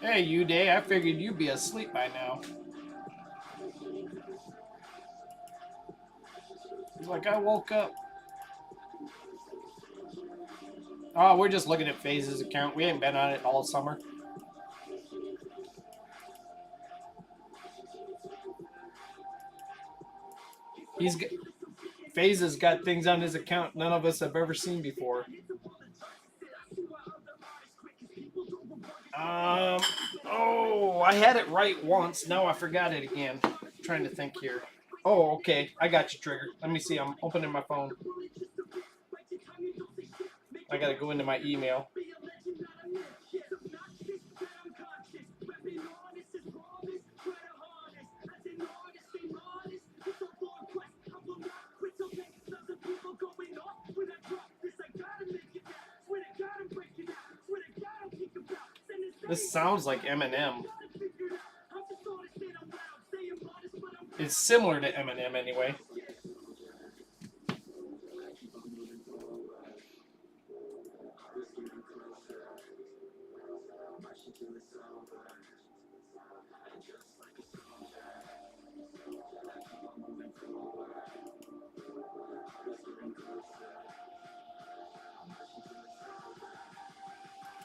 Hey, you day. I figured you'd be asleep by now. He's like, I woke up. Oh, we're just looking at FaZe's account. We ain't been on it all summer. FaZe has got things on his account none of us have ever seen before. Oh, I had it right once. Now I forgot it again. I'm trying to think here. Oh, okay. I got you, Trigger. Let me see. I'm opening my phone. I gotta go into my email. This sounds like Eminem. It's similar to Eminem anyway.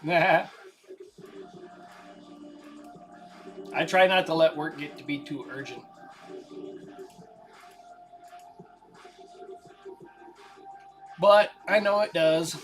Nah. I try not to let work get to be too urgent. But I know it does.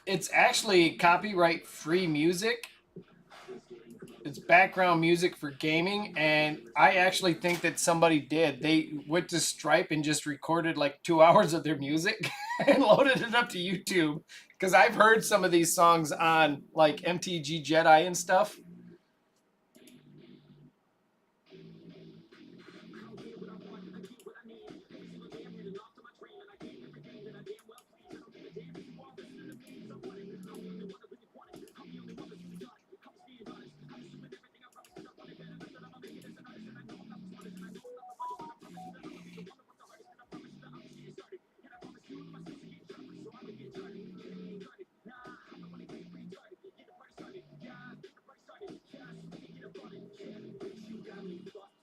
It's actually copyright free music. It's background music for gaming, and I actually think that somebody did. They went to Stripe and just recorded like 2 hours of their music and loaded it up to YouTube. Because I've heard some of these songs on like MTG Jedi and stuff.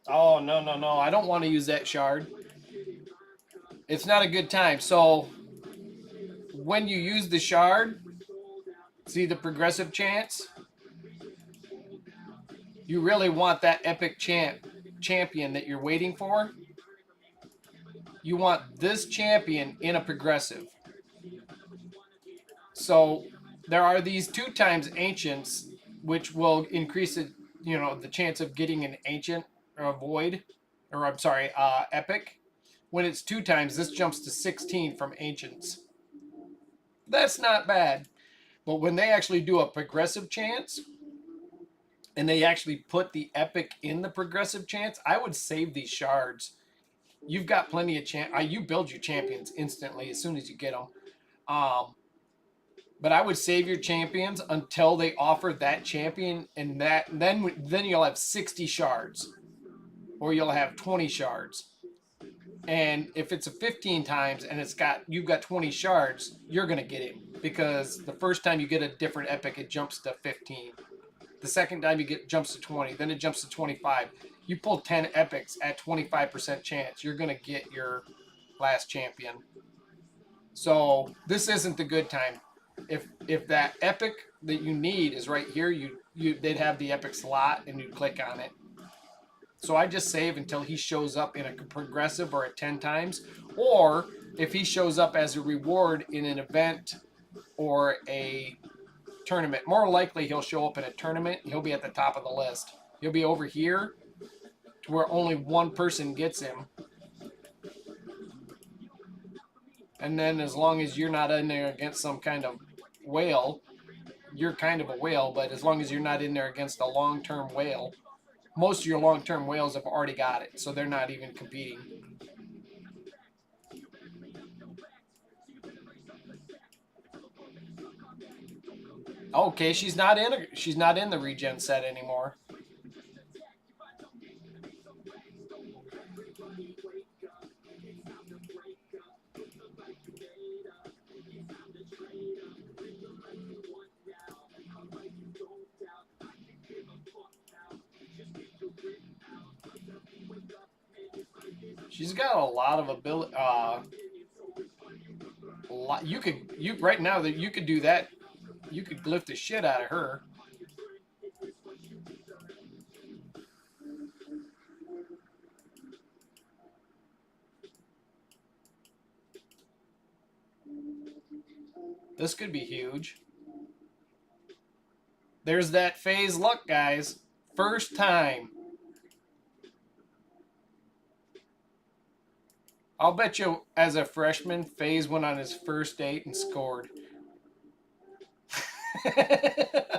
Oh, no, no, no. I don't want to use that shard. It's not a good time. So when you use the shard, see the progressive chance? You really want that epic champion that you're waiting for. You want this champion in a progressive. So there are these 2 times ancients, which will increase it, the chance of getting an ancient or a void, or I'm sorry, epic. When it's 2 times, this jumps to 16 from ancients. That's not bad. But when they actually do a progressive chance, and they actually put the epic in the progressive chance, I would save these shards. You've got plenty of you build your champions instantly as soon as you get them. Um, but I would save your champions until they offer that champion, and then you'll have 60 shards, or you'll have 20 shards. And if it's a 15 times and you've got 20 shards, you're gonna get him because the first time you get a different epic, it jumps to 15. The second time you get jumps to 20, then it jumps to 25. You pull 10 epics at 25% chance, you're gonna get your last champion. So this isn't the good time. If that epic that you need is right here, they'd have the epic slot and you click on it. So I just save until he shows up in a progressive or at 10 times, or if he shows up as a reward in an event or a tournament. More likely he'll show up in a tournament. He'll be at the top of the list. He'll be over here to where only one person gets him. And then as long as you're not in there against some kind of whale, you're kind of a whale, but as long as you're not in there against a long-term whale, most of your long-term whales have already got it, so they're not even competing. Okay, she's not in the regen set anymore. She's got a lot of ability. Right now that you could do that. You could glyph the shit out of her. This could be huge. There's that phase luck, guys. First time. I'll bet you, as a freshman, FaZe went on his first date and scored.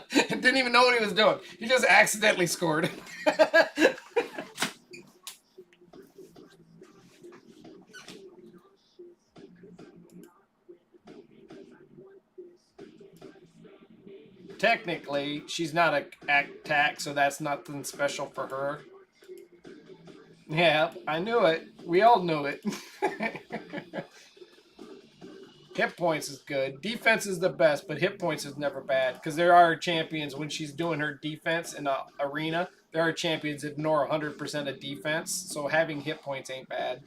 Didn't even know what he was doing. He just accidentally scored. Technically, she's not a attack, so that's nothing special for her. Yeah, I knew it. We all knew it. Hit points is good. Defense is the best, but hit points is never bad because there are champions when she's doing her defense in the arena. There are champions that ignore 100% of defense, so having hit points ain't bad.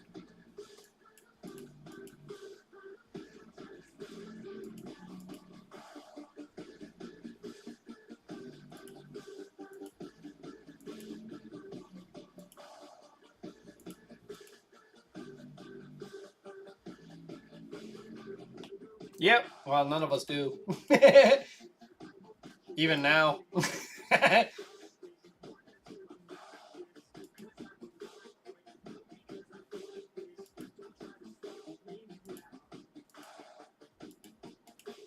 Yep. Well, none of us do. Even now.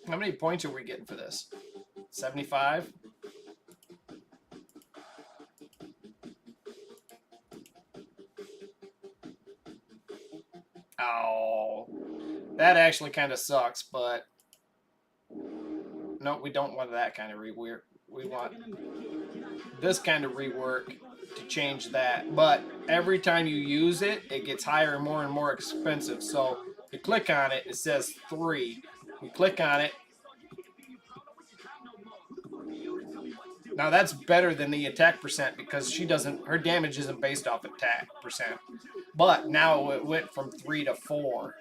How many points are we getting for this? 75? Oh. That actually kind of sucks, but no, we don't want that kind of rework. We want this kind of rework to change that. But every time you use it, it gets higher and more expensive. So you click on it, it says 3. You click on it. Now that's better than the attack percent because her damage isn't based off attack percent. But now it went from 3 to 4.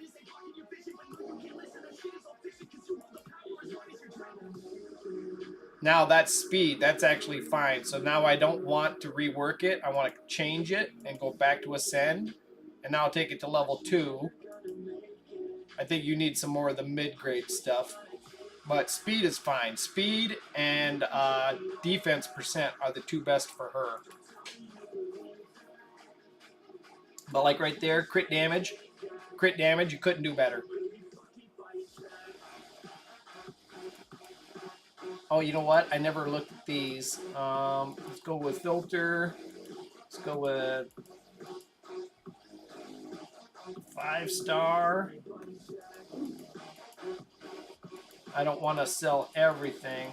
Now that's speed. That's actually fine. So now I don't want to rework it. I want to change it and go back to Ascend. And now I'll take it to level 2. I think you need some more of the mid-grade stuff. But speed is fine. Speed and defense percent are the two best for her. But like right there, crit damage, you couldn't do better. Oh, you know what? I never looked rank these. Let's go with filter. Let's go with 5-star. I don't want to sell everything.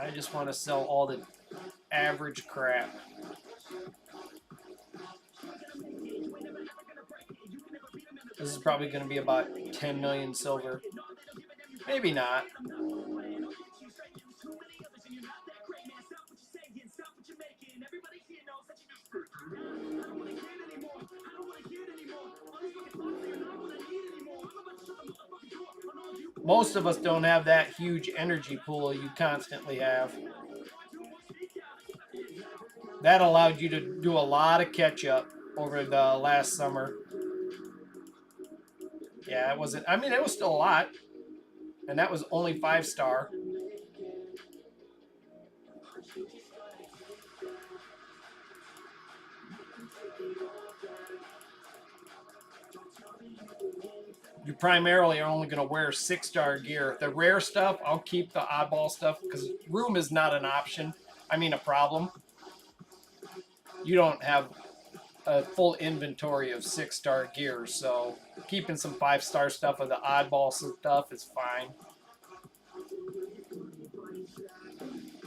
I just want to sell all the average crap. This is probably going to be about 10 million silver. Maybe not. Most of us don't have that huge energy pool you constantly have. That allowed you to do a lot of catch up over the last summer. Yeah, it wasn't. I mean, it was still a lot. And that was only 5-star. You primarily are only going to wear 6-star gear. The rare stuff, I'll keep the oddball stuff because room is not an option. I mean, a problem. You don't have a full inventory of 6-star gear, so keeping some 5-star stuff of the oddball stuff is fine.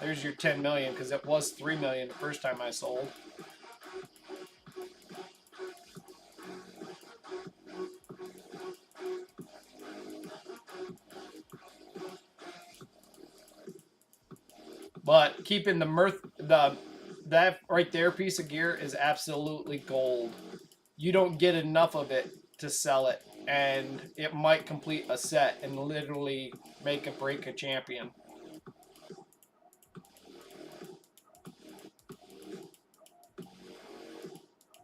There's your 10 million because it was 3 million the first time I sold. But keeping that right there piece of gear is absolutely gold. You don't get enough of it to sell it, and it might complete a set and literally make or break a champion.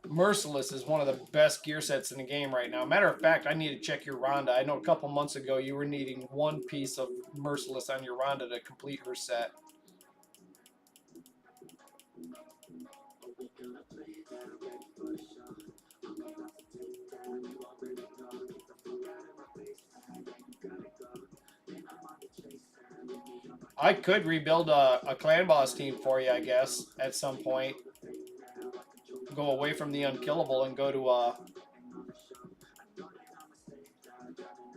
Merciless is one of the best gear sets in the game right now. Matter of fact, I need to check your Rhonda. I know a couple months ago you were needing one piece of Merciless on your Rhonda to complete her set. I could rebuild a clan boss team for you, I guess, at some point. Go away from the unkillable and go to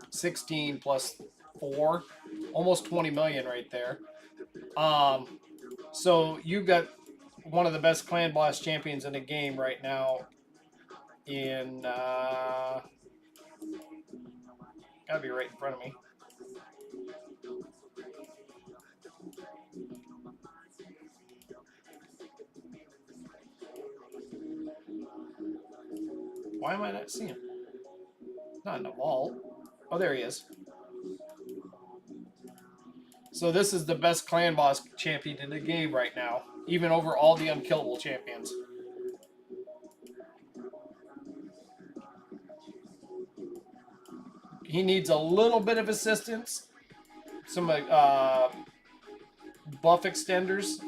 16 plus 4. Almost 20 million right there. So you got one of the best clan boss champions in the game right now in gotta be right in front of me. Why am I not seeing him? Not in the vault. Oh, there he is. So this is the best clan boss champion in the game right now, even over all the unkillable champions. He needs a little bit of assistance. Some buff extenders.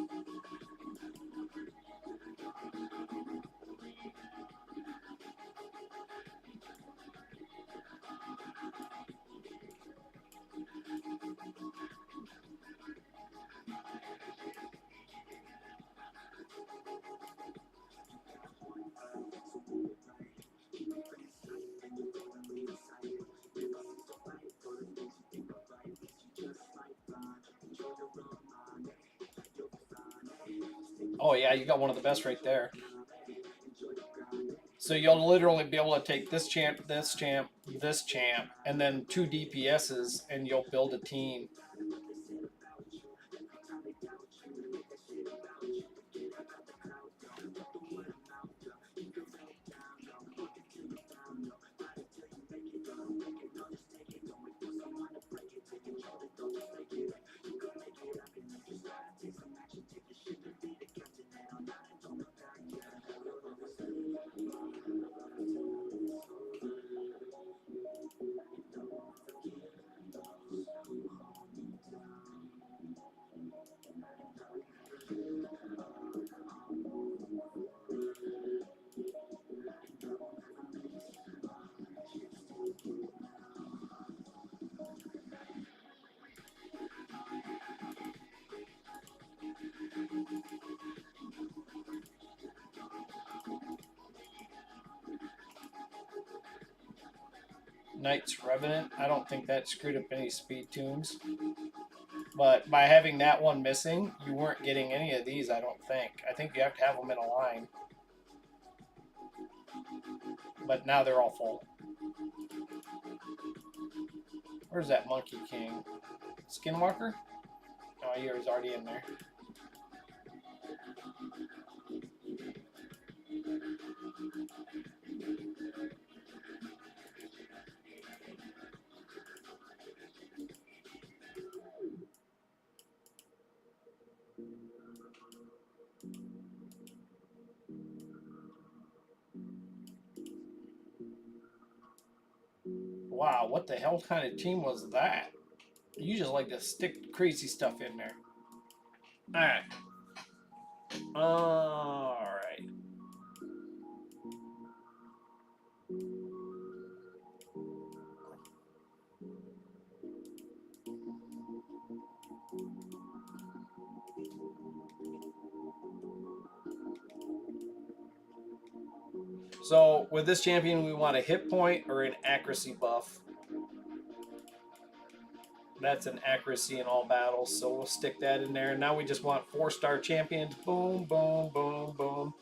Oh yeah, you got one of the best right there. So you'll literally be able to take this champ, this champ, this champ, and then 2 DPSs, and you'll build a team. Knight's Revenant. I don't think that screwed up any speed tunes. But by having that one missing, you weren't getting any of these, I don't think. I think you have to have them in a line. But now they're all full. Where's that Monkey King? Skinwalker? Oh, he was already in there. Wow, what the hell kind of team was that? You just like to stick crazy stuff in there. Alright. Alright. So, with this champion, we want a hit point or an accuracy buff. That's an accuracy in all battles, so we'll stick that in there. Now we just want 4-star champions. Boom, boom, boom, boom.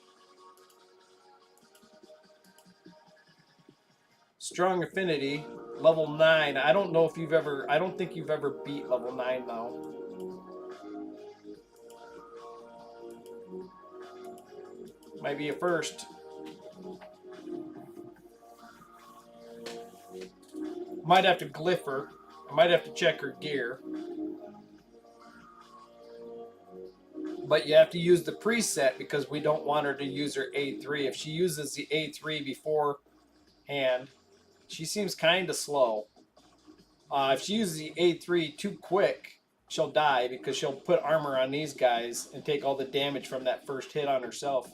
Strong Affinity, level 9. I don't know if you've ever... I don't think you've ever beat level 9, though. Might be a first. Might have to glyph her. I might have to check her gear. But you have to use the preset because we don't want her to use her A3. If she uses the A3 beforehand, she seems kind of slow. If she uses the A3 too quick, she'll die because she'll put armor on these guys and take all the damage from that first hit on herself.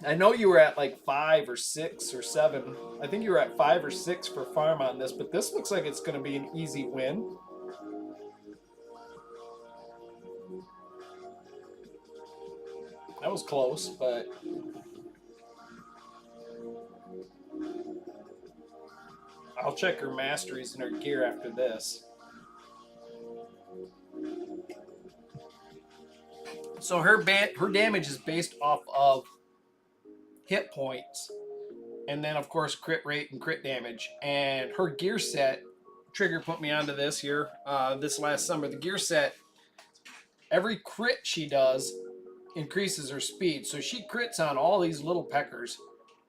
I know you were at like 5 or 6 or 7. I think you were at 5 or 6 for farm on this, but this looks like it's going to be an easy win. That was close, but I'll check her masteries and her gear after this. So her damage is based off of hit points, and then of course crit rate and crit damage. And her gear set, Trigger put me onto this here this last summer. The gear set, every crit she does increases her speed. So she crits on all these little peckers,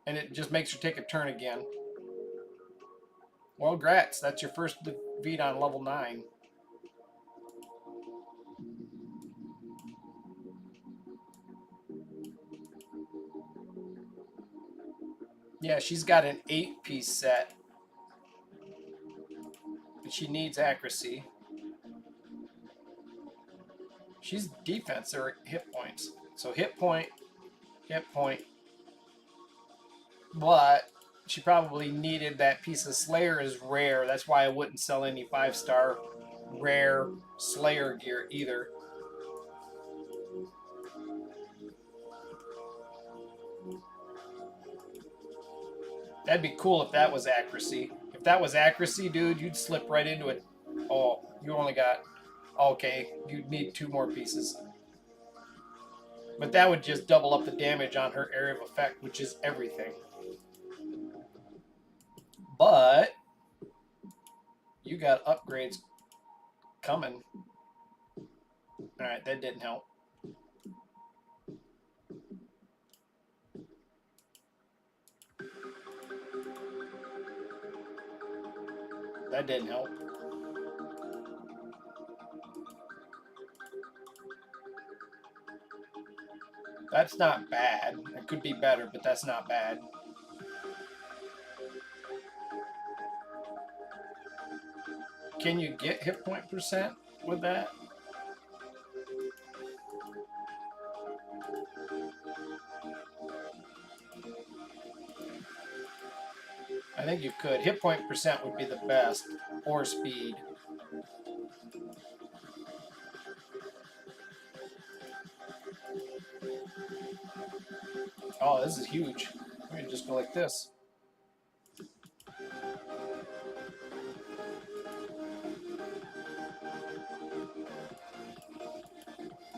and it just makes her take a turn again. Well, grats, that's your first defeat on level 9. Yeah, she's got an 8-piece set. And she needs accuracy. She's defense or hit points. So hit point. But she probably needed that piece of Slayer is rare. That's why I wouldn't sell any 5-star rare Slayer gear either. That'd be cool if that was accuracy. If that was accuracy, dude, you'd slip right into it. Oh, you only got... Okay, you'd need 2 more pieces. But that would just double up the damage on her area of effect, which is everything. But you got upgrades coming. Alright, that didn't help. That didn't help. That's not bad. It could be better, but that's not bad. Can you get hit point percent with that? I think you could. Hit point percent would be the best, or speed. Oh, this is huge. We can just go like this.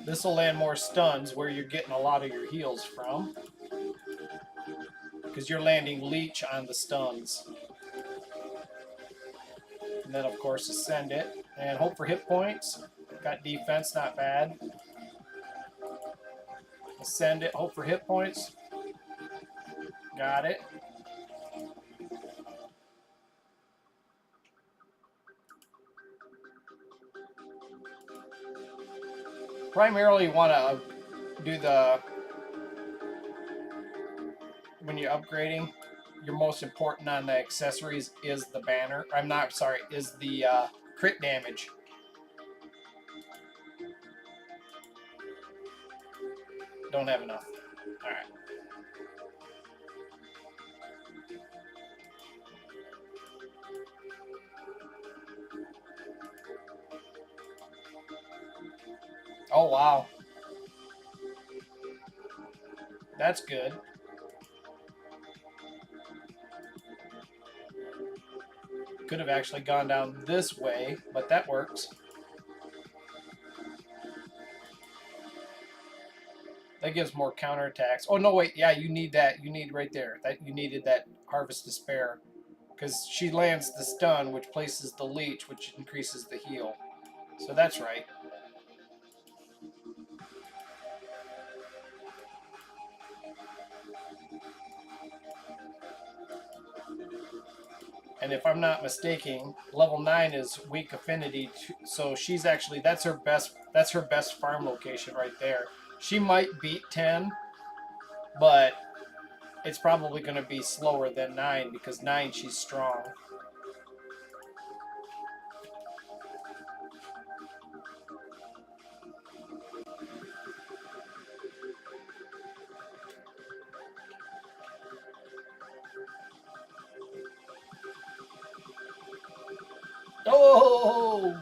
This will land more stuns where you're getting a lot of your heals from. Because you're landing leech on the stuns. And then, of course, ascend it. And hope for hit points. Got defense, not bad. Ascend it, hope for hit points. Got it. Primarily you want to do the, when you're upgrading, your most important on the accessories is the banner. I'm not, sorry, is the crit damage. Don't have enough. All right. Oh, wow. That's good. Could have actually gone down this way, but that works. That gives more counterattacks. Oh, no, wait. Yeah, you need that. You need right there. That you needed that Harvest Despair. Because she lands the stun, which places the leech, which increases the heal. So that's right. And if I'm not mistaken, level 9 is weak affinity, so she's actually that's her best farm location right there. She might beat 10, but it's probably going to be slower than 9 because 9 she's strong. Oh!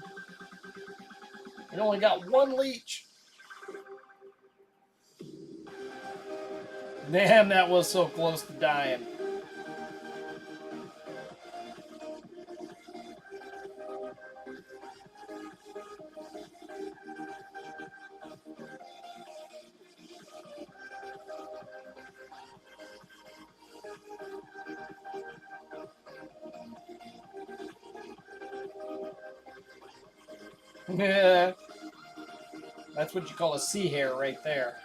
It only got one leech. Damn, that was so close to dying. Yeah. That's what you call a sea hare right there.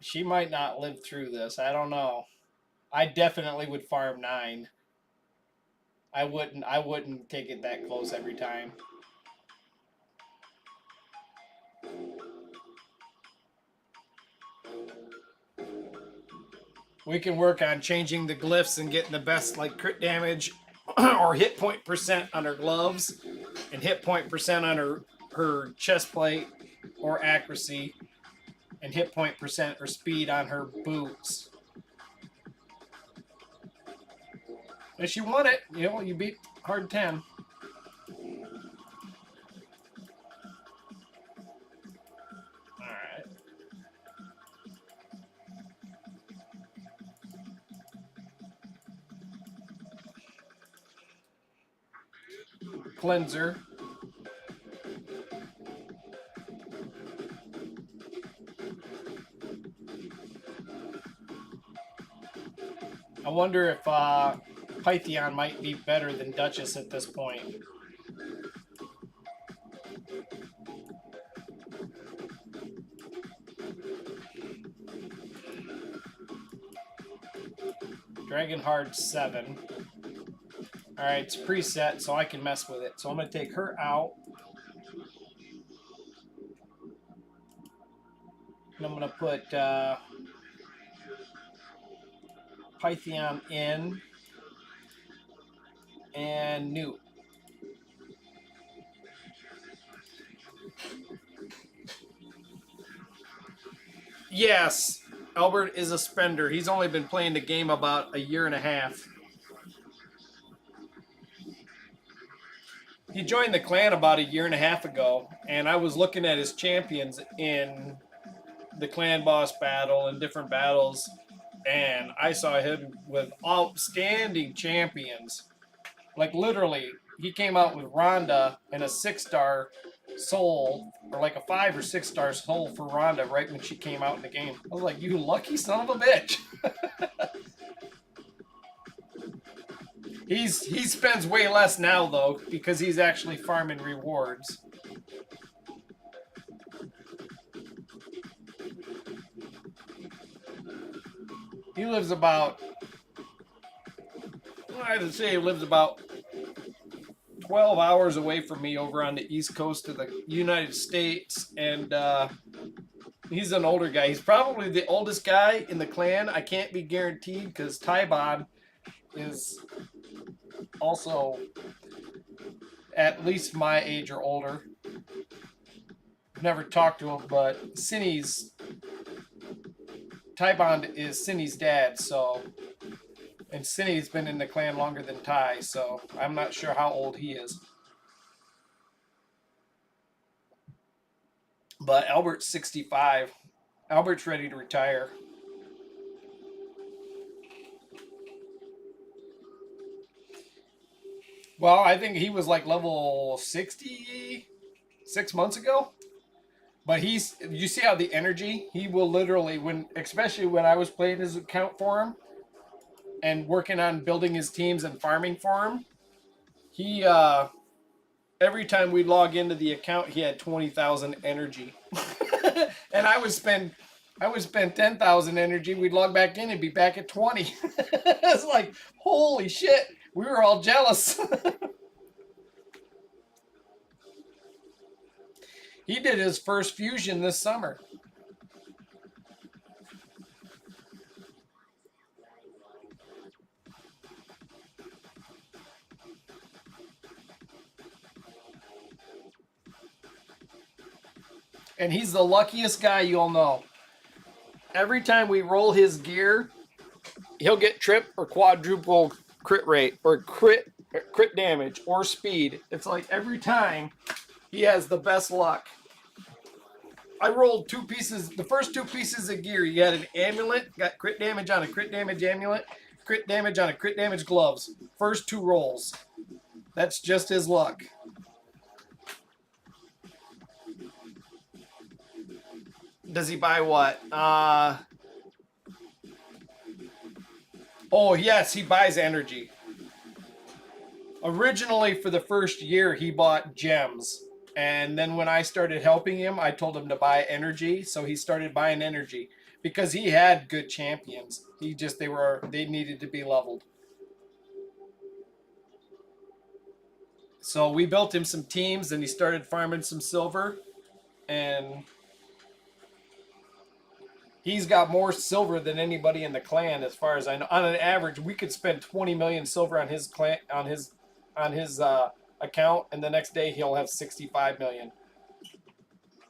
She might not live through this. I don't know. I definitely would farm 9. I wouldn't take it that close every time. We can work on changing the glyphs and getting the best like crit damage or hit point percent on her gloves and hit point percent on her chest plate or accuracy and hit point percent or speed on her boots. If you want it, you know, you beat hard 10. Alright. Cleanser. I wonder if Pythion might be better than Duchess at this point. Dragonheart 7. Alright, it's preset, so I can mess with it. So I'm going to take her out. And I'm going to put Pythion in. And Newt. Yes, Albert is a spender. He's only been playing the game about a year and a half. He joined the clan about a year and a half ago, and I was looking at his champions in the clan boss battle and different battles, and I saw him with outstanding champions. Like literally, he came out with Rhonda and a 6-star soul, or like a 5 or 6-star soul for Rhonda right when she came out in the game. I was like, you lucky son of a bitch. He spends way less now though because he's actually farming rewards. He lives about, I would say he lives about 12 hours away from me over on the east coast of the United States, and he's an older guy. He's probably the oldest guy in the clan. I can't be guaranteed because Tybon is also at least my age or older. Never talked to him, but Tybon is Cindy's dad, so, and Cindy's been in the clan longer than Ty, so I'm not sure how old he is. But Albert's 65. Albert's ready to retire. Well, I think he was like level 60 6 months ago. But you see how the energy, he will literally, especially when I was playing his account for him and working on building his teams and farming for him, he, every time we'd log into the account, he had 20,000 energy. And I would spend 10,000 energy. We'd log back in and be back at 20. It's like, holy shit. We were all jealous. He did his first fusion this summer. And he's the luckiest guy you'll know. Every time we roll his gear, he'll get trip or quadruple crit rate or crit damage or speed. It's like every time he has the best luck. I rolled 2 pieces, the first 2 pieces of gear. You had an amulet, got crit damage on a crit damage amulet, crit damage on a crit damage gloves. First 2 rolls. That's just his luck. Does he buy what? Oh, yes, he buys energy. Originally, for the first year, he bought gems. And then when I started helping him, I told him to buy energy. So he started buying energy because he had good champions. They needed to be leveled. So we built him some teams and he started farming some silver. And he's got more silver than anybody in the clan, as far as I know. On an average, we could spend 20 million silver on his clan, on his account, and the next day he'll have 65 million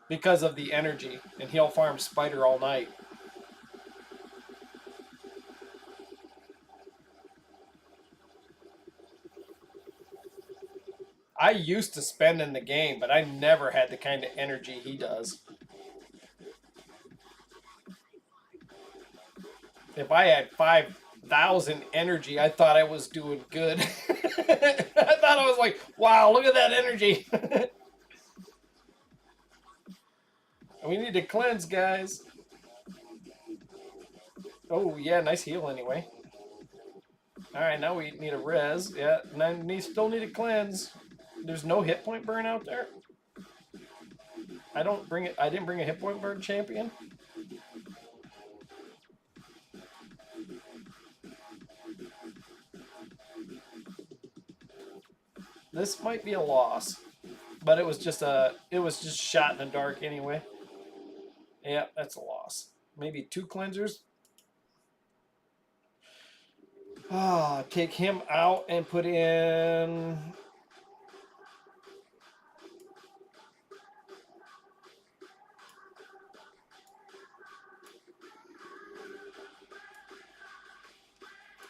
because of the energy, and he'll farm spider all night. I used to spend in the game, but I never had the kind of energy he does. If I had 5,000 energy, I thought I was doing good. I thought I was like, wow, look at that energy. We need to cleanse, guys. Oh, yeah, nice heal anyway. Alright, now we need a res. Yeah, and we still need a cleanse. There's no hit point burn out there. I didn't bring a hit point burn champion. This might be a loss, but it was just shot in the dark anyway. Yeah, that's a loss. Maybe 2 cleansers. Take him out and put in.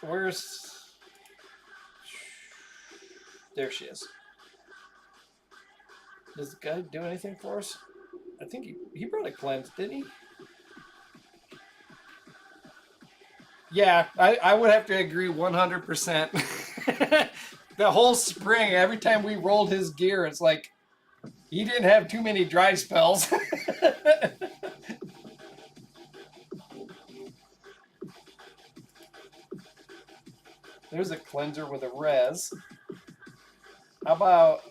Where's. There she is. Does the guy do anything for us? I think he brought a cleanse, didn't he? Yeah, I would have to agree 100%. The whole spring, every time we rolled his gear, it's like he didn't have too many dry spells. There's a cleanser with a res. How about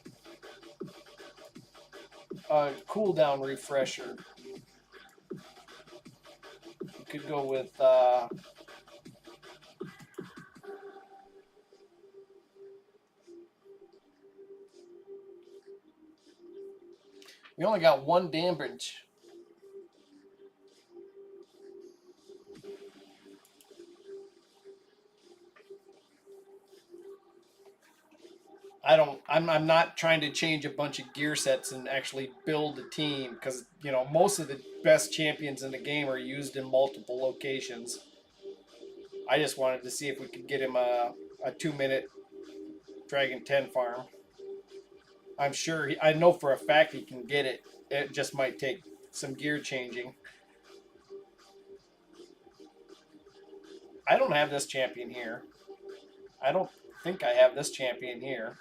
a cooldown refresher? You could go with we only got one damage. I'm not trying to change a bunch of gear sets and actually build a team, because you know most of the best champions in the game are used in multiple locations. I just wanted to see if we could get him a 2-minute Dragon 10 farm. I'm sure I know for a fact he can get it. It just might take some gear changing. I don't have this champion here. I don't think I have this champion here.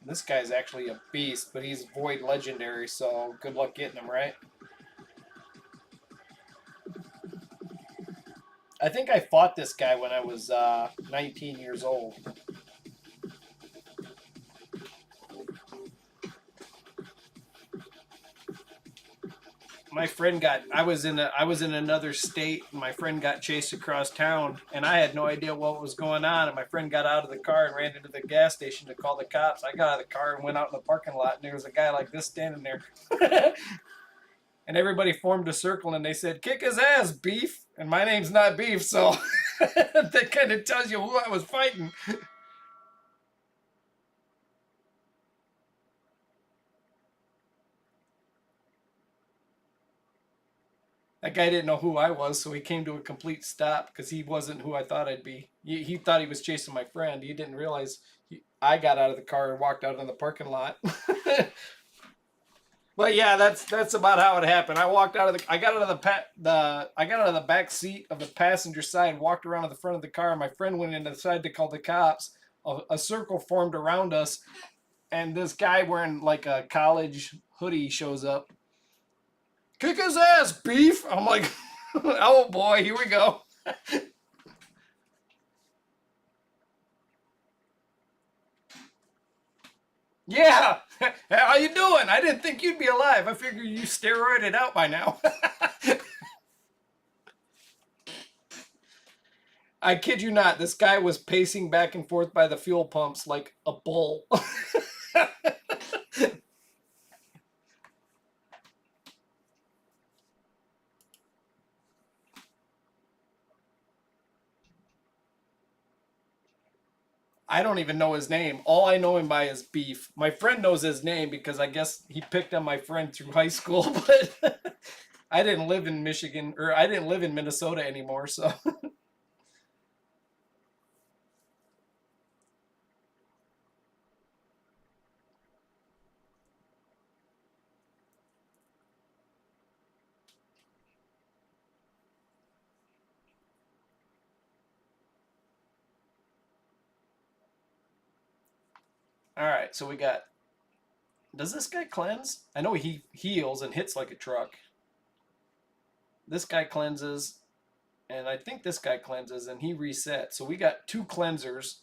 This guy's actually a beast, but he's Void Legendary, so good luck getting him, right? I think I fought this guy when I was 19 years old. My friend got I was in another state, and my friend got chased across town, and I had no idea what was going on, and my friend got out of the car and ran into the gas station to call the cops. I got out of the car and went out in the parking lot, and there was a guy like this standing there. And everybody formed a circle and they said, "Kick his ass, Beef." And my name's not Beef, so that kind of tells you who I was fighting. That guy didn't know who I was, so he came to a complete stop because he wasn't who I thought I'd be. He thought he was chasing my friend. He didn't realize I got out of the car and walked out in the parking lot. But yeah, that's about how it happened. I walked out of the I got out of I got out of the back seat of the passenger side, walked around to the front of the car, and my friend went in the side to call the cops. A circle formed around us, and this guy wearing like a college hoodie shows up. "Kick his ass, Beef." I'm like, oh boy, here we go. Yeah, how you doing? I didn't think you'd be alive. I figured you steroided out by now. I kid you not, this guy was pacing back and forth by the fuel pumps like a bull. I don't even know his name. All I know him by is Beef. My friend knows his name because I guess he picked on my friend through high school, but I didn't live in Michigan, or I didn't live in Minnesota anymore, so. All right, so we got. Does this guy cleanse? I know he heals and hits like a truck. This guy cleanses, and I think this guy cleanses, and he resets. So we got 2 cleansers.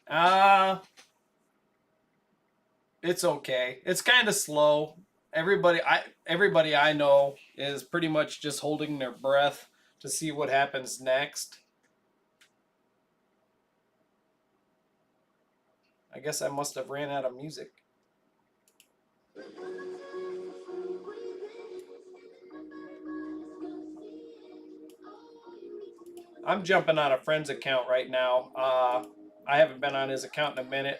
Uh, it's okay. It's kind of slow. Everybody I know is pretty much just holding their breath to see what happens next. I guess I must have ran out of music. I'm jumping on a friend's account right now. I haven't been on his account in a minute.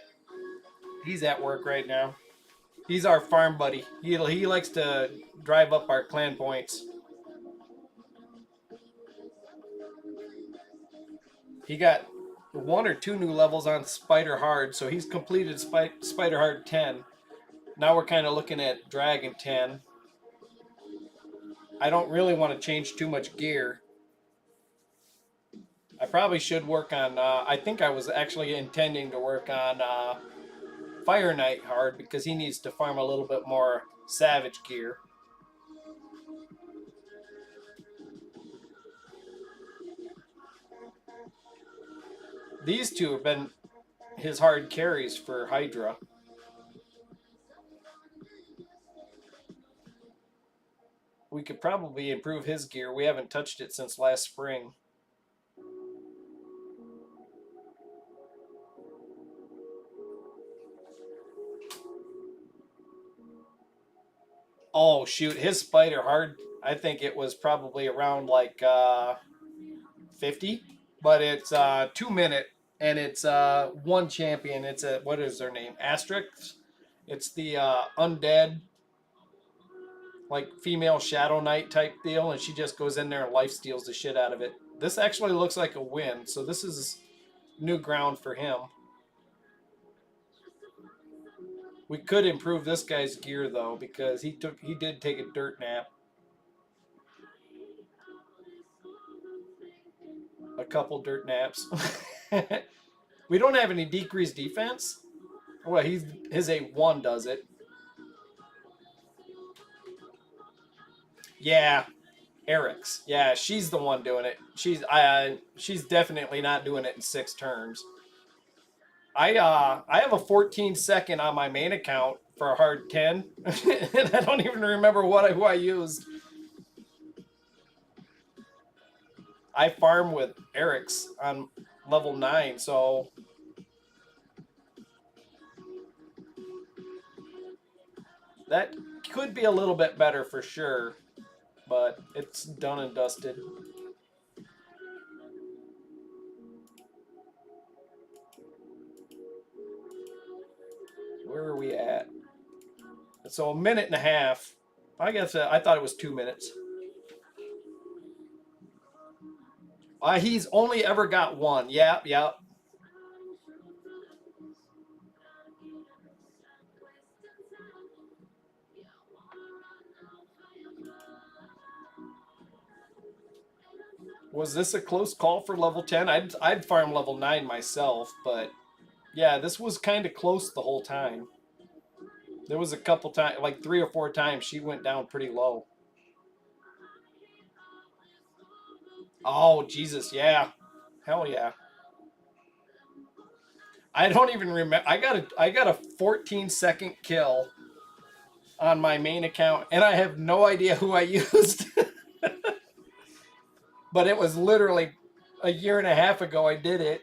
He's at work right now. He's our farm buddy. He likes to drive up our clan points. He got 1 or 2 new levels on Spider Hard, so he's completed Spider Hard 10. Now we're kind of looking at Dragon 10. I don't really want to change too much gear. I probably should work on, I think I was actually intending to work on Fire Knight hard because he needs to farm a little bit more Savage gear. These two have been his hard carries for Hydra. We could probably improve his gear. We haven't touched it since last spring. Oh shoot, his Spider Hard, I think it was probably around like 50, but it's 2 minute and it's one champion. It's a, what is their name? Asterix. It's the undead, like female Shadow Knight type deal, and she just goes in there and life steals the shit out of it. This actually looks like a win, so this is new ground for him. We could improve this guy's gear though, because he did take a dirt nap. A couple dirt naps. We don't have any decreased defense. Well, his A1 does it. Yeah, Eric's. Yeah, she's the one doing it. She's definitely not doing it in 6 turns. I have a 14-second on my main account for a hard 10, and I don't even remember who I used. I farm with Eric's on level 9, so that could be a little bit better for sure, but it's done and dusted. Where are we at? So 1.5 minutes. I guess I thought it was 2 minutes. He's only ever got one. Yep, yep. Was this a close call for level 10? I'd farm level 9 myself, but yeah, this was kind of close the whole time. There was a couple times, like 3 or 4 times, she went down pretty low. Oh, Jesus, yeah. Hell yeah. I don't even remember. I got a 14-second kill on my main account, and I have no idea who I used. But it was literally a year and a half ago I did it.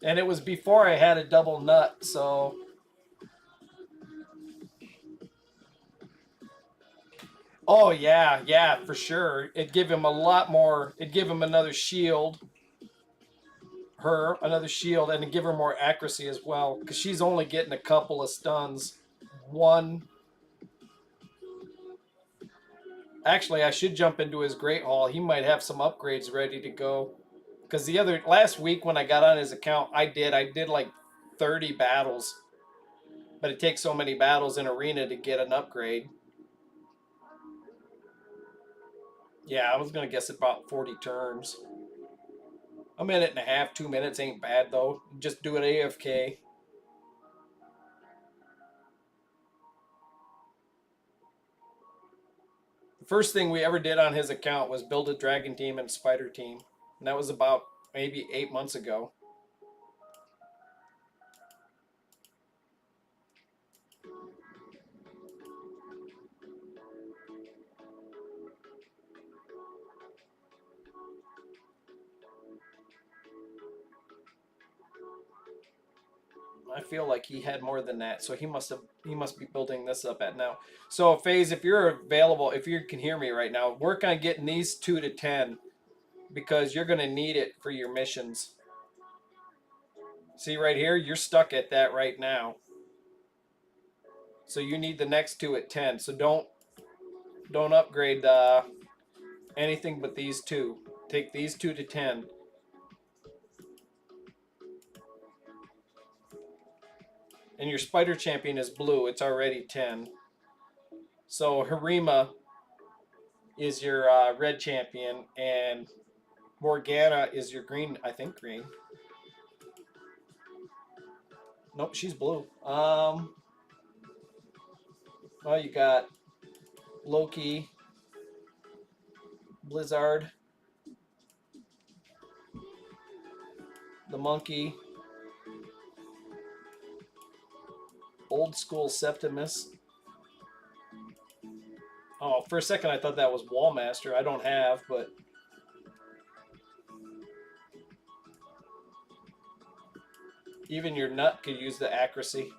And it was before I had a double nut, so oh yeah, yeah, for sure. It'd give him a lot more. It'd give him another shield. Her another shield, and it'd give her more accuracy as well, because she's only getting a couple of stuns. One. Actually, I should jump into his Great Hall. He might have some upgrades ready to go. Because last week when I got on his account, I did like 30 battles. But it takes so many battles in arena to get an upgrade. Yeah, I was gonna guess about 40 turns. 1.5 minutes, 2 minutes ain't bad though. Just do it AFK. The first thing we ever did on his account was build a dragon team and spider team. And that was about maybe 8 months ago. I feel like he had more than that, so he must be building this up at now. So FaZe, if you're available, if you can hear me right now, work on getting these 2 to 10 because you're gonna need it for your missions. See right here, you're stuck at that right now. So you need the next 2 at 10. So don't upgrade anything but these two. Take these two to 10. And your spider champion is blue. It's already 10. So Harima is your red champion, and Morgana is your green. I think green. Nope, she's blue. Well, you got Loki, Blizzard, the monkey, old school Septimus. Oh, for a second I thought that was Wallmaster. I don't have, but even your nut could use the accuracy.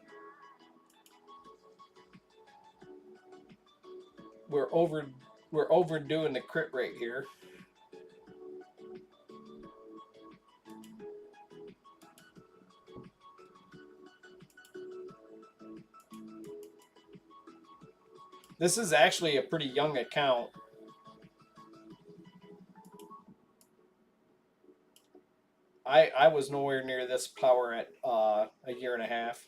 We're overdoing the crit rate here. This is actually a pretty young account. I was nowhere near this power at a year and a half.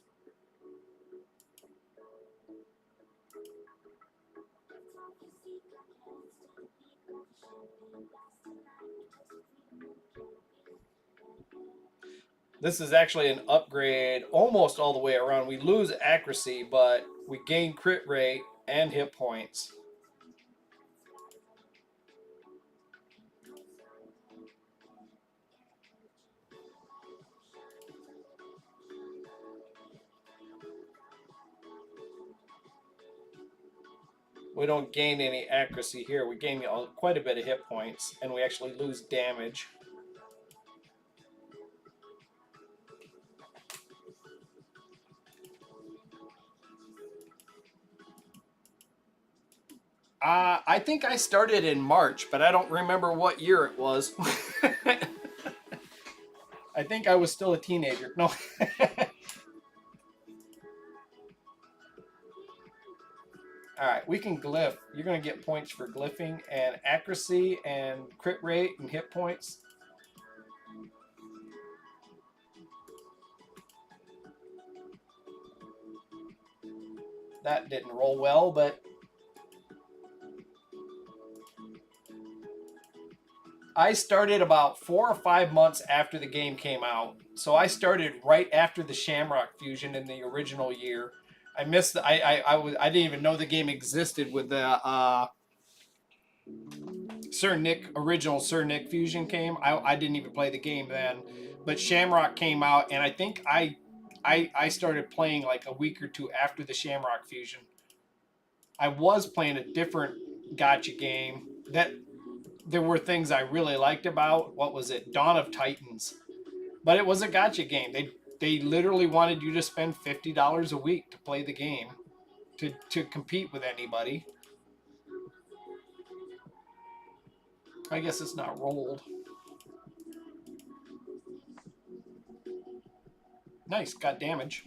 This is actually an upgrade almost all the way around. We lose accuracy, but we gain crit rate and hit points. We don't gain any accuracy here. We gain quite a bit of hit points, and we actually lose damage. I think I started in March, but I don't remember what year it was. I think I was still a teenager. No. Alright, we can glyph. You're going to get points for glyphing and accuracy and crit rate and hit points. That didn't roll well, but I started about 4 or 5 months after the game came out. So I started right after the Shamrock fusion in the original year. I missed the, I didn't even know the game existed with the Sir Nick original Sir Nick fusion came. I didn't even play the game then, but Shamrock came out, and I think I started playing like a week or two after the Shamrock fusion. I was playing a different gotcha game that there were things I really liked about. What was it? Dawn of Titans. But it was a gotcha game. They literally wanted you to spend $50 a week to play the game, to compete with anybody. I guess it's not rolled. Nice, got damage.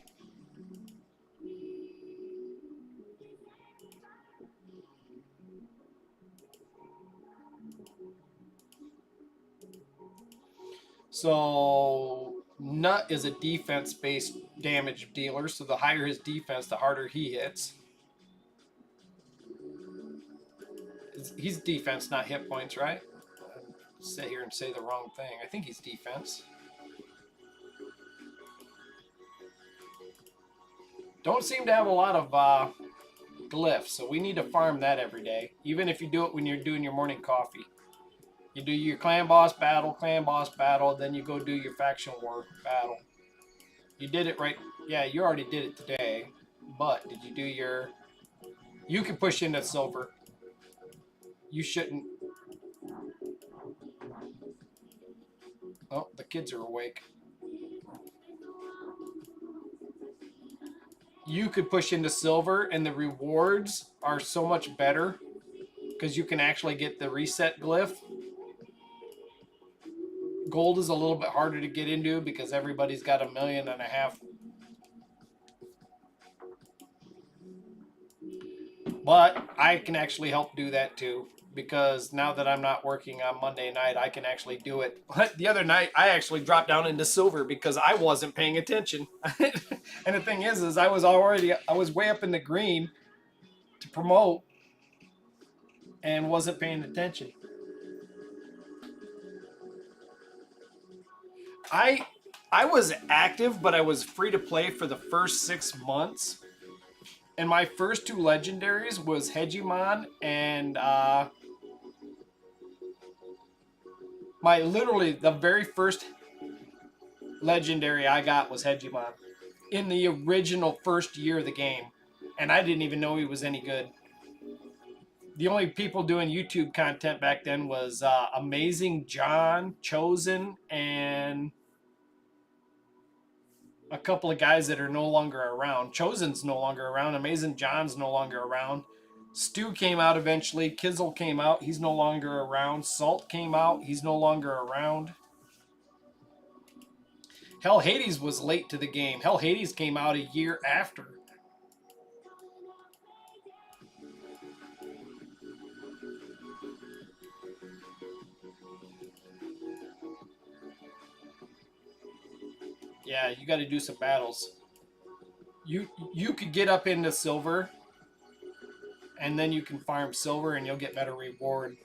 So Nut is a defense-based damage dealer, so the higher his defense, the harder he hits. He's defense, not hit points, right? Sit here and say the wrong thing. I think he's defense. Don't seem to have a lot of glyphs, so we need to farm that every day. Even if you do it when you're doing your morning coffee. You do your clan boss battle, then you go do your faction war battle. You did it right. Yeah, you already did it today. But did you do your... You can push into silver. You shouldn't... Oh, the kids are awake. You could push into silver, and the rewards are so much better because you can actually get the reset glyph. Gold is a little bit harder to get into because everybody's got 1.5 million. But I can actually help do that too because now that I'm not working on Monday night, I can actually do it. The other night, I actually dropped down into silver because I wasn't paying attention. And the thing is I was way up in the green to promote and wasn't paying attention. I I was active, but I was free to play for the first 6 months. And my first two legendaries was Hegemon and my literally the very first legendary I got was Hegemon in the original first year of the game, and I didn't even know he was any good. The only people doing YouTube content back then was Amazing John, Chosen, and a couple of guys that are no longer around. Chosen's no longer around. Amazing John's no longer around. Stu came out eventually. Kizzle came out. He's no longer around. Salt came out. He's no longer around. Hell Hades was late to the game. Hell Hades came out a year after. Yeah, you got to do some battles. You could get up into silver, and then you can farm silver, and you'll get better reward.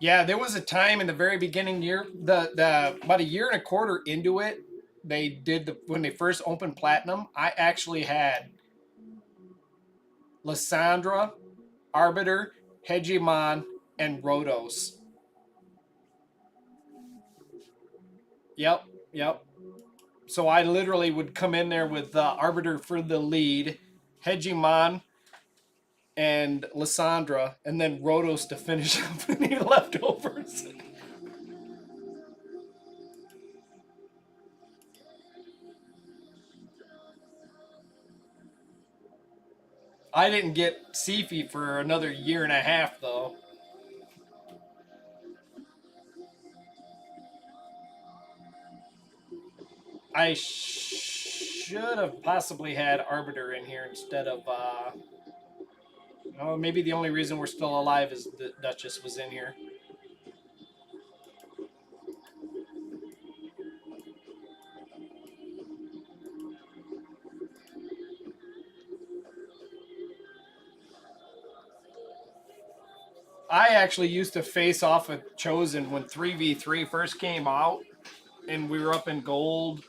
Yeah, there was a time in the very beginning year, the about a year and a quarter into it, they did when they first opened Platinum. I actually had Lysandra, Arbiter, Hegemon, and Rhodos. Yep, yep. So I literally would come in there with Arbiter for the lead, Hegemon, and Lysandra, and then Rhodos to finish up any leftovers. I didn't get Sifi for another year and a half, though. I should have possibly had Arbiter in here instead of. Oh, maybe the only reason we're still alive is the Duchess was in here. I actually used to face off with Chosen when 3v3 first came out, and we were up in gold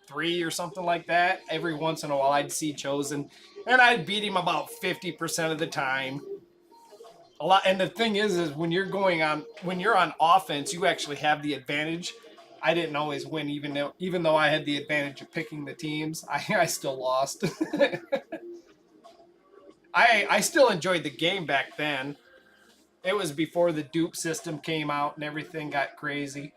3 or something like that. Every once in a while, I'd see Chosen, and I'd beat him about 50% of the time. A lot, and the thing is when you're on offense, you actually have the advantage. I didn't always win, even though I had the advantage of picking the teams. I still lost. I still enjoyed the game back then. It was before the dupe system came out and everything got crazy.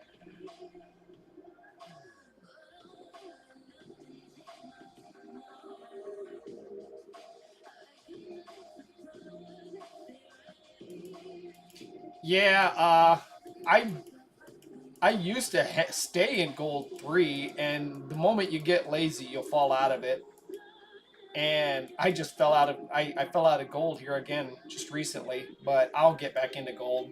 Yeah, I used to stay in gold 3, and the moment you get lazy, you'll fall out of it. And I just fell out of I fell out of gold here again just recently, but I'll get back into gold.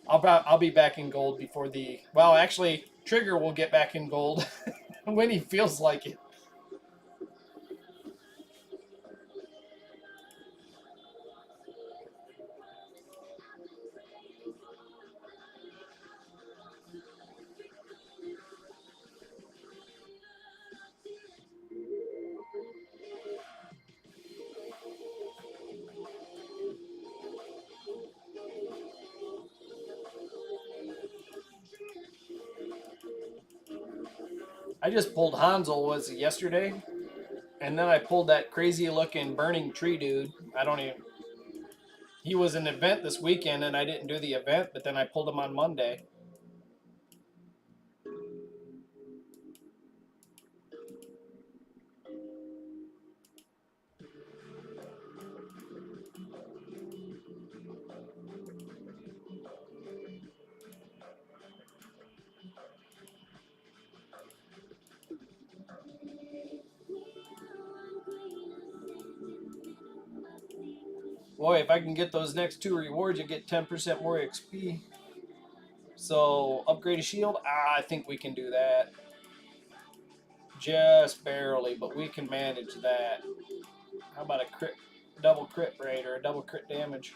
I'll be back in gold before actually Trigger will get back in gold when he feels like it. I just pulled Hansel was it yesterday, and then I pulled that crazy looking burning tree dude. I don't even. He was an event this weekend, and I didn't do the event, but then I pulled him on Monday. Boy, if I can get those next 2 rewards, you get 10% more XP. So, upgrade a shield? I think we can do that. Just barely, but we can manage that. How about a double crit rate or a double crit damage?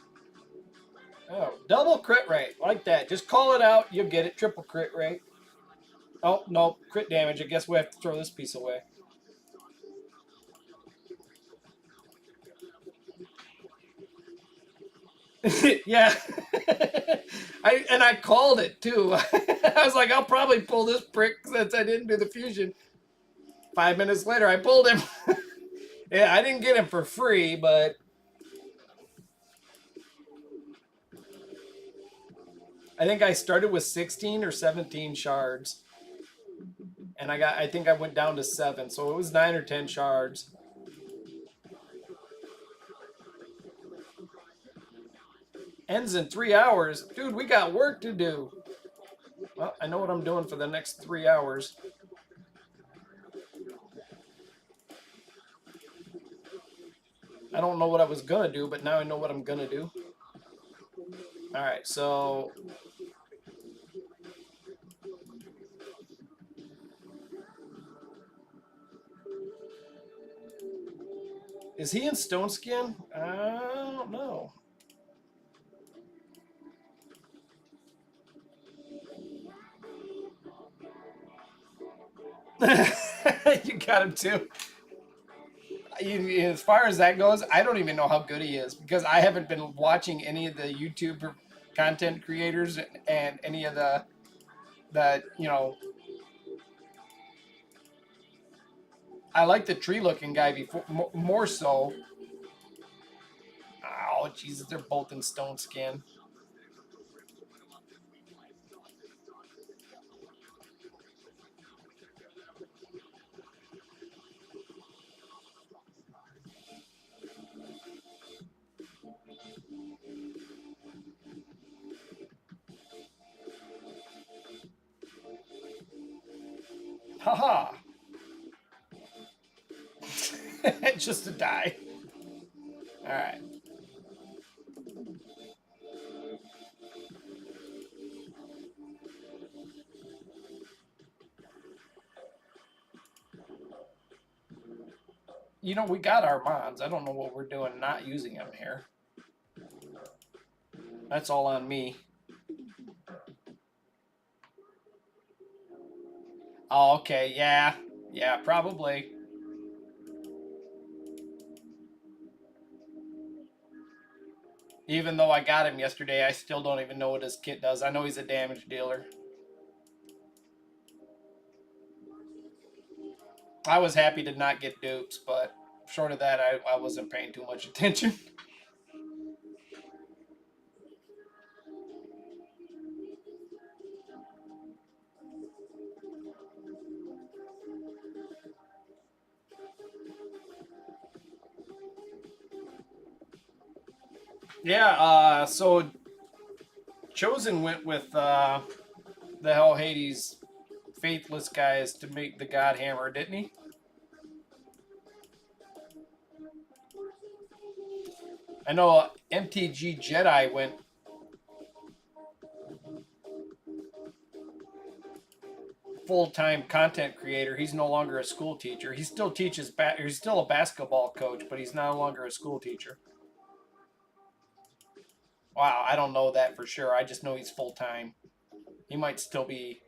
Oh, double crit rate. Like that. Just call it out. You'll get it. Triple crit rate. Oh, no. Crit damage. I guess we have to throw this piece away. Yeah. I called it too. I was like, I'll probably pull this prick since I didn't do the fusion. 5 minutes later, I pulled him. Yeah, I didn't get him for free, but I think I started with 16 or 17 shards. And I think I went down to 7, so it was 9 or 10 shards. Ends in 3 hours. Dude, we got work to do. Well, I know what I'm doing for the next 3 hours. I don't know what I was gonna do, but now I know what I'm gonna do. Alright, so is he in Stone Skin? I don't know. You got him too. As far as that goes, I don't even know how good he is because I haven't been watching any of the YouTube content creators and any of the I like the tree looking guy before more so. Oh Jesus, they're both in Stone Skin. Haha. Just to die. Alright. You know, we got our mods. I don't know what we're doing not using them here. That's all on me. Oh, okay. Yeah. Yeah, probably. Even though I got him yesterday, I still don't even know what his kit does. I know he's a damage dealer. I was happy to not get dupes, but short of that, I wasn't paying too much attention. Yeah, so Chosen went with the Hell Hades faithless guys to make the God Hammer, didn't he? I know MTG Jedi went full-time content creator. He's no longer a school teacher. He still teaches. He's still a basketball coach, but he's no longer a school teacher. Wow, I don't know that for sure. I just know he's full-time. He might still be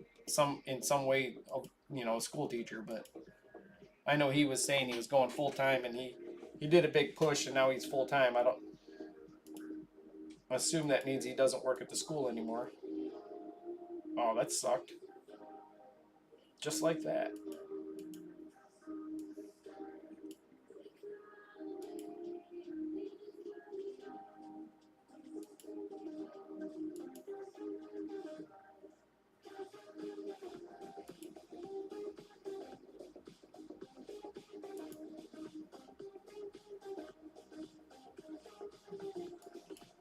in some way, a school teacher, but I know he was saying he was going full-time, and he did a big push, and now he's full-time. I don't assume that means he doesn't work at the school anymore. Oh, that sucked. Just like that.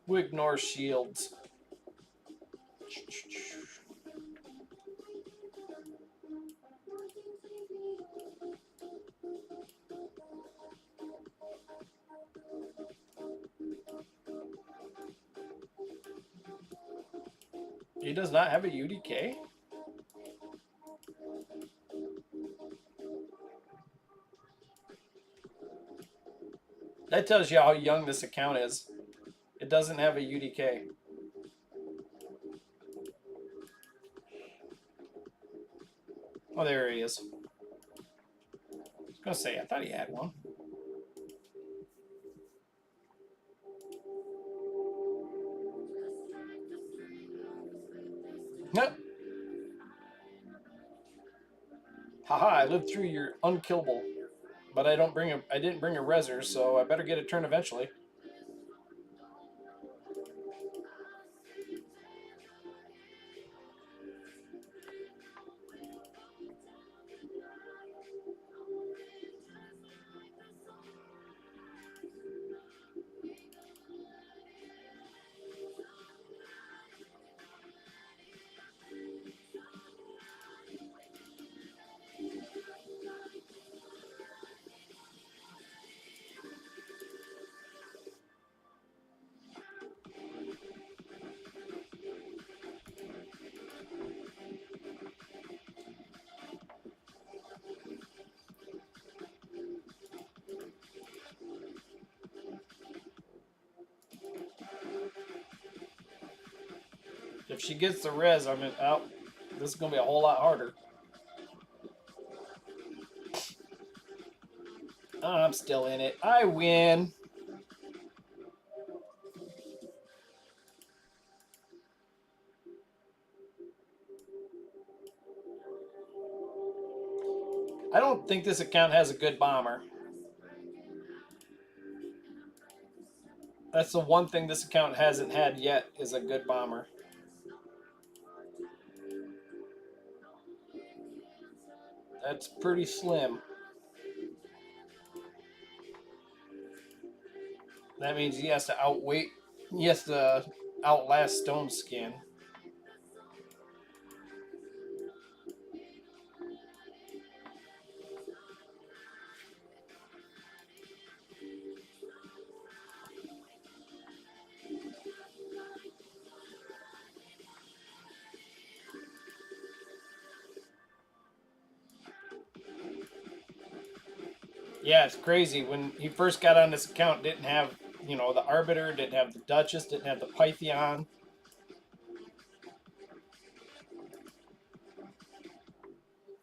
We ignore shields. He does not have a UDK? That tells you how young this account is. It doesn't have a UDK. Oh, there he is. I was going to say, I thought he had one. Nope. Haha, I lived through your unkillable. But I didn't bring a reser, so I better get a turn eventually. If she gets the res, I'm in out. This is gonna be a whole lot harder. I'm still in it. I win. I don't think this account has a good bomber. That's the one thing this account hasn't had yet is a good bomber. That's pretty slim. That means he has to outweight. He has to outlast Stone Skin. Yeah, it's crazy. When he first got on this account, didn't have, the Arbiter, didn't have the Duchess, didn't have the Pythion.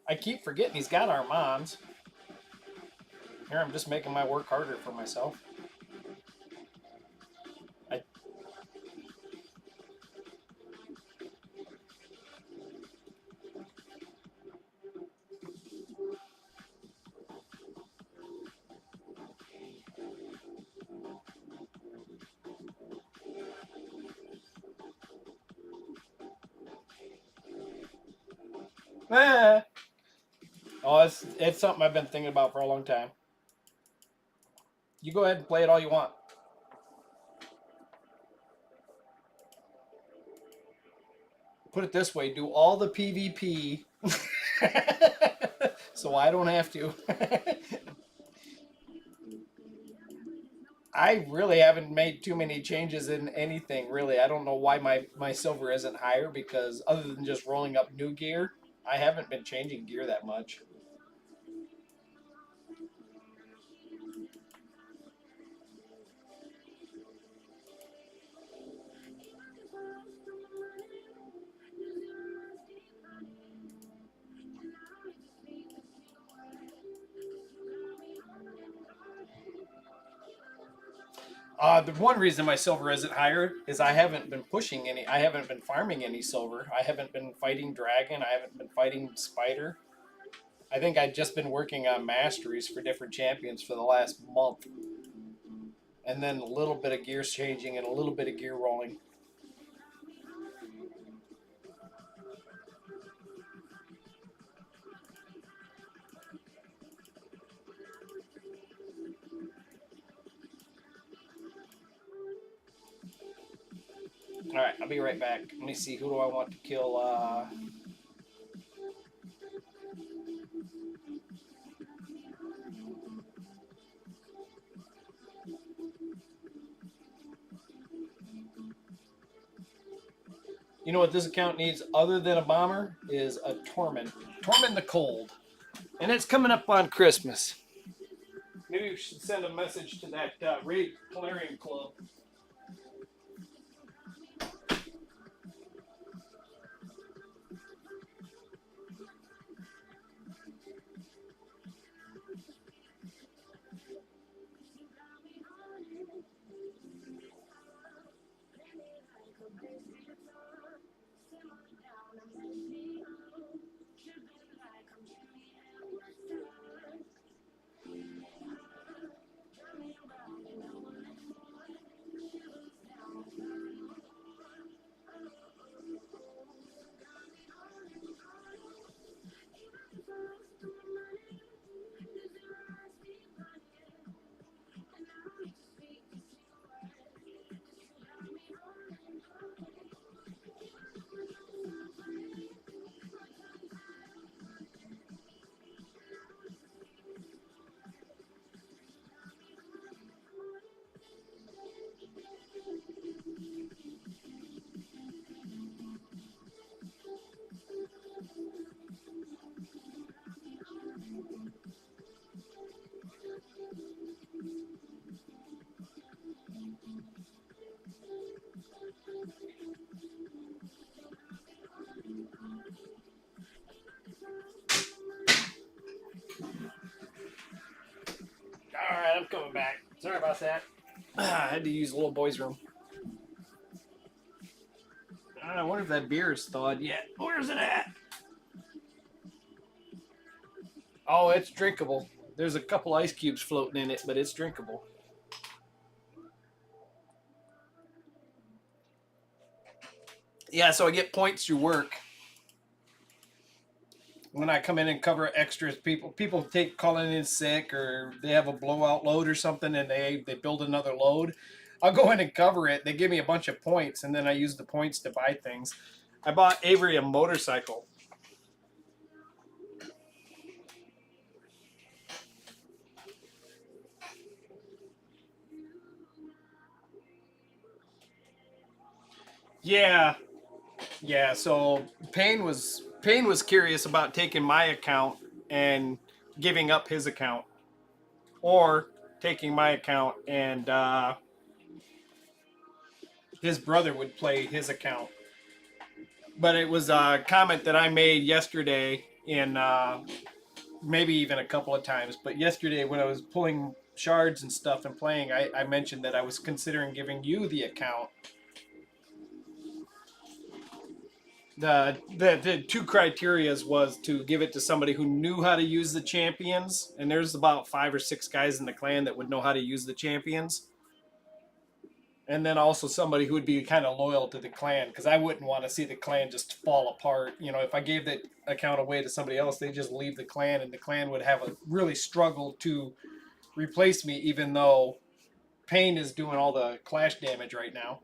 I keep forgetting he's got Armands. Here, I'm just making my work harder for myself. Oh, it's something I've been thinking about for a long time. You go ahead and play it all you want. Put it this way, do all the PvP so I don't have to. I really haven't made too many changes in anything, really. I don't know why my silver isn't higher, because other than just rolling up new gear, I haven't been changing gear that much. The one reason my silver isn't higher is I haven't been pushing any. I haven't been farming any silver. I haven't been fighting dragon. I haven't been fighting spider. I think I've just been working on masteries for different champions for the last month, and then a little bit of gear changing and a little bit of gear rolling. All right, I'll be right back. Let me see, who do I want to kill? You know what this account needs other than a bomber is a Torment. Torment the Cold. And it's coming up on Christmas. Maybe we should send a message to that Raid Polarium Club. Alright, I'm coming back. Sorry about that. I had to use the little boy's room. I wonder if that beer is thawed yet. Where's it at? Oh, it's drinkable. There's a couple ice cubes floating in it, but it's drinkable. Yeah, so I get points through work. When I come in and cover extras, people take calling in sick or they have a blowout load or something and they build another load. I'll go in and cover it. They give me a bunch of points and then I use the points to buy things. I bought Avery a motorcycle. Yeah. Yeah, so Payne was curious about taking my account and giving up his account, or taking my account and his brother would play his account. But it was a comment that I made yesterday in maybe even a couple of times. But yesterday when I was pulling shards and stuff and playing, I mentioned that I was considering giving you the account. The two criterias was to give it to somebody who knew how to use the champions, and there's about 5 or 6 guys in the clan that would know how to use the champions, and then also somebody who would be kind of loyal to the clan, because I wouldn't want to see the clan just fall apart. You know, if I gave that account away to somebody else, they just leave the clan, and the clan would have a really struggle to replace me, even though Payne is doing all the clash damage right now.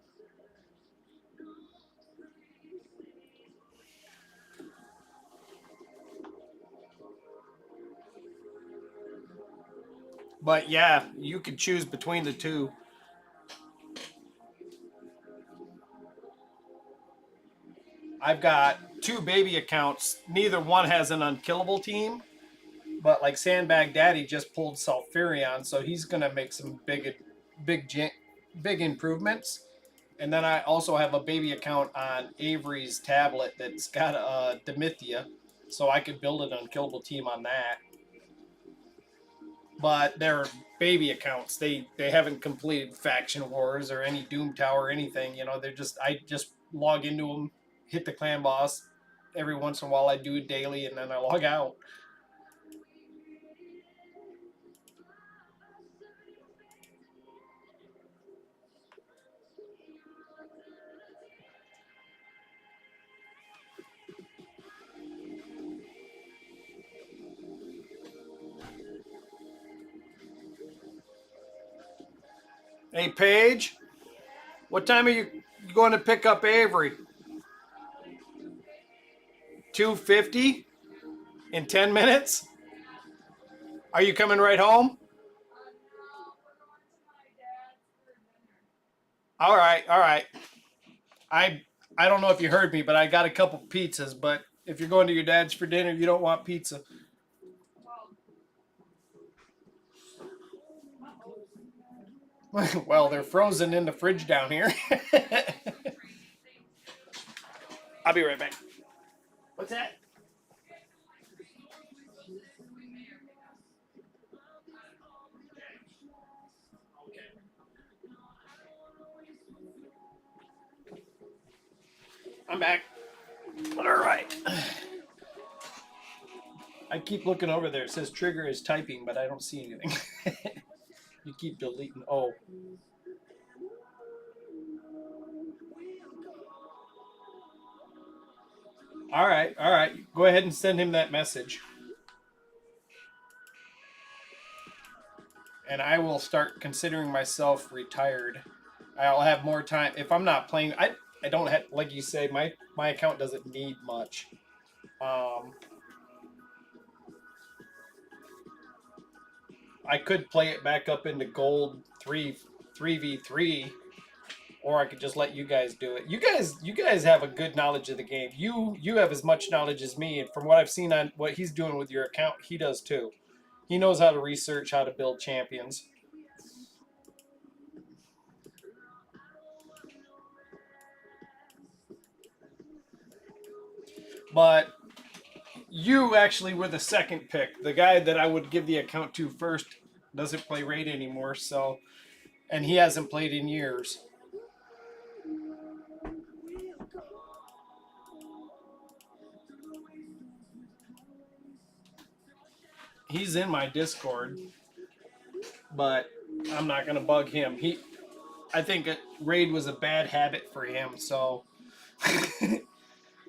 But yeah, you could choose between the two. I've got 2 baby accounts. Neither one has an unkillable team, but like Sandbag Daddy just pulled Sulfurion, so he's gonna make some big improvements. And then I also have a baby account on Avery's tablet that's got a Demithia, so I could build an unkillable team on that. But they're baby accounts. They haven't completed Faction Wars or any Doom Tower or anything. You know, they're just I just log into them, hit the clan boss. Every once in a while I do it daily, and then I log out. Hey, Paige, what time are you going to pick up Avery? 2:50 in 10 minutes? Are you coming right home? All right, all right. I I don't know if you heard me, but I got a couple pizzas. But if you're going to your dad's for dinner, you don't want pizza. Well, they're frozen in the fridge down here. I'll be right back. What's that? I'm back. All right. I keep looking over there. It says trigger is typing, but I don't see anything. You keep deleting. Oh. All right. All right. Go ahead and send him that message. And I will start considering myself retired. I'll have more time. If I'm not playing, I don't have, like you say, my account doesn't need much. I could play it back up into gold 3v3, or I could just let you guys do it. You guys have a good knowledge of the game. You have as much knowledge as me, and from what I've seen on what he's doing with your account, he does too. He knows how to research how to build champions. But you actually were the second pick. The guy that I would give the account to first doesn't play raid anymore, so, and he hasn't played in years. He's in my Discord, but I'm not gonna bug him. I think raid was a bad habit for him, so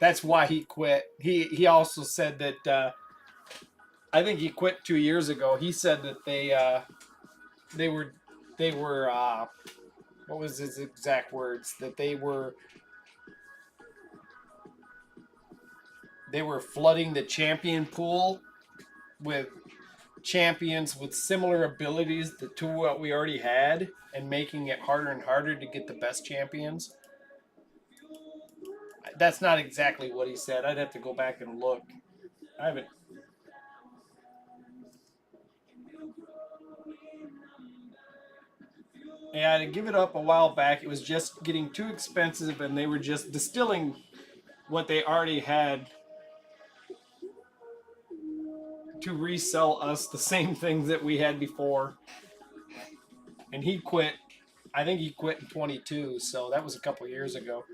that's why he quit. He also said that I think he quit 2 years ago. He said that they were what was his exact words? That they were flooding the champion pool with champions with similar abilities to what we already had, and making it harder and harder to get the best champions. That's not exactly what he said. I'd have to go back and look. I haven't. Yeah, to give it up a while back, it was just getting too expensive, and they were just distilling what they already had to resell us the same things that we had before. And he quit. I think he quit in 22, so that was a couple years ago.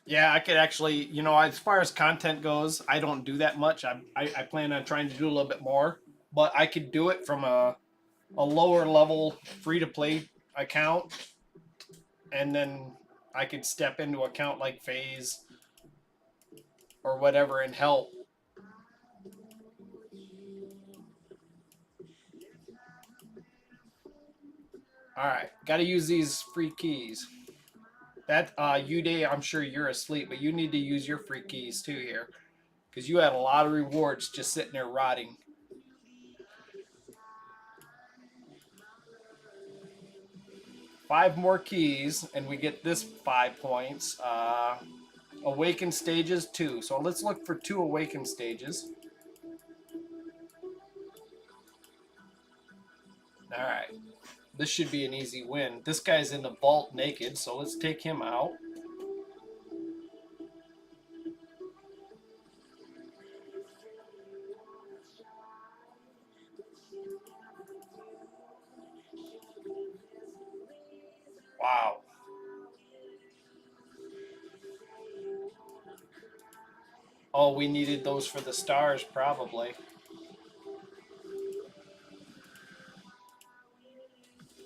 Yeah, I could actually, as far as content goes, I don't do that much. I plan on trying to do a little bit more, but I could do it from a lower level free to play account, and then I could step into an account like FaZe or whatever and help. All right, got to use these free keys. That Uday, I'm sure you're asleep, but you need to use your free keys too here, because you had a lot of rewards just sitting there rotting. 5 more keys, and we get this 5 points. Awaken stages 2. So let's look for 2 awaken stages. All right. This should be an easy win. This guy's in the vault naked, so let's take him out. Wow. Oh, we needed those for the stars, probably.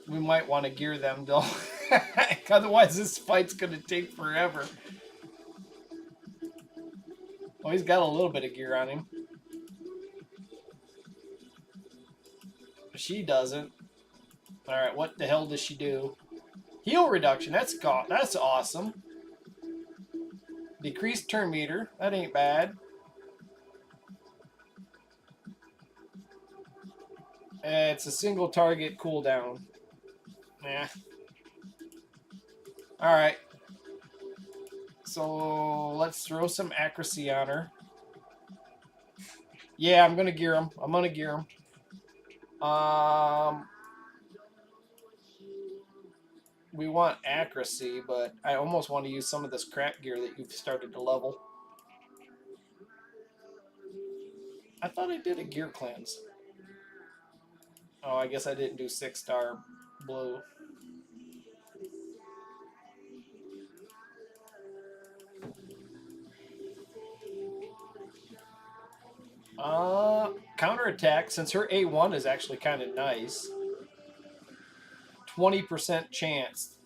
We might want to gear them, though. Otherwise, this fight's going to take forever. Oh, he's got a little bit of gear on him. she doesn't. All right, what the hell does she do? Heal reduction. That's awesome. Decreased turn meter. That ain't bad. It's a single target cooldown. Yeah. All right. So let's throw some accuracy on her. Yeah, I'm gonna gear him. I'm gonna gear him. We want accuracy, but I almost want to use some of this crap gear that you've started to level. I thought I did a gear cleanse. Oh, I guess I didn't do 6-star blue. Counterattack, since her A1 is actually kind of nice. 20% chance.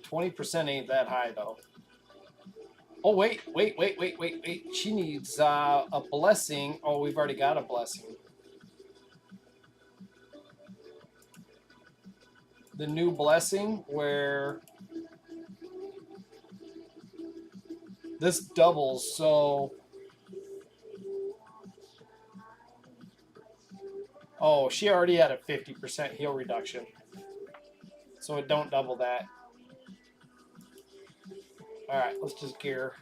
20% ain't that high, though. Oh, wait. She needs a blessing. Oh, we've already got a blessing. The new blessing where this doubles, so... Oh, she already had a 50% heal reduction. So it don't double that. Alright, let's just gear.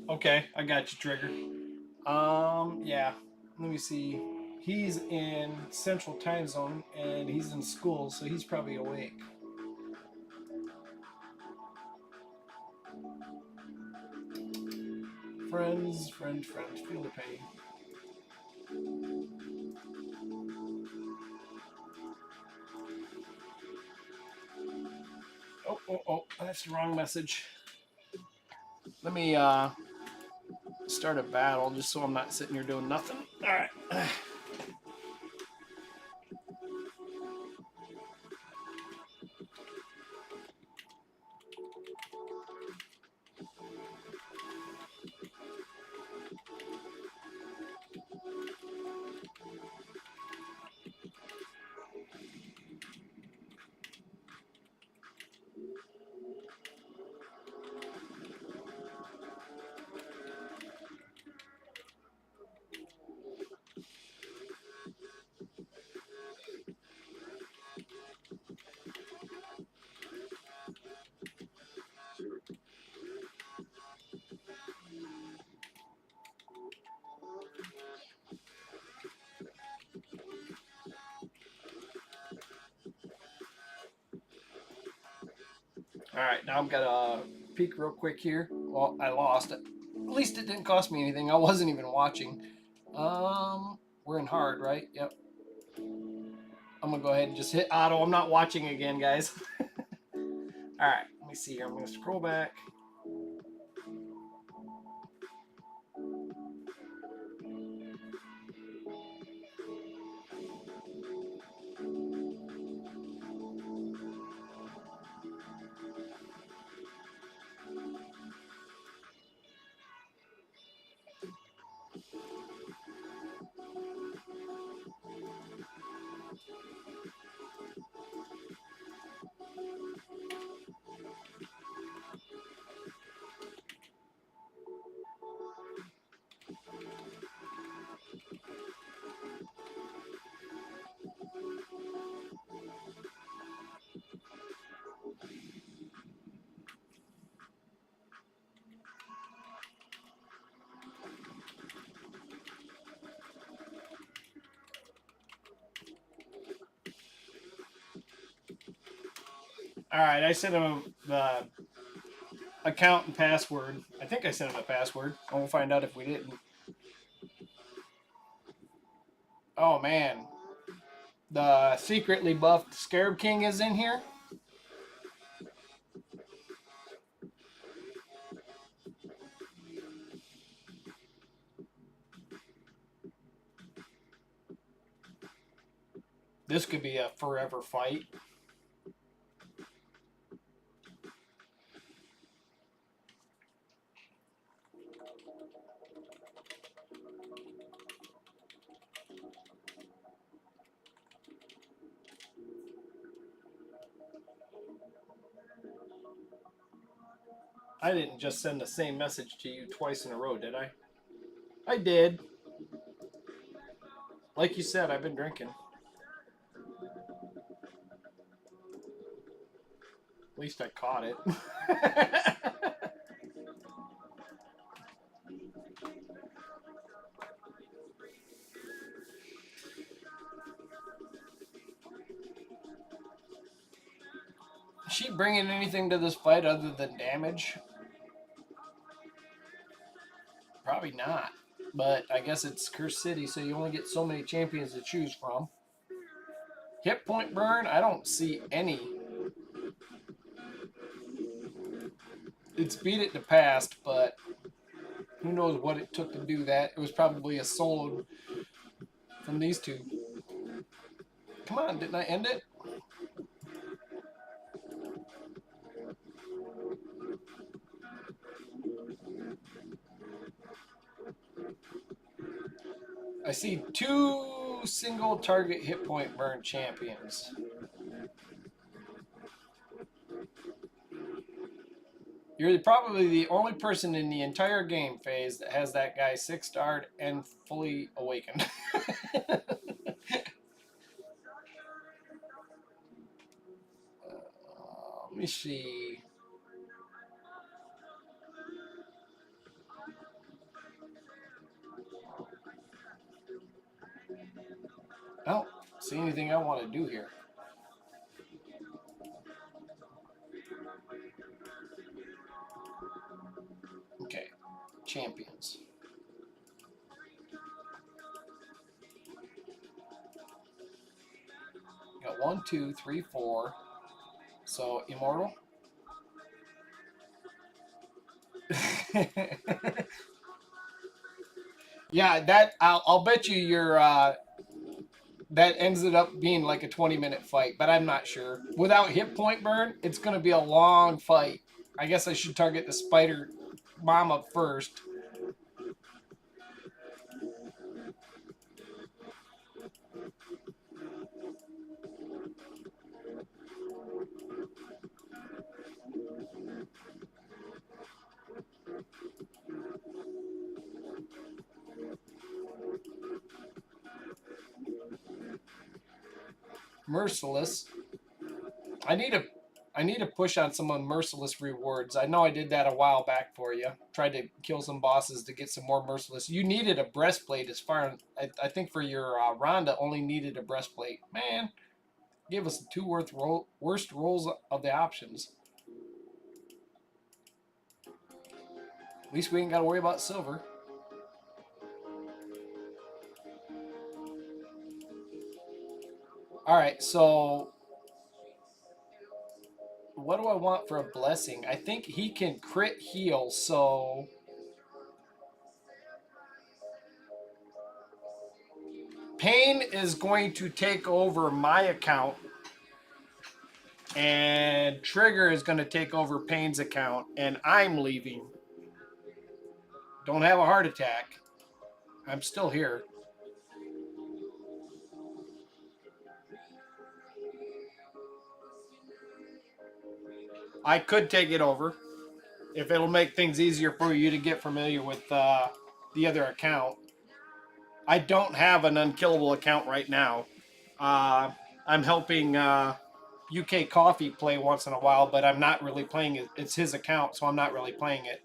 Okay, I got you, Trigger. Yeah. Let me see. He's in Central Time Zone, and he's in school, so he's probably awake. Friends, feel the pain. Oh, that's the wrong message. Let me, start a battle just so I'm not sitting here doing nothing. Alright. Alright, now I'm gonna peek real quick here. Well, I lost it. At least it didn't cost me anything. I wasn't even watching. We're in hard, right? Yep. I'm gonna go ahead and just hit auto. I'm not watching again, guys. Alright, let me see here. I'm gonna scroll back. Alright, I sent him the account and password. I think I sent him a password. And we'll find out if we didn't. Oh, man. The secretly buffed Scarab King is in here. This could be a forever fight. I didn't just send the same message to you twice in a row, did I? I did. Like you said, I've been drinking. At least I caught it. Is she bringing anything to this fight other than damage? Probably not. But I guess it's Curse City, so you only get so many champions to choose from. Hit point burn, I don't see any. It's beat it to past, but who knows what it took to do that. It was probably a solo from these two. Come on, didn't I end it? I see 2 single target hit point burn champions. You're probably the only person in the entire game phase that has that guy 6-starred and fully awakened. Let me see. I don't see anything I want to do here. Okay, champions. Got 1, 2, 3, 4. So immortal. Yeah, that I'll bet you your that ends it up being like a 20-minute fight, but I'm not sure. Without hit point burn, it's going to be a long fight. I guess I should target the spider mama first. Merciless. I need to push on some merciless rewards. I know I did that a while back for you. Tried to kill some bosses to get some more merciless. You needed a breastplate as far as I think for your Rhonda only needed a breastplate. Man, give us the 2 worst rolls of the options. At least we ain't got to worry about silver. All right, so what do I want for a blessing? I think he can crit heal, so Pain is going to take over my account, and Trigger is going to take over Pain's account, and I'm leaving. Don't have a heart attack. I'm still here. I could take it over if it'll make things easier for you to get familiar with the other account. I don't have an unkillable account right now. I'm helping UK Coffee play once in a while, but I'm not really playing it. It's his account, so I'm not really playing it.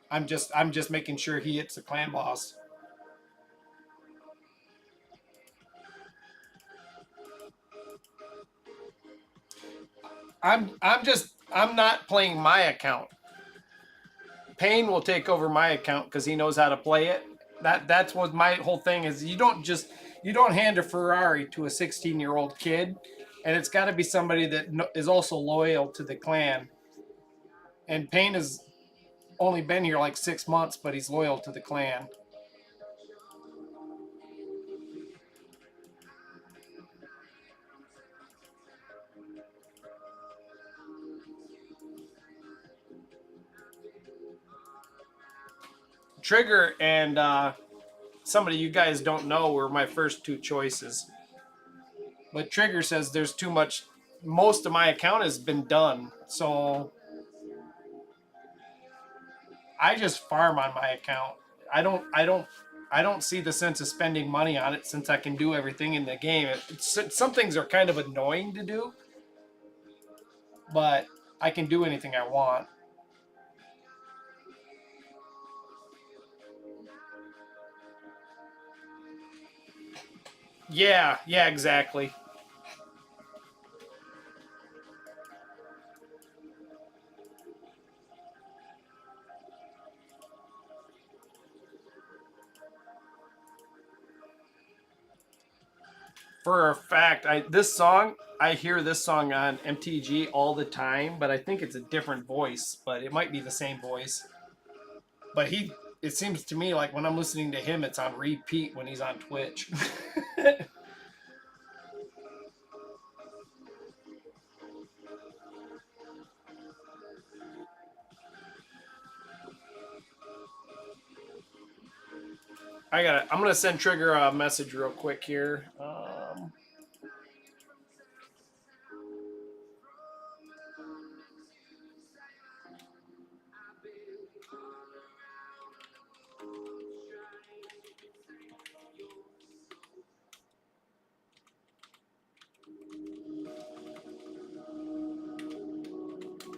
I'm just making sure he hits the clan boss. I'm not playing my account. Pain will take over my account because he knows how to play it. That's what my whole thing is. You don't hand a Ferrari to a 16-year-old kid, and it's got to be somebody that is also loyal to the clan. And Pain has only been here like 6 months, but he's loyal to the clan. Trigger and somebody you guys don't know were my first two choices. But Trigger says there's too much. Most of my account has been done, so I just farm on my account. I don't see the sense of spending money on it since I can do everything in the game. Some things are kind of annoying to do, but I can do anything I want. Yeah, yeah, exactly. For a fact, I hear this song on MTG all the time, but I think it's a different voice, but it might be the same voice. But it seems to me like when I'm listening to him, it's on repeat when he's on Twitch. I'm gonna send Trigger a message real quick here.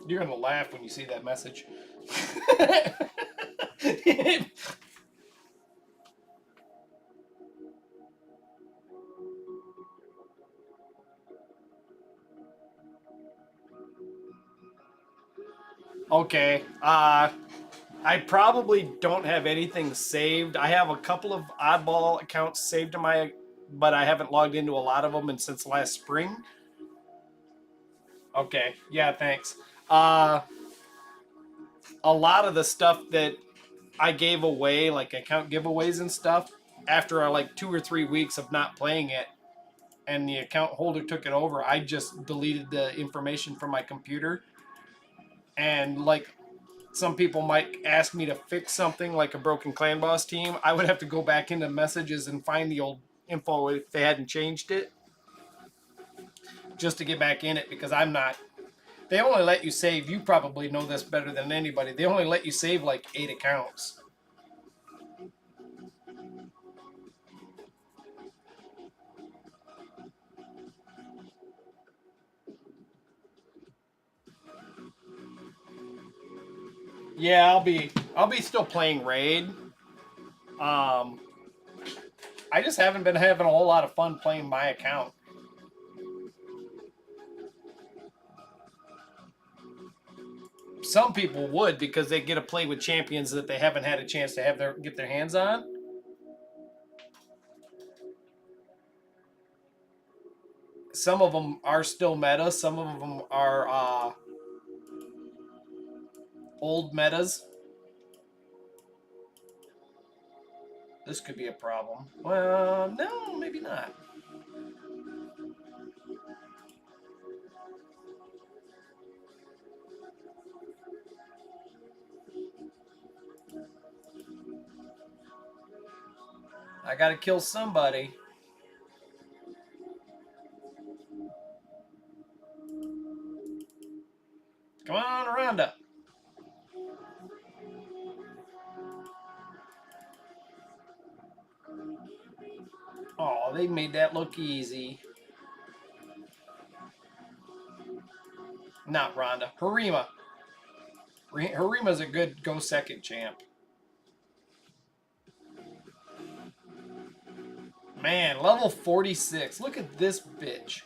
You're gonna laugh when you see that message. Okay. I probably don't have anything saved. I have a couple of oddball accounts saved to my, but I haven't logged into a lot of them and since last spring. Okay. Yeah. Thanks. Uh, a lot of the stuff that I gave away, like account giveaways and stuff, after like 2 or 3 weeks of not playing it, and the account holder took it over, I just deleted the information from my computer. And like some people might ask me to fix something like a broken clan boss team, I would have to go back into messages and find the old info if they hadn't changed it just to get back in it because I'm not. They only let you save, you probably know this better than anybody, they only let you save like 8 accounts. Yeah, I'll be still playing Raid. Um, I just haven't been having a whole lot of fun playing my account. Some people would because they get to play with champions that they haven't had a chance to get their hands on. Some of them are still meta. Some of them are old metas. This could be a problem. Well, no, maybe not. I gotta kill somebody. Come on, Rhonda. Oh, they made that look easy. Not Rhonda. Harima. Harima's a good go second champ. Man, level 46. Look at this bitch.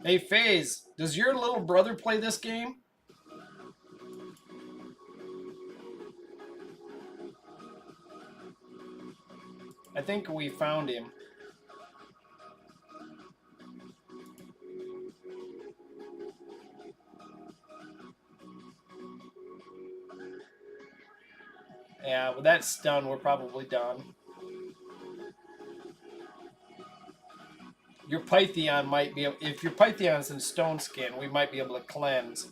Hey, FaZe, does your little brother play this game? I think we found him. Yeah, with that stun, we're probably done. Your Pythion might be, if your Pythion's in stone skin, we might be able to cleanse.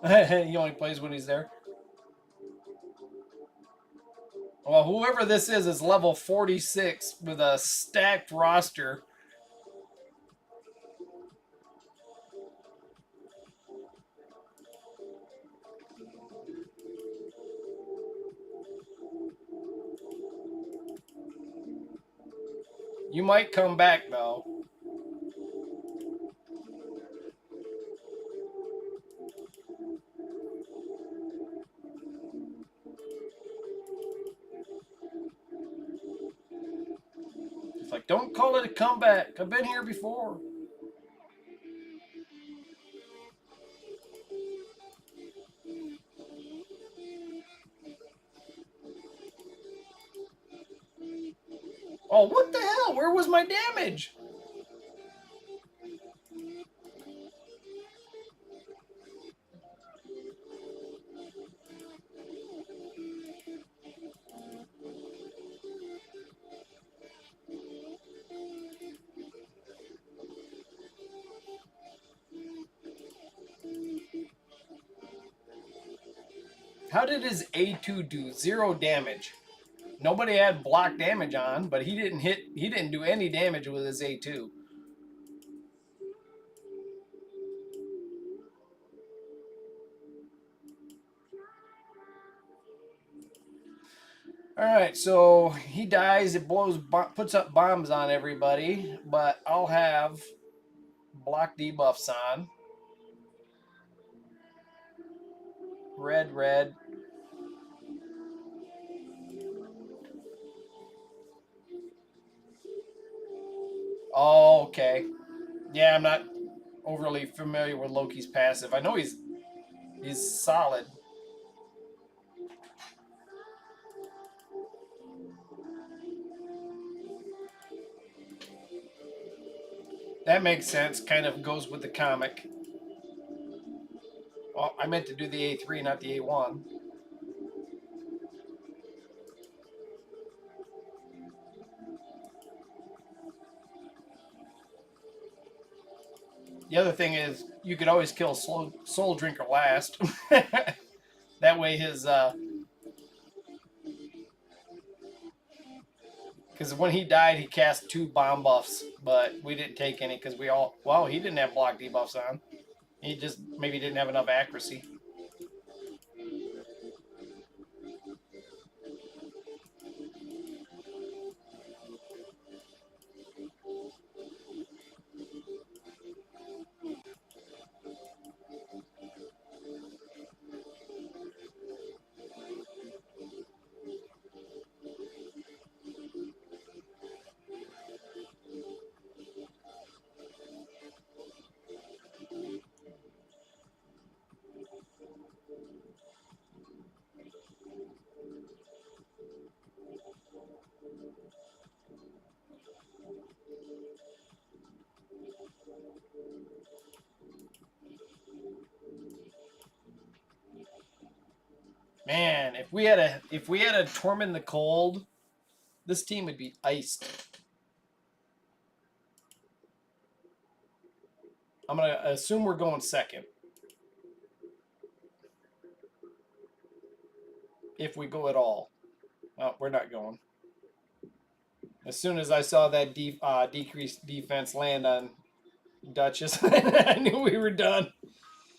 He only plays when he's there. Well, whoever this is level 46 with a stacked roster. You might come back, though. It's like, don't call it a comeback. I've been here before. Oh, what the hell? Where was my damage? How did his A2 do 0 damage? Nobody had block damage on, but he didn't do any damage with his A2. All right, so he dies. It puts up bombs on everybody, but I'll have block debuffs on. Red, red. Oh, okay. Yeah, I'm not overly familiar with Loki's passive. I know he's solid. That makes sense. Kind of goes with the comic. Oh, I meant to do the A3, not the A1. The other thing is, you could always kill Soul Drinker last. That way his... Because when he died, he cast 2 bomb buffs, but we didn't take any because we all... Well, he didn't have block debuffs on. He just maybe didn't have enough accuracy. Man, if we had a Tormund the Cold, this team would be iced. I'm gonna assume we're going second. If we go at all. Well, we're not going. As soon as I saw that decreased defense land on Duchess, I knew we were done.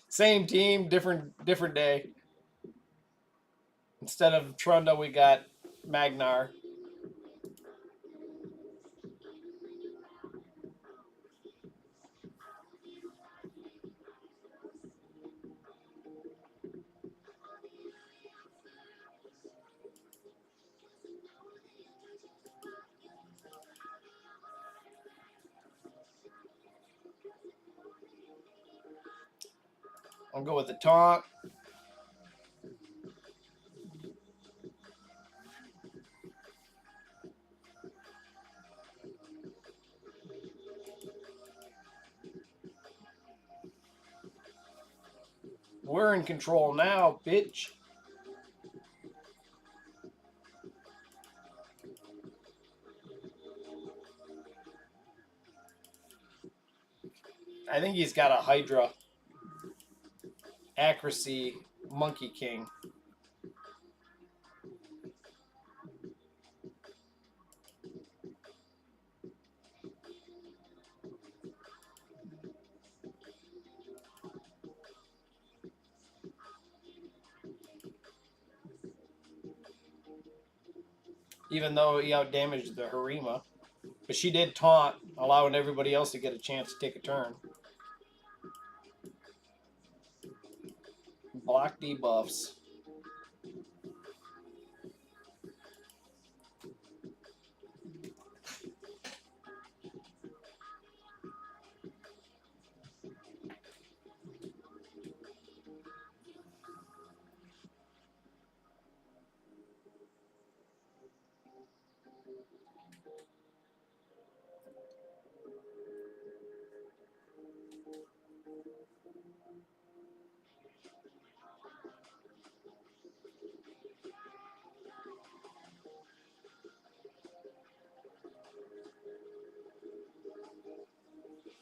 Same team, different day. Instead of Trunda, we got Magnar. I'll go with the taunt. We're in control now, bitch. I think he's got a Hydra accuracy Monkey King. Even though he outdamaged the Harima. But she did taunt, allowing everybody else to get a chance to take a turn. Block debuffs.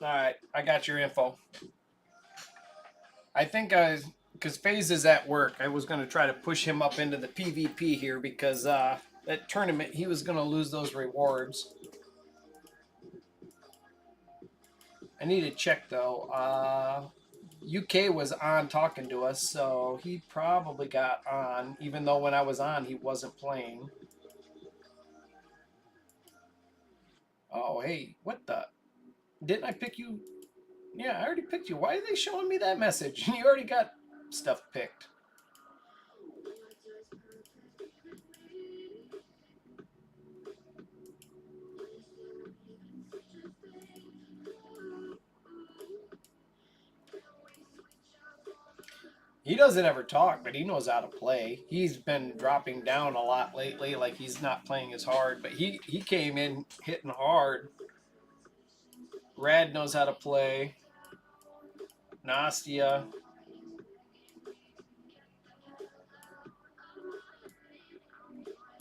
Alright, I got your info. I think because FaZe is at work, I was going to try to push him up into the PvP here because that tournament, he was going to lose those rewards. I need to check, though. UK was on talking to us, so he probably got on, even though when I was on, he wasn't playing. Oh, hey, what the? Didn't I pick you? Yeah, I already picked you. Why are they showing me that message? You already got stuff picked. He doesn't ever talk, but he knows how to play. He's been dropping down a lot lately, like he's not playing as hard, but he came in hitting hard. Rad knows how to play. Nastia.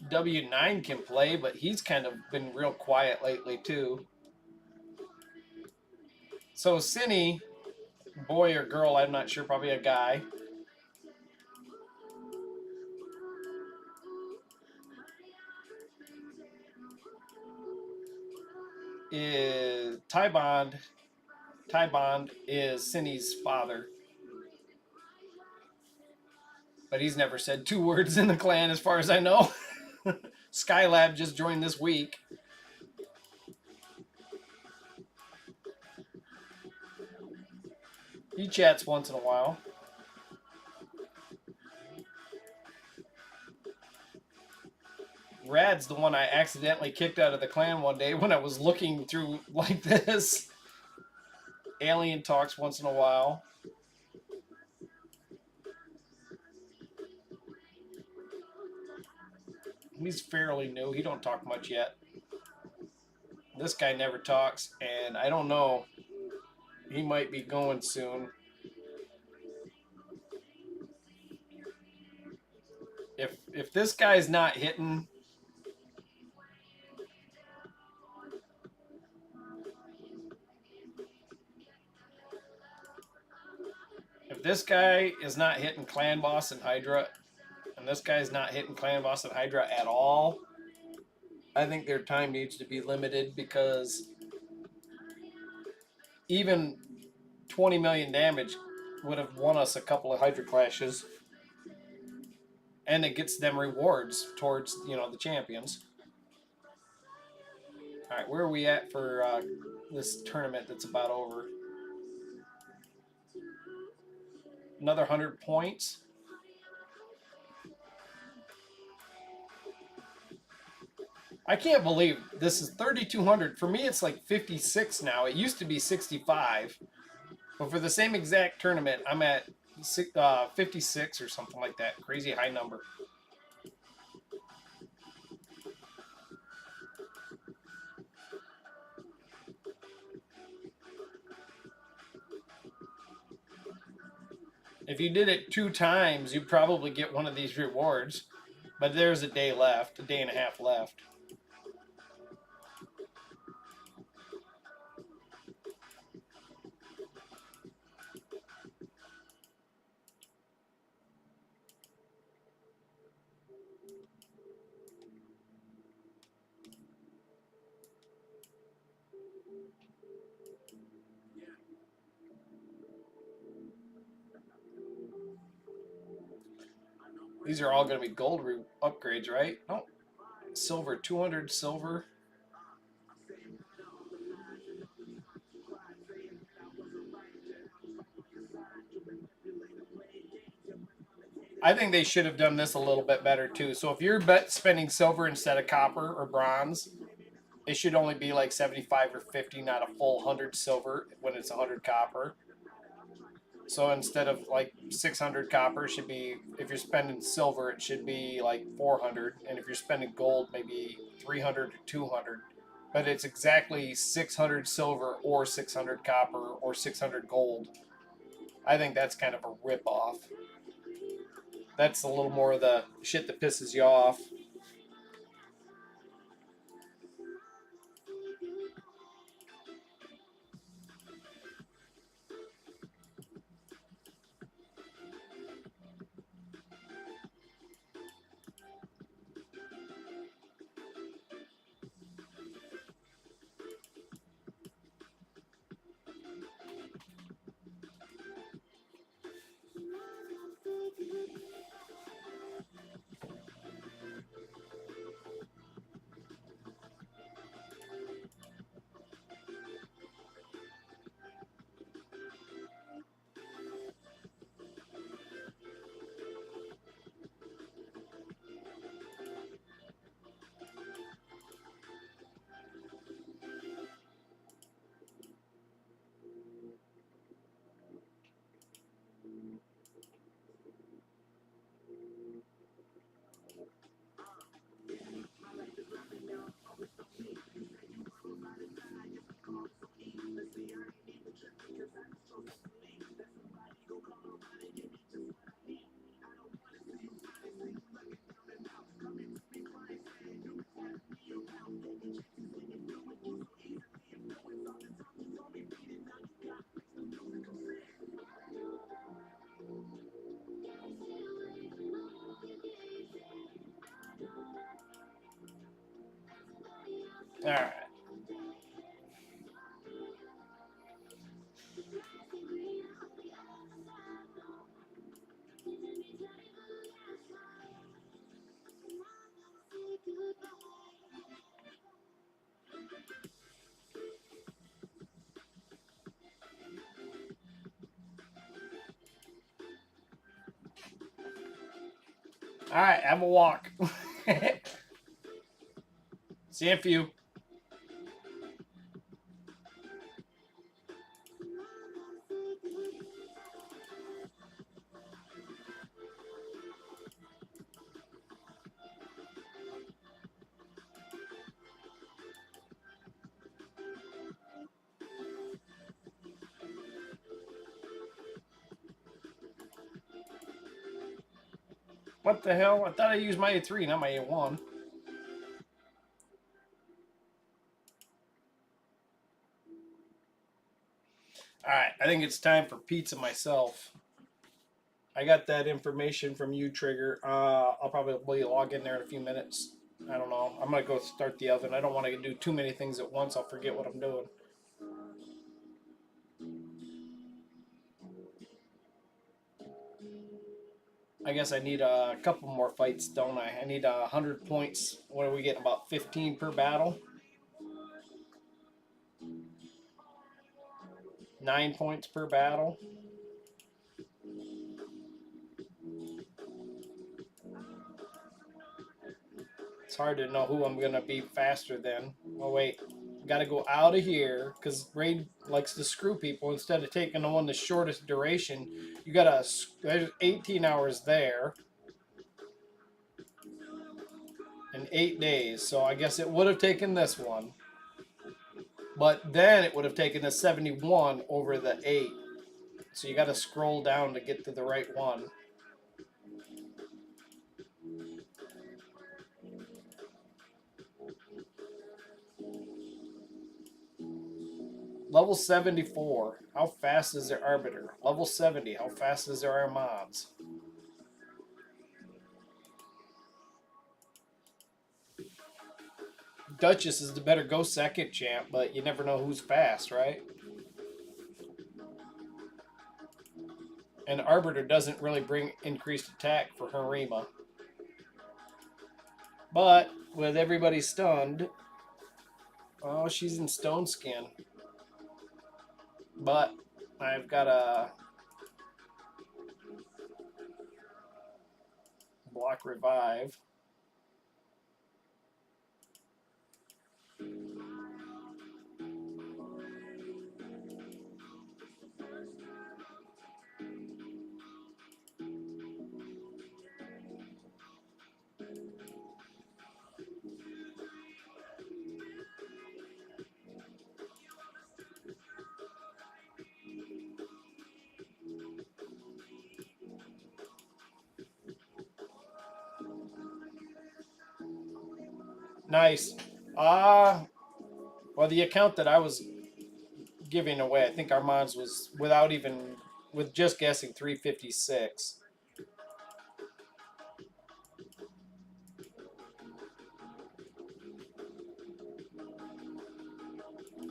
W9 can play, but he's kind of been real quiet lately too. So Cinny, boy or girl, I'm not sure, probably a guy. Is Ty Bond. Ty Bond is Cinny's father. But he's never said 2 words in the clan as far as I know. Skylab just joined this week. He chats once in a while. Rad's the one I accidentally kicked out of the clan one day when I was looking through like this. Alien talks once in a while. He's fairly new. He don't talk much yet. This guy never talks, and I don't know. He might be going soon. If this guy's not hitting, if this guy is not hitting Clan Boss and Hydra, and this guy's not hitting Clan Boss and Hydra at all, I think their time needs to be limited because even 20 million damage would have won us a couple of Hydra clashes. And it gets them rewards towards, the champions. All right, where are we at for this tournament that's about over? Another 100 points. I can't believe this is 3,200. For me, it's like 56 now. It used to be 65. But for the same exact tournament, I'm at 56 or something like that. Crazy high number. If you did it 2 times, you'd probably get one of these rewards. But there's a day left, a day and a half left. These are all going to be gold upgrades, right? No, silver, 200 silver. I think they should have done this a little bit better too. So if you're spending silver instead of copper or bronze, it should only be like 75 or 50, not a full 100 silver when it's 100 copper. So instead of like 600 copper, it should be, if you're spending silver, it should be like 400. And if you're spending gold, maybe 300 or 200. But it's exactly 600 silver or 600 copper or 600 gold. I think that's kind of a rip-off. That's a little more of the shit that pisses you off. All right. All right, have a walk. See you in a few. What the hell? I thought I used my A3, not my A1. Alright, I think it's time for pizza myself. I got that information from you, Trigger. I'll probably log in there in a few minutes. I don't know. I'm going to go start the oven. I don't want to do too many things at once. I'll forget what I'm doing. I guess I need a couple more fights, don't I? I need 100 points. What are we getting? About 15 per battle? 9 points per battle. It's hard to know who I'm going to be faster than. Oh, wait. Got to go out of here because Raid likes to screw people. Instead of taking the one the shortest duration, you got to. There's 18 hours there. In 8 days. So I guess it would have taken this one. But then it would have taken the 71 over the 8. So you got to scroll down to get to the right one. Level 74. How fast is their Arbiter? Level 70. How fast is their Armands? Duchess is the better go second champ, but you never know who's fast, right? And Arbiter doesn't really bring increased attack for Harima. But with everybody stunned, oh, she's in stone skin. But I've got a block revive. Nice. Well, the account that I was giving away, I think Armand's was with just guessing 356.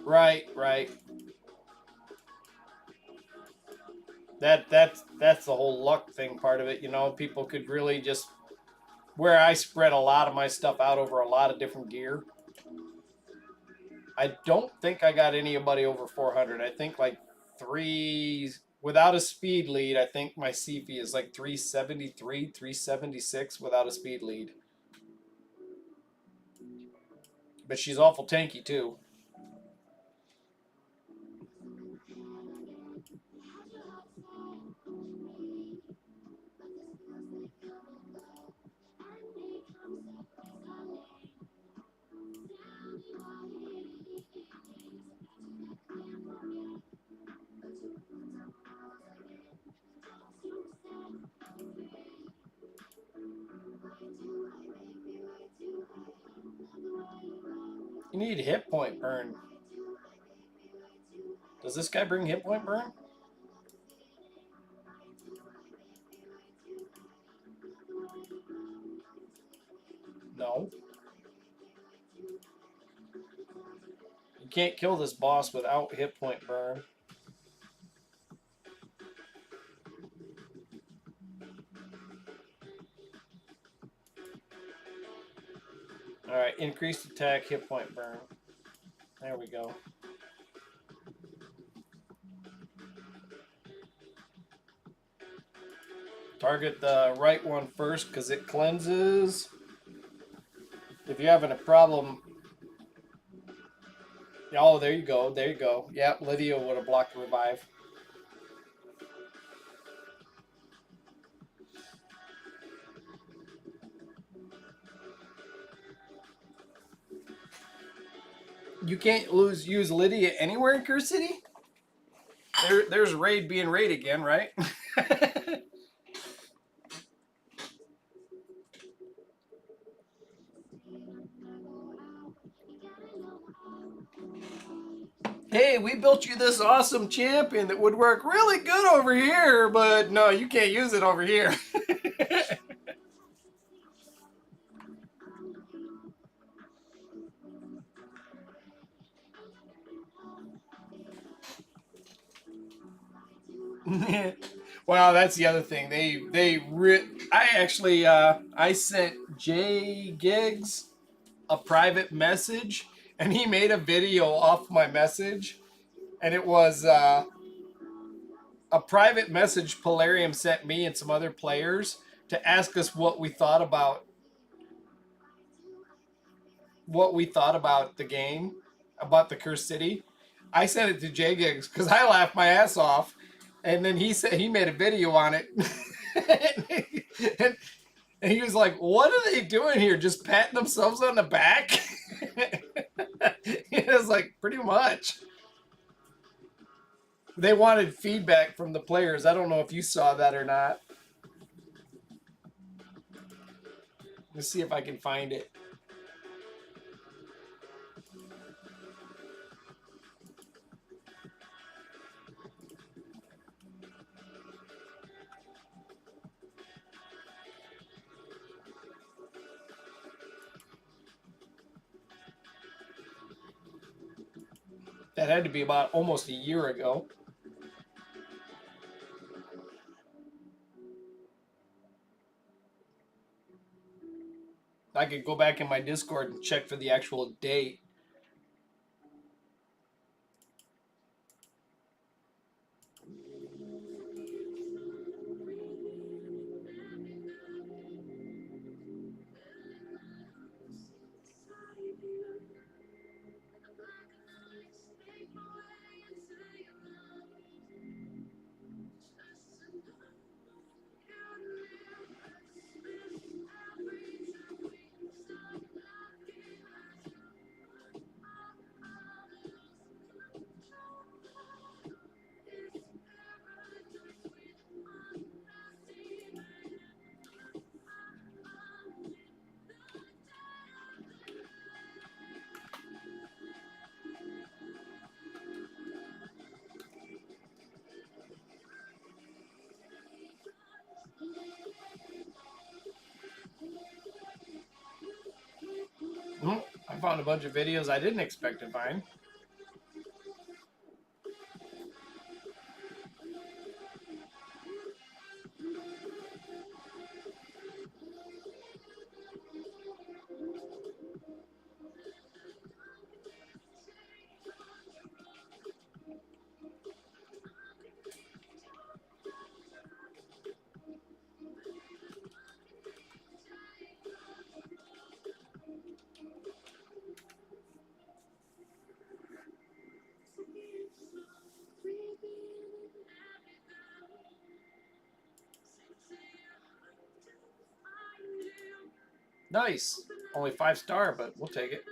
Right. That's the whole luck thing part of it. You know, people could really just where I spread a lot of my stuff out over a lot of different gear. I don't think I got anybody over 400. I think like without a speed lead. I think my CP is like 373, 376 without a speed lead. But she's awful tanky too. You need hit point burn. Does this guy bring hit point burn? No. You can't kill this boss without hit point burn. Alright, increased attack, hit point burn. There we go. Target the right one first because it cleanses. If you're having a problem... Oh, there you go. There you go. Yep, Lydia would have blocked the revive. You can't use Lydia anywhere in Curse City? There's raid being raid again, right? Hey, we built you this awesome champion that would work really good over here, but no, you can't use it over here. Well, that's the other thing. I sent Jay Giggs a private message, and he made a video off my message, and it was a private message Polarium sent me and some other players to ask us what we thought about the game, about the Curse City. I sent it to Jay Giggs because I laughed my ass off, and then he said he made a video on it, and he was like, "What are they doing here? Just patting themselves on the back?" It was like pretty much. They wanted feedback from the players. I don't know if you saw that or not. Let's see if I can find it. That had to be about almost a year ago. I could go back in my Discord and check for the actual date. I found a bunch of videos I didn't expect to find. Nice. Only 5-star, but we'll take it.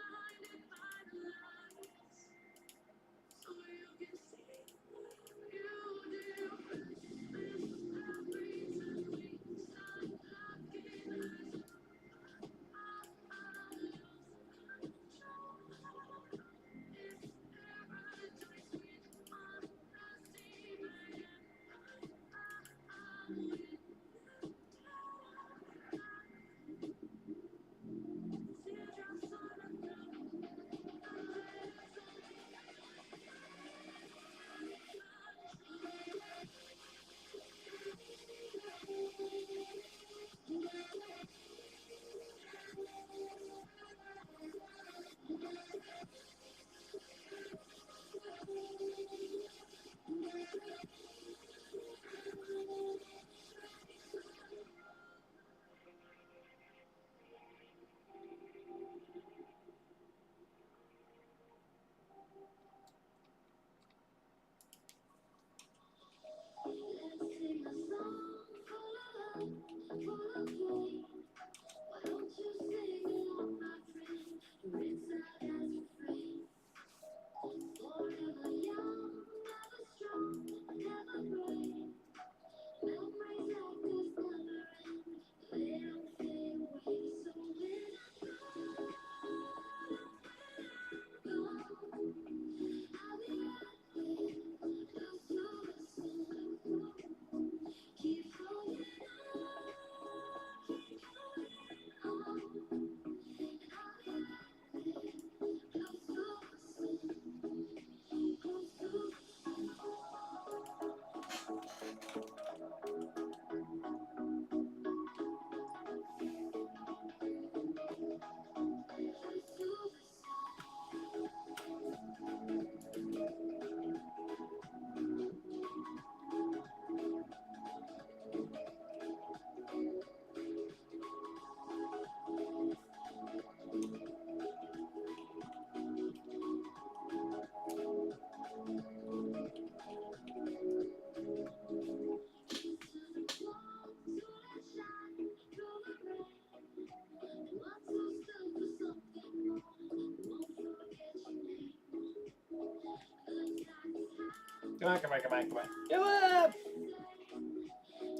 Come on, come on, come on, come on. Come on!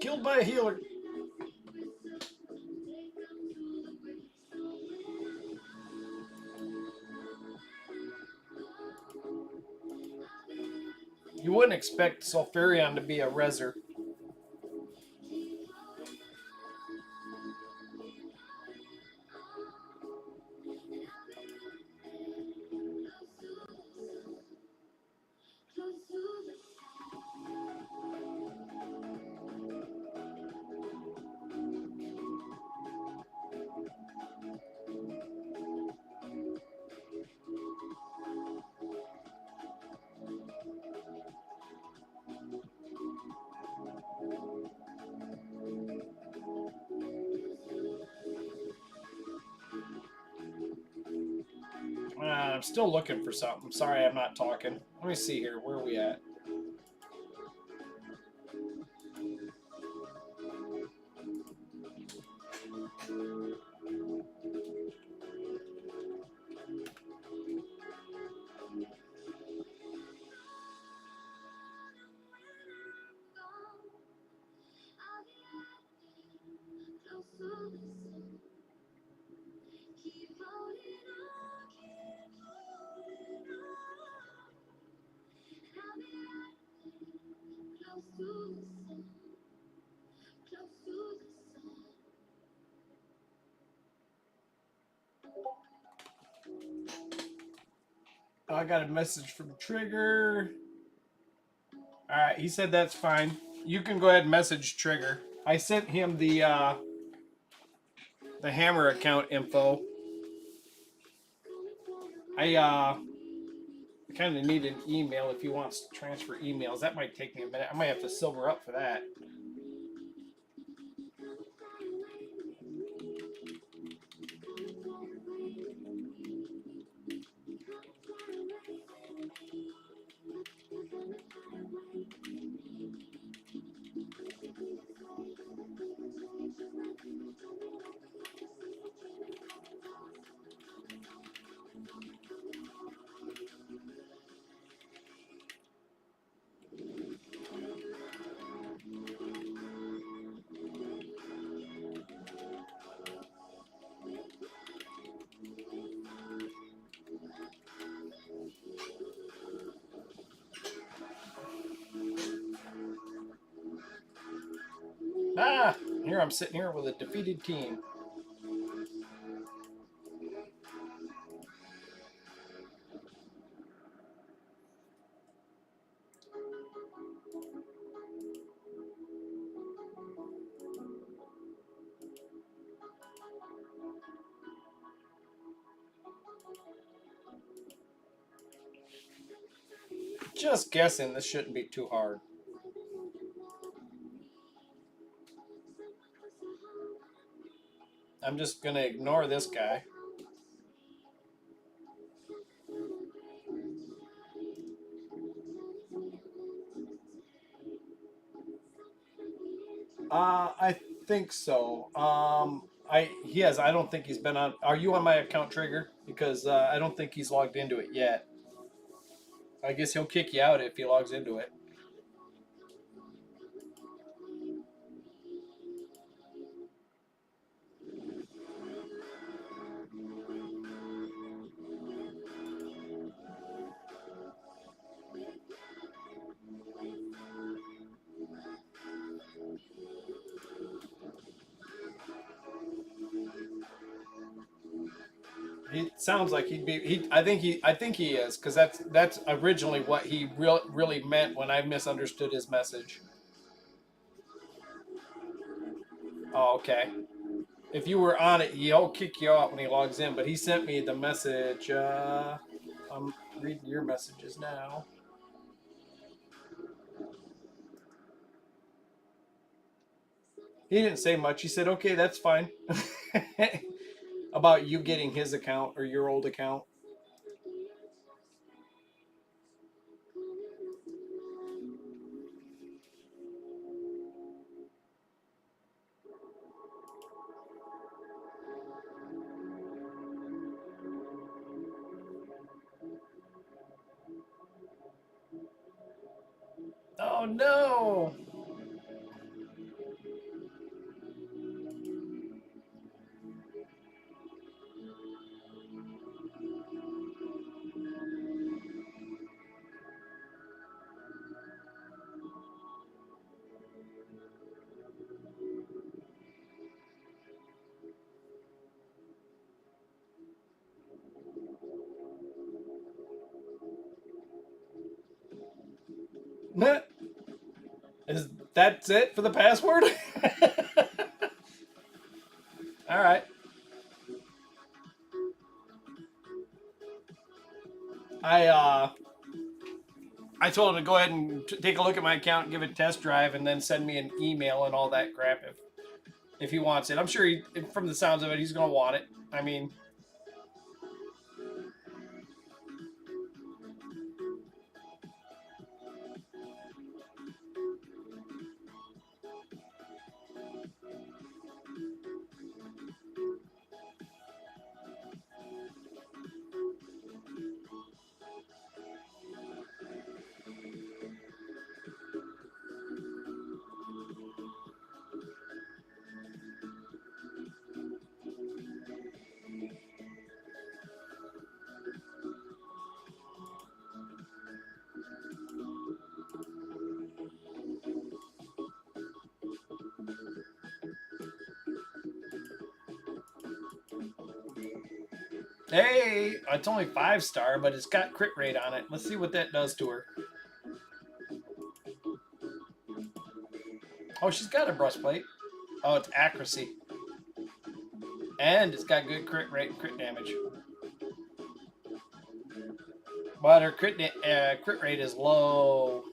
Killed by a healer. You wouldn't expect Sulfurion to be a reser. I'm still looking for something. Sorry, I'm not talking. Let me see here. Where are we at? Oh, I got a message from Trigger. All right, he said that's fine. You can go ahead and message Trigger. I sent him the Hammer account info. I kind of need an email if he wants to transfer emails. That might take me a minute. I might have to silver up for that. Ah, here I'm sitting here with a defeated team. Just guessing this shouldn't be too hard. I'm just going to ignore this guy. I think so. He has. I don't think he's been on. Are you on my account, Trigger? Because I don't think he's logged into it yet. I guess he'll kick you out if he logs into it. He sounds like he'd be. I think he is, because that's originally what he really meant when I misunderstood his message. Oh, okay. If you were on it, he'll kick you out when he logs in. But he sent me the message. I'm reading your messages now. He didn't say much. He said, "Okay, that's fine." About you getting his account or your old account. Oh no! Is that's it for the password? All right. I I told him to go ahead and take a look at my account, give it a test drive, and then send me an email and all that crap if he wants it. I'm sure he, from the sounds of it, he's gonna want it. I mean, hey, it's only 5-star, but it's got crit rate on it. Let's see what that does to her. Oh, she's got a breastplate. Oh, it's accuracy. And it's got good crit rate and crit damage. But her crit rate is low.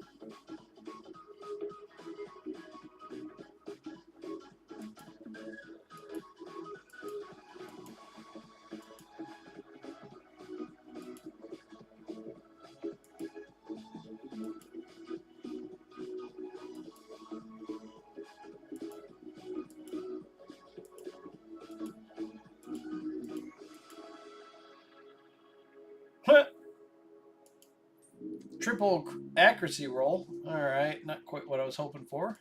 Triple accuracy roll. All right, not quite what I was hoping for.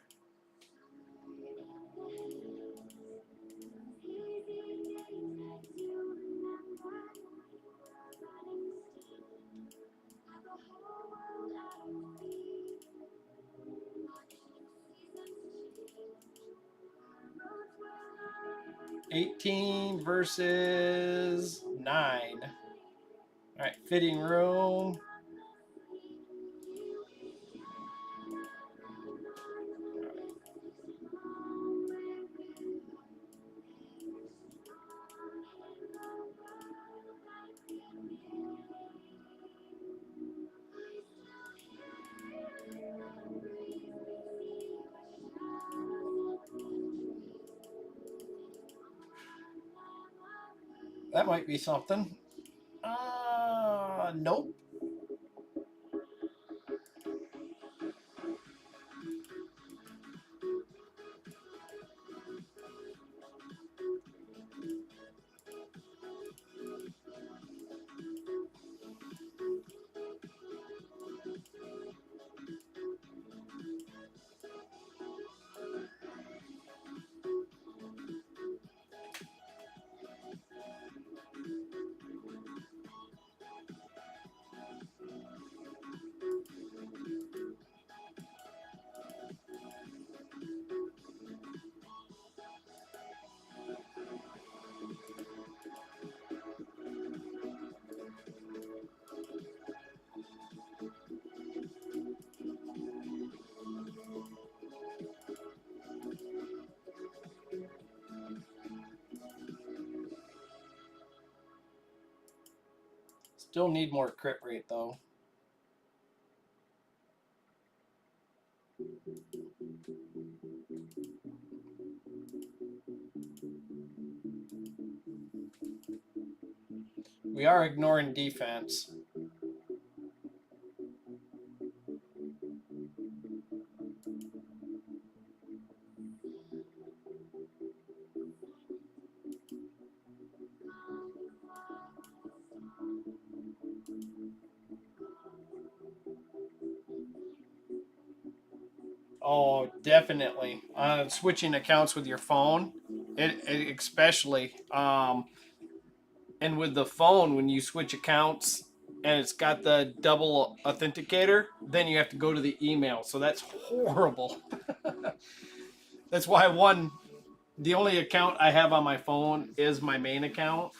$18 versus $9. All right, fitting room. That might be something. Nope. Still need more crit rate though. We are ignoring defense. Oh, definitely. Switching accounts with your phone, it especially. And with the phone, when you switch accounts and it's got the double authenticator, then you have to go to the email. So that's horrible. That's why the only account I have on my phone is my main account,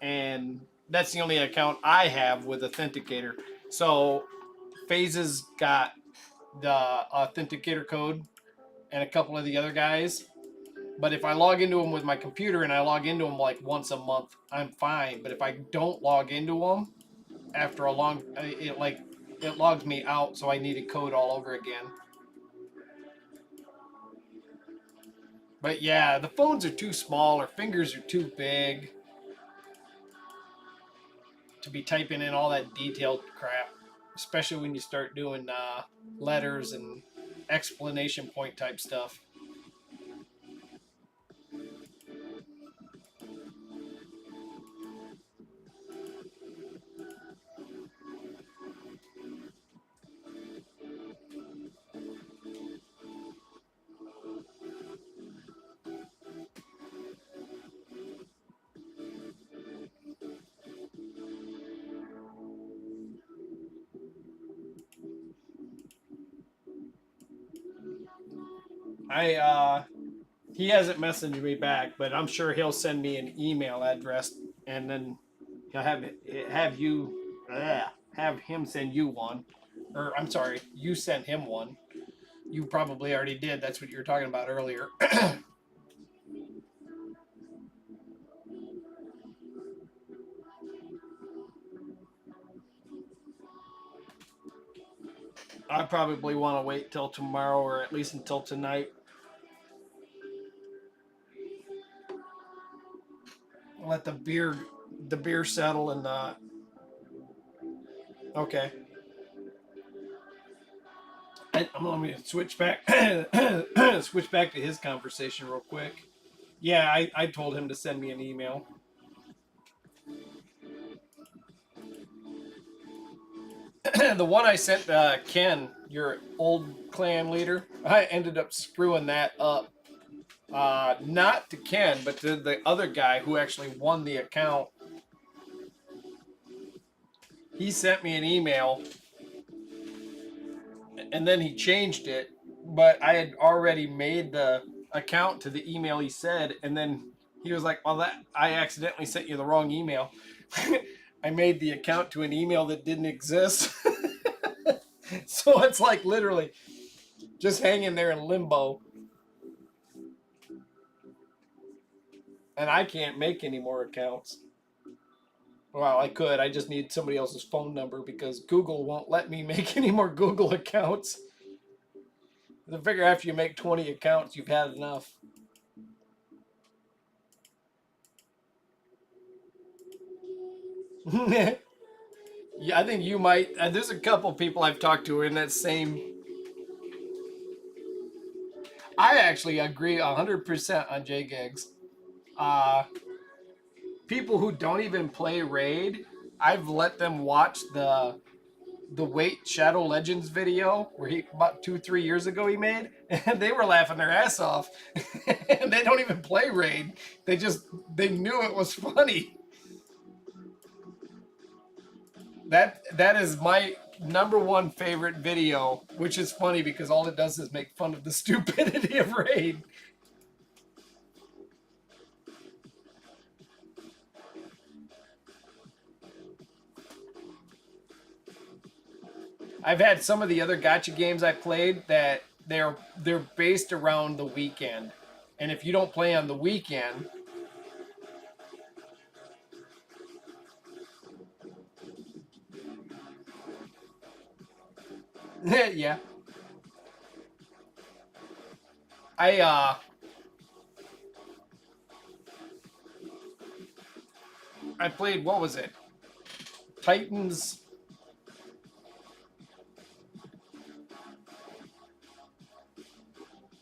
and that's the only account I have with authenticator. So Phases got the authenticator code and a couple of the other guys. But if I log into them with my computer and I log into them like once a month, I'm fine. But if I don't log into them after a long, it logs me out, so I need a code all over again. But yeah, the phones are too small, our fingers are too big to be typing in all that detailed crap, especially when you start doing letters and explanation point type stuff. I He hasn't messaged me back, but I'm sure he'll send me an email address, and then he'll have him send you one, or I'm sorry, you sent him one. You probably already did. That's what you were talking about earlier. I probably want to wait till tomorrow, or at least until tonight. Let the beer settle, and okay. I'm going to switch back switch back to his conversation real quick. Yeah, I told him to send me an email. The one I sent Ken, your old clan leader, I ended up screwing that up. Not to Ken, but to the other guy who actually won the account. He sent me an email, and then he changed it, but I had already made the account to the email he said, and then he was like, "Well, that I accidentally sent you the wrong email." I made the account to an email that didn't exist. So it's like literally just hanging there in limbo. And I can't make any more accounts. Well, I could. I just need somebody else's phone number because Google won't let me make any more Google accounts. I figure after you make 20 accounts, you've had enough. Yeah, I think you might. There's a couple people I've talked to in that same. I actually agree 100% on JGigs. Uh, People who don't even play Raid, I've let them watch the Wait Shadow Legends video where he about 2 3 years ago he made, and they were laughing their ass off. And they don't even play Raid. They knew it was funny. That is my number one favorite video, which is funny because all it does is make fun of the stupidity of Raid. I've had some of the other gotcha games I played that they're based around the weekend, and if you don't play on the weekend, yeah, I I played, what was it? Titans,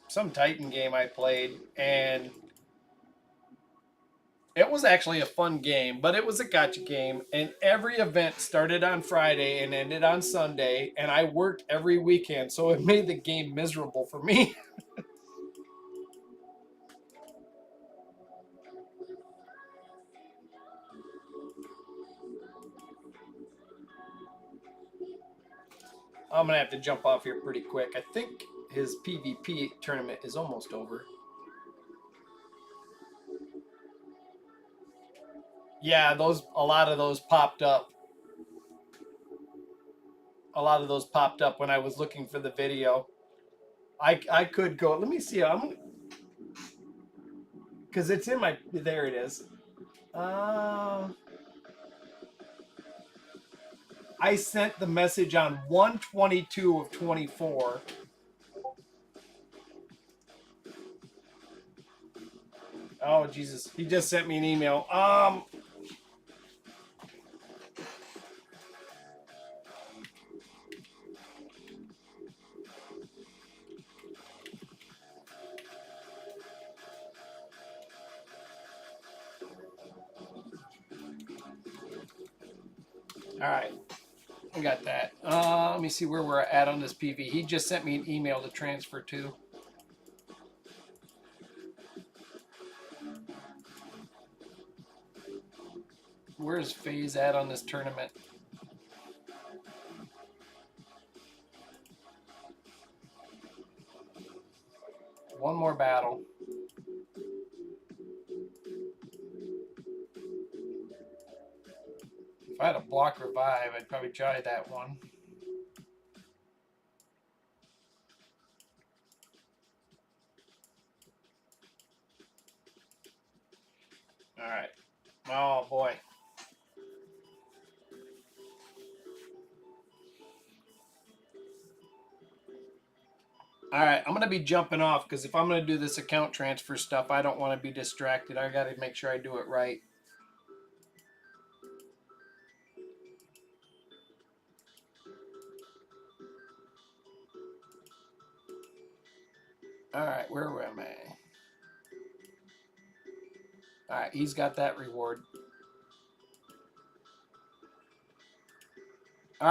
some Titan game I played, and It was actually a fun game, but it was a gotcha game, and every event started on Friday and ended on Sunday, and I worked every weekend, so it made the game miserable for me. I'm gonna have to jump off here pretty quick. I think his PvP tournament is almost over. Yeah, a lot of those popped up. A lot of those popped up when I was looking for the video. I could go. Let me see. I'm because it's in my. There it is. Uh, I sent the message on 122 of 24. Oh Jesus! He just sent me an email. All right. I got that. Let me see where we're at on this PV. He just sent me an email to transfer to. Where's FaZe at on this tournament? One more battle. If I had a block revive, I'd probably try that one. All right. Oh boy. All right, I'm gonna be jumping off because if I'm gonna do this account transfer stuff, I don't want to be distracted. I gotta make sure I do it right. All right, where am I? All right, he's got that reward.